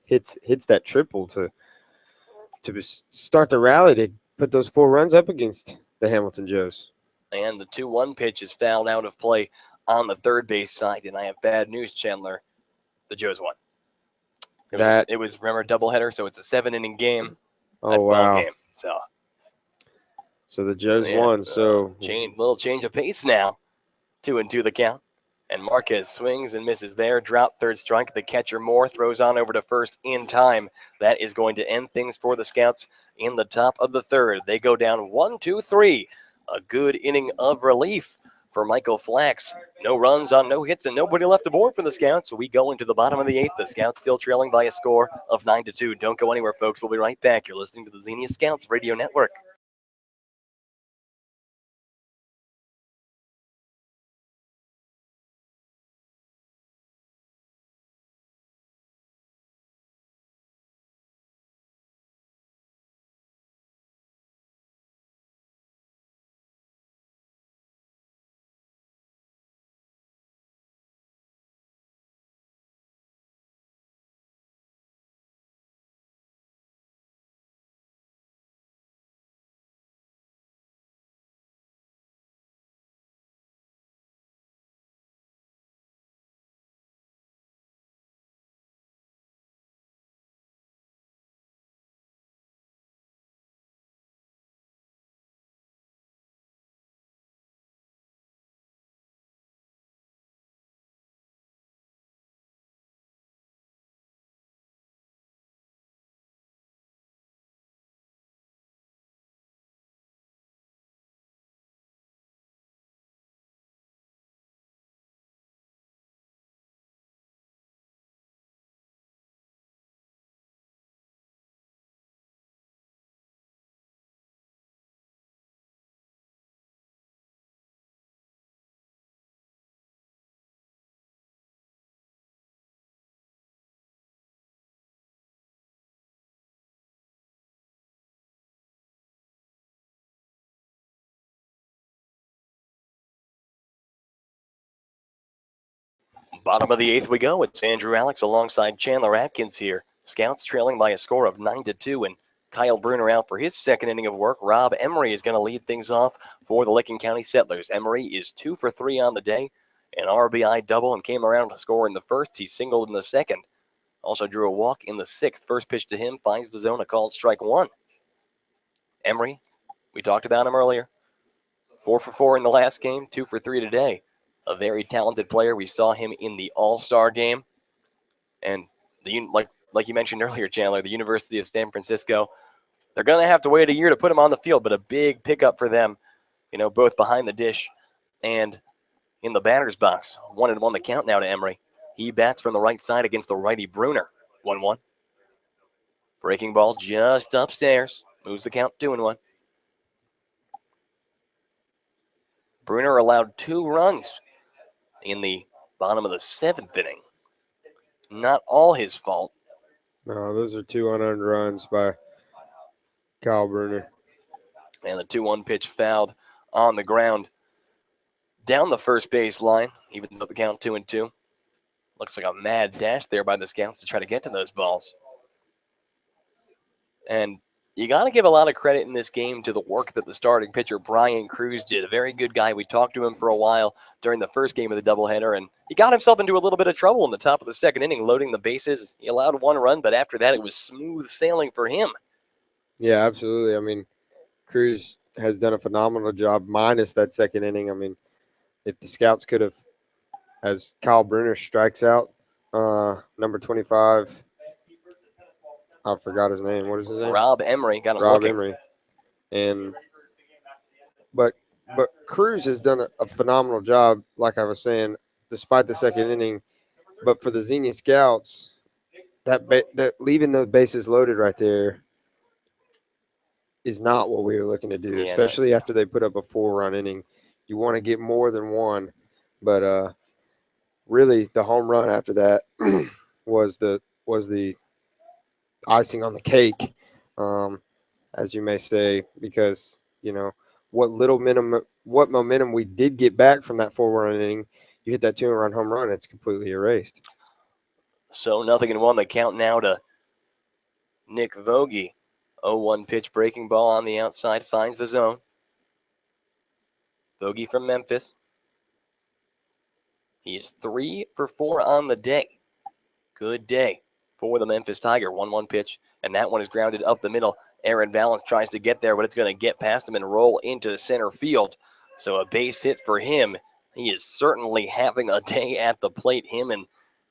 hits that triple to start the rally to put those 4 runs up against the Hamilton Joes. And the 2-1 pitch is fouled out of play on the third base side. And I have bad news, Chandler. The Joes won. It was remember, doubleheader, so it's a 7-inning game. Oh, wow. Ball game. So the Joes won. So little change of pace now. 2-2 the count. And Marquez swings and misses there. Drop, third strike. The catcher Moore throws on over to first in time. That is going to end things for the Scouts in the top of the 3rd. They go down 1-2-3. A good inning of relief for Michael Flax. No runs on no hits and nobody left aboard for the Scouts. So we go into the bottom of the 8th. The Scouts still trailing by a score of 9-2. Don't go anywhere, folks. We'll be right back. You're listening to the Xenia Scouts Radio Network. Bottom of the 8th we go. It's Andrew Alix alongside Chandler Adkins here. Scouts trailing by a score of 9-2, and Kyle Bruner out for his 2nd inning of work. Rob Emery is going to lead things off for the Licking County Settlers. Emery is 2 for 3 on the day, an RBI double, and came around to score in the 1st. He singled in the 2nd. Also drew a walk in the 6th. First pitch to him finds the zone, a called strike 1. Emery, we talked about him earlier. 4 for 4 in the last game, 2 for 3 today. A very talented player. We saw him in the All-Star game. And like you mentioned earlier, Chandler, the University of San Francisco, they're going to have to wait a year to put him on the field, but a big pickup for them, both behind the dish and in the batter's box. 1-1 the count now to Emery. He bats from the right side against the righty Bruner. 1-1. Breaking ball just upstairs. Moves the count 2-1. Bruner allowed 2 runs in the bottom of the 7th inning. Not all his fault. No, those are 2 unearned runs by Kyle Bruner. And the 2-1 pitch fouled on the ground. Down the first base line, evens up the count 2-2. Looks like a mad dash there by the scouts to try to get to those balls. And you got to give a lot of credit in this game to the work that the starting pitcher, Brian Cruz, did. A very good guy. We talked to him for a while during the first game of the doubleheader, and he got himself into a little bit of trouble in the top of the 2nd inning, loading the bases. He allowed 1 run, but after that, it was smooth sailing for him. Yeah, absolutely. I mean, Cruz has done a phenomenal job minus that 2nd inning. I mean, if the scouts could have, as Kyle Bruner strikes out, number 25, I forgot his name. What is his name? Rob Emery got him Rob looking. Emery. And but Cruz has done a phenomenal job, like I was saying, despite the 2nd inning. But for the Xenia Scouts, that leaving those bases loaded right there is not what we were looking to do, Yeah, especially after they put up a 4-run inning. You want to get more than 1, but really the home run after that was the icing on the cake, as you may say, because what momentum we did get back from that 4-run inning, you hit that 2-run home run, it's completely erased. So 0-1 the count now to Nick Vogie. 0-1 pitch, breaking ball on the outside, finds the zone. Vogie from Memphis. He's 3 for 4 on the day. Good day for the Memphis Tiger. 1-1 pitch, and that one is grounded up the middle. Aaron Valance tries to get there, but it's going to get past him and roll into center field. So a base hit for him. He is certainly having a day at the plate. Him and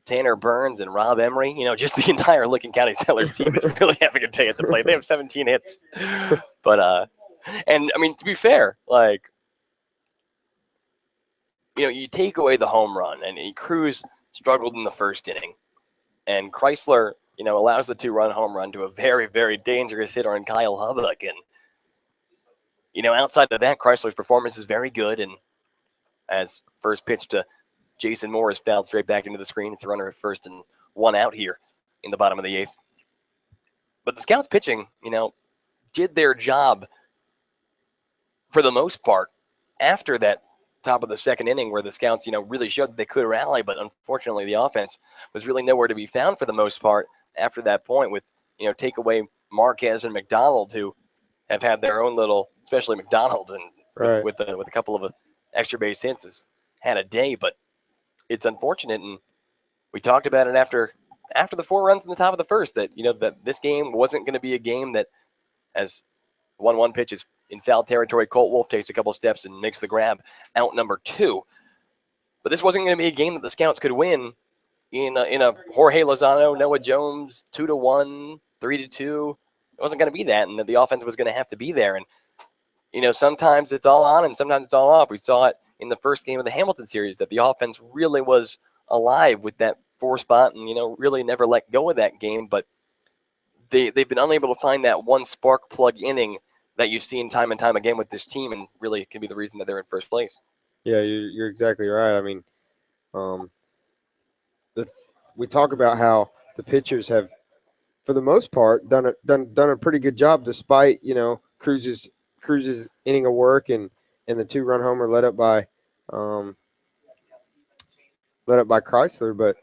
Tanner Burns and Rob Emery, just the entire Licking County Sellers team is really having a day at the plate. They have 17 hits. But, and I mean, to be fair, you take away the home run, and Cruz struggled in the 1st inning. And Chrysler, allows the 2-run home run to a very, very dangerous hitter in Kyle Hubbock. And, outside of that, Chrysler's performance is very good. And as first pitch to Jason Moore is fouled straight back into the screen, it's a runner at first and 1 out here in the bottom of the 8th. But the Scouts pitching, did their job for the most part after that top of the 2nd inning where the Scouts, really showed that they could rally, but unfortunately the offense was really nowhere to be found for the most part after that point with, take away Marquez and McDonald, who have had their own little, especially McDonald, and Right. with a couple of extra base hits, has had a day, but it's unfortunate. And we talked about it after the 4 runs in the top of the 1st that, that this game wasn't going to be a game that, as 1-1 pitch is in foul territory, Colt Wolf takes a couple steps and makes the grab out number 2. But this wasn't going to be a game that the Scouts could win in a Jorge Lozano, Noah Jones, 2-1, 3-2. It wasn't going to be that, and that the offense was going to have to be there. And, sometimes it's all on and sometimes it's all off. We saw it in the first game of the Hamilton series that the offense really was alive with that 4 spot and, really never let go of that game. But they've been unable to find that one spark plug inning that you've seen time and time again with this team, and really can be the reason that they're in first place. Yeah, you're exactly right. I mean, we talk about how the pitchers have, for the most part, done a pretty good job, despite Cruz's inning of work and the 2-run homer led up by Chrysler. But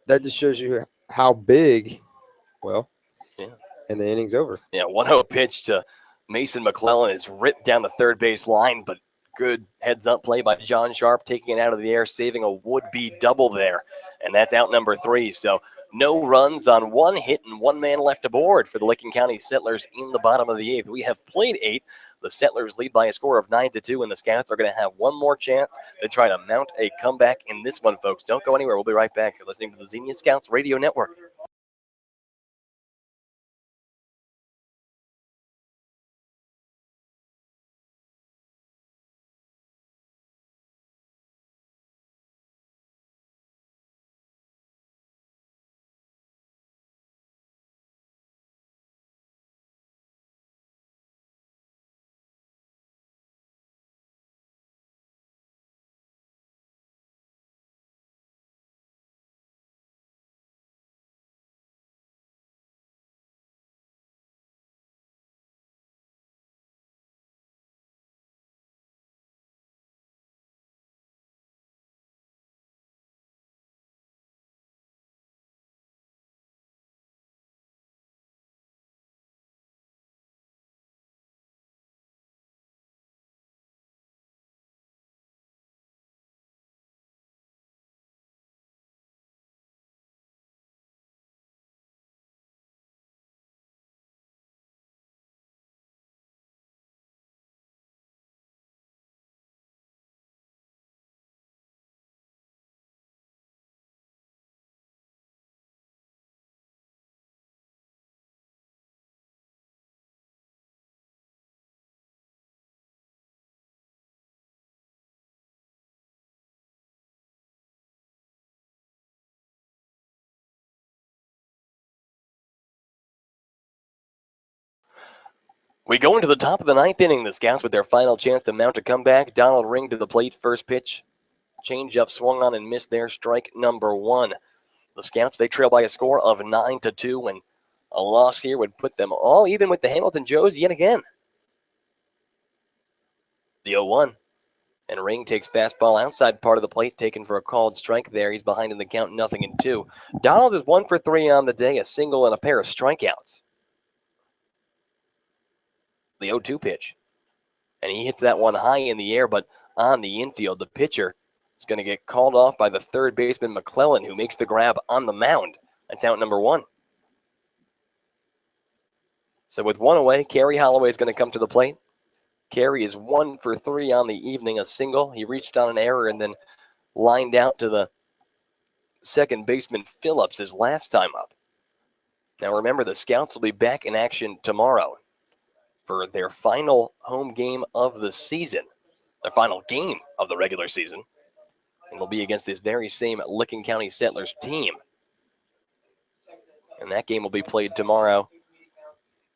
that just shows you how big. Well, yeah. And the inning's over. Yeah, 1-0 pitch to Mason McClellan is ripped down the third base line, but Good heads-up play by John Sharp, taking it out of the air, saving a would-be double there. And that's out number 3. So no runs on 1 hit and 1 man left aboard for the Licking County Settlers in the bottom of the 8th. We have played 8. The Settlers lead by a score of 9-2, and the Scouts are going to have one more chance to try to mount a comeback in this one, folks. Don't go anywhere. We'll be right back. You're listening to the Xenia Scouts Radio Network. We go into the top of the 9th inning. The Scouts with their final chance to mount a comeback. Donald Ring to the plate, first pitch. Change-up swung on and missed there, strike number 1. The Scouts, they trail by a score of 9-2, and a loss here would put them all even with the Hamilton Joes yet again. The 0-1. And Ring takes fastball outside part of the plate, taken for a called strike there. He's behind in the count, 0-2. Donald is 1 for 3 on the day, a single and a pair of strikeouts. The 0-2 pitch. And he hits that one high in the air, but on the infield. The pitcher is going to get called off by the third baseman, McClellan, who makes the grab on the mound. That's out number 1. So with 1 away, Kerry Holloway is going to come to the plate. Kerry is 1 for 3 on the evening, a single. He reached on an error and then lined out to the second baseman, Phillips, his last time up. Now remember, the Scouts will be back in action tomorrow for their final home game of the season, their final game of the regular season. And will be against this very same Licking County Settlers team. And that game will be played tomorrow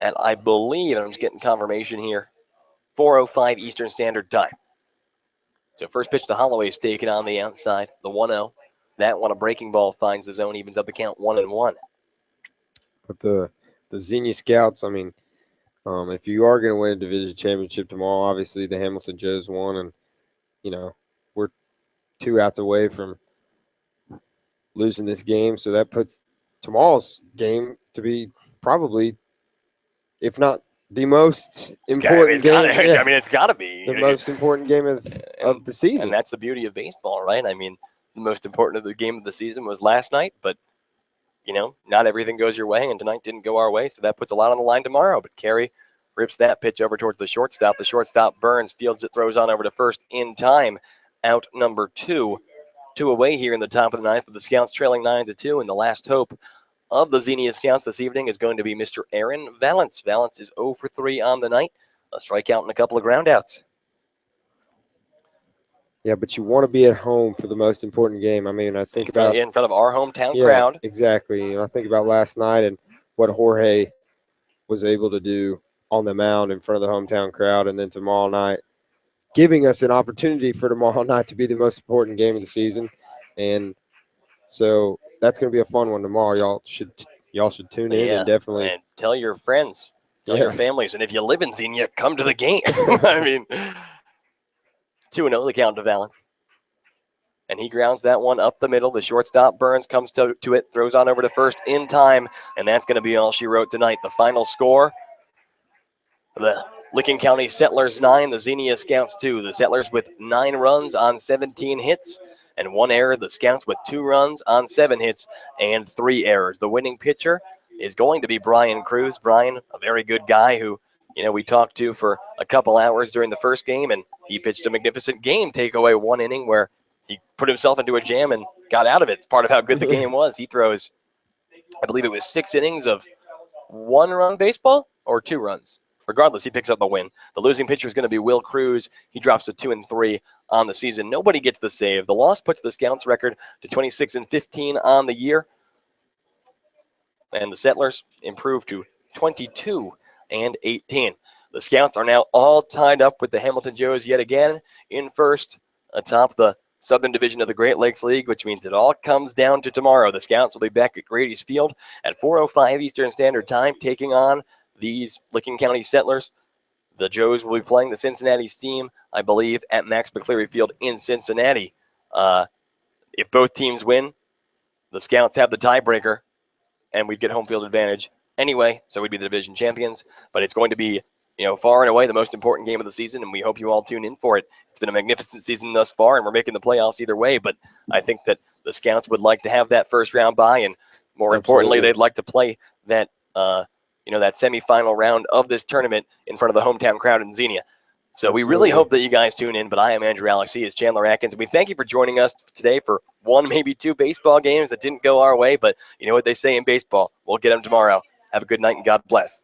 at, I believe, and I'm just getting confirmation here, 4:05 Eastern Standard Time. So first pitch to Holloway is taken on the outside, the 1-0. That one, a breaking ball, finds the zone, evens up the count 1-1. But the Xenia Scouts, I mean, if you are going to win a division championship tomorrow, obviously the Hamilton Joes won, and, you know, we're 2 outs away from losing this game. So that puts tomorrow's game to be probably, if not the most important game. I mean, it's got to be. The most important game of the season. And that's the beauty of baseball, right? I mean, the most important of the game of the season was last night, but, you know, not everything goes your way, and tonight didn't go our way, so that puts a lot on the line tomorrow. But Kerry rips that pitch over towards the shortstop. The shortstop, Burns, fields it, throws on over to first in time. Out number 2. 2 away here in the top of the 9th, with the Scouts trailing 9-2, and the last hope of the Xenia Scouts this evening is going to be Mr. Aaron Valance. Valance is 0 for 3 on the night, a strikeout and a couple of groundouts. Yeah, but you want to be at home for the most important game. I mean, I think about in front of our hometown crowd. Exactly. I think about last night and what Jorge was able to do on the mound in front of the hometown crowd, and then tomorrow night, giving us an opportunity for tomorrow night to be the most important game of the season. And so that's going to be a fun one tomorrow. Y'all should tune in and definitely. And tell your friends, tell your families. And if you live in Xenia, come to the game. I mean, 2-0 the count to Valance. And he grounds that one up the middle. The shortstop, Burns, comes to it, throws on over to first in time. And that's going to be all she wrote tonight. The final score, the Licking County Settlers 9, the Xenia Scouts 2. The Settlers with 9 runs on 17 hits and 1 error. The Scouts with 2 runs on 7 hits and 3 errors. The winning pitcher is going to be Brian Cruz. Brian, a very good guy who, we talked to for a couple hours during the first game, and he pitched a magnificent game, take away 1 inning where he put himself into a jam and got out of it. It's part of how good the game was. He throws, I believe it was 6 innings of 1-run baseball or 2 runs. Regardless, he picks up the win. The losing pitcher is going to be Will Cruz. He drops to 2-3 on the season. Nobody gets the save. The loss puts the Scouts record to 26-15 on the year. And the Settlers improve to 22-18. The Scouts are now all tied up with the Hamilton Joes yet again in first atop the Southern Division of the Great Lakes League, which means it all comes down to tomorrow. The Scouts will be back at Grady's Field at 4:05 Eastern Standard Time, taking on these Licking County Settlers. The Joes will be playing the Cincinnati Steam, I believe, at Max McCleary Field in Cincinnati. If both teams win, the Scouts have the tiebreaker, and we'd get home field advantage anyway, so we'd be the division champions. But it's going to be, far and away the most important game of the season, and we hope you all tune in for it. It's been a magnificent season thus far, and we're making the playoffs either way. But I think that the Scouts would like to have that first round bye, and more importantly, they'd like to play that that semifinal round of this tournament in front of the hometown crowd in Xenia. So we really hope that you guys tune in. But I am Andrew Alix. He is Chandler Adkins. And we thank you for joining us today for 1, maybe 2 baseball games that didn't go our way. But you know what they say in baseball. We'll get them tomorrow. Have a good night and God bless.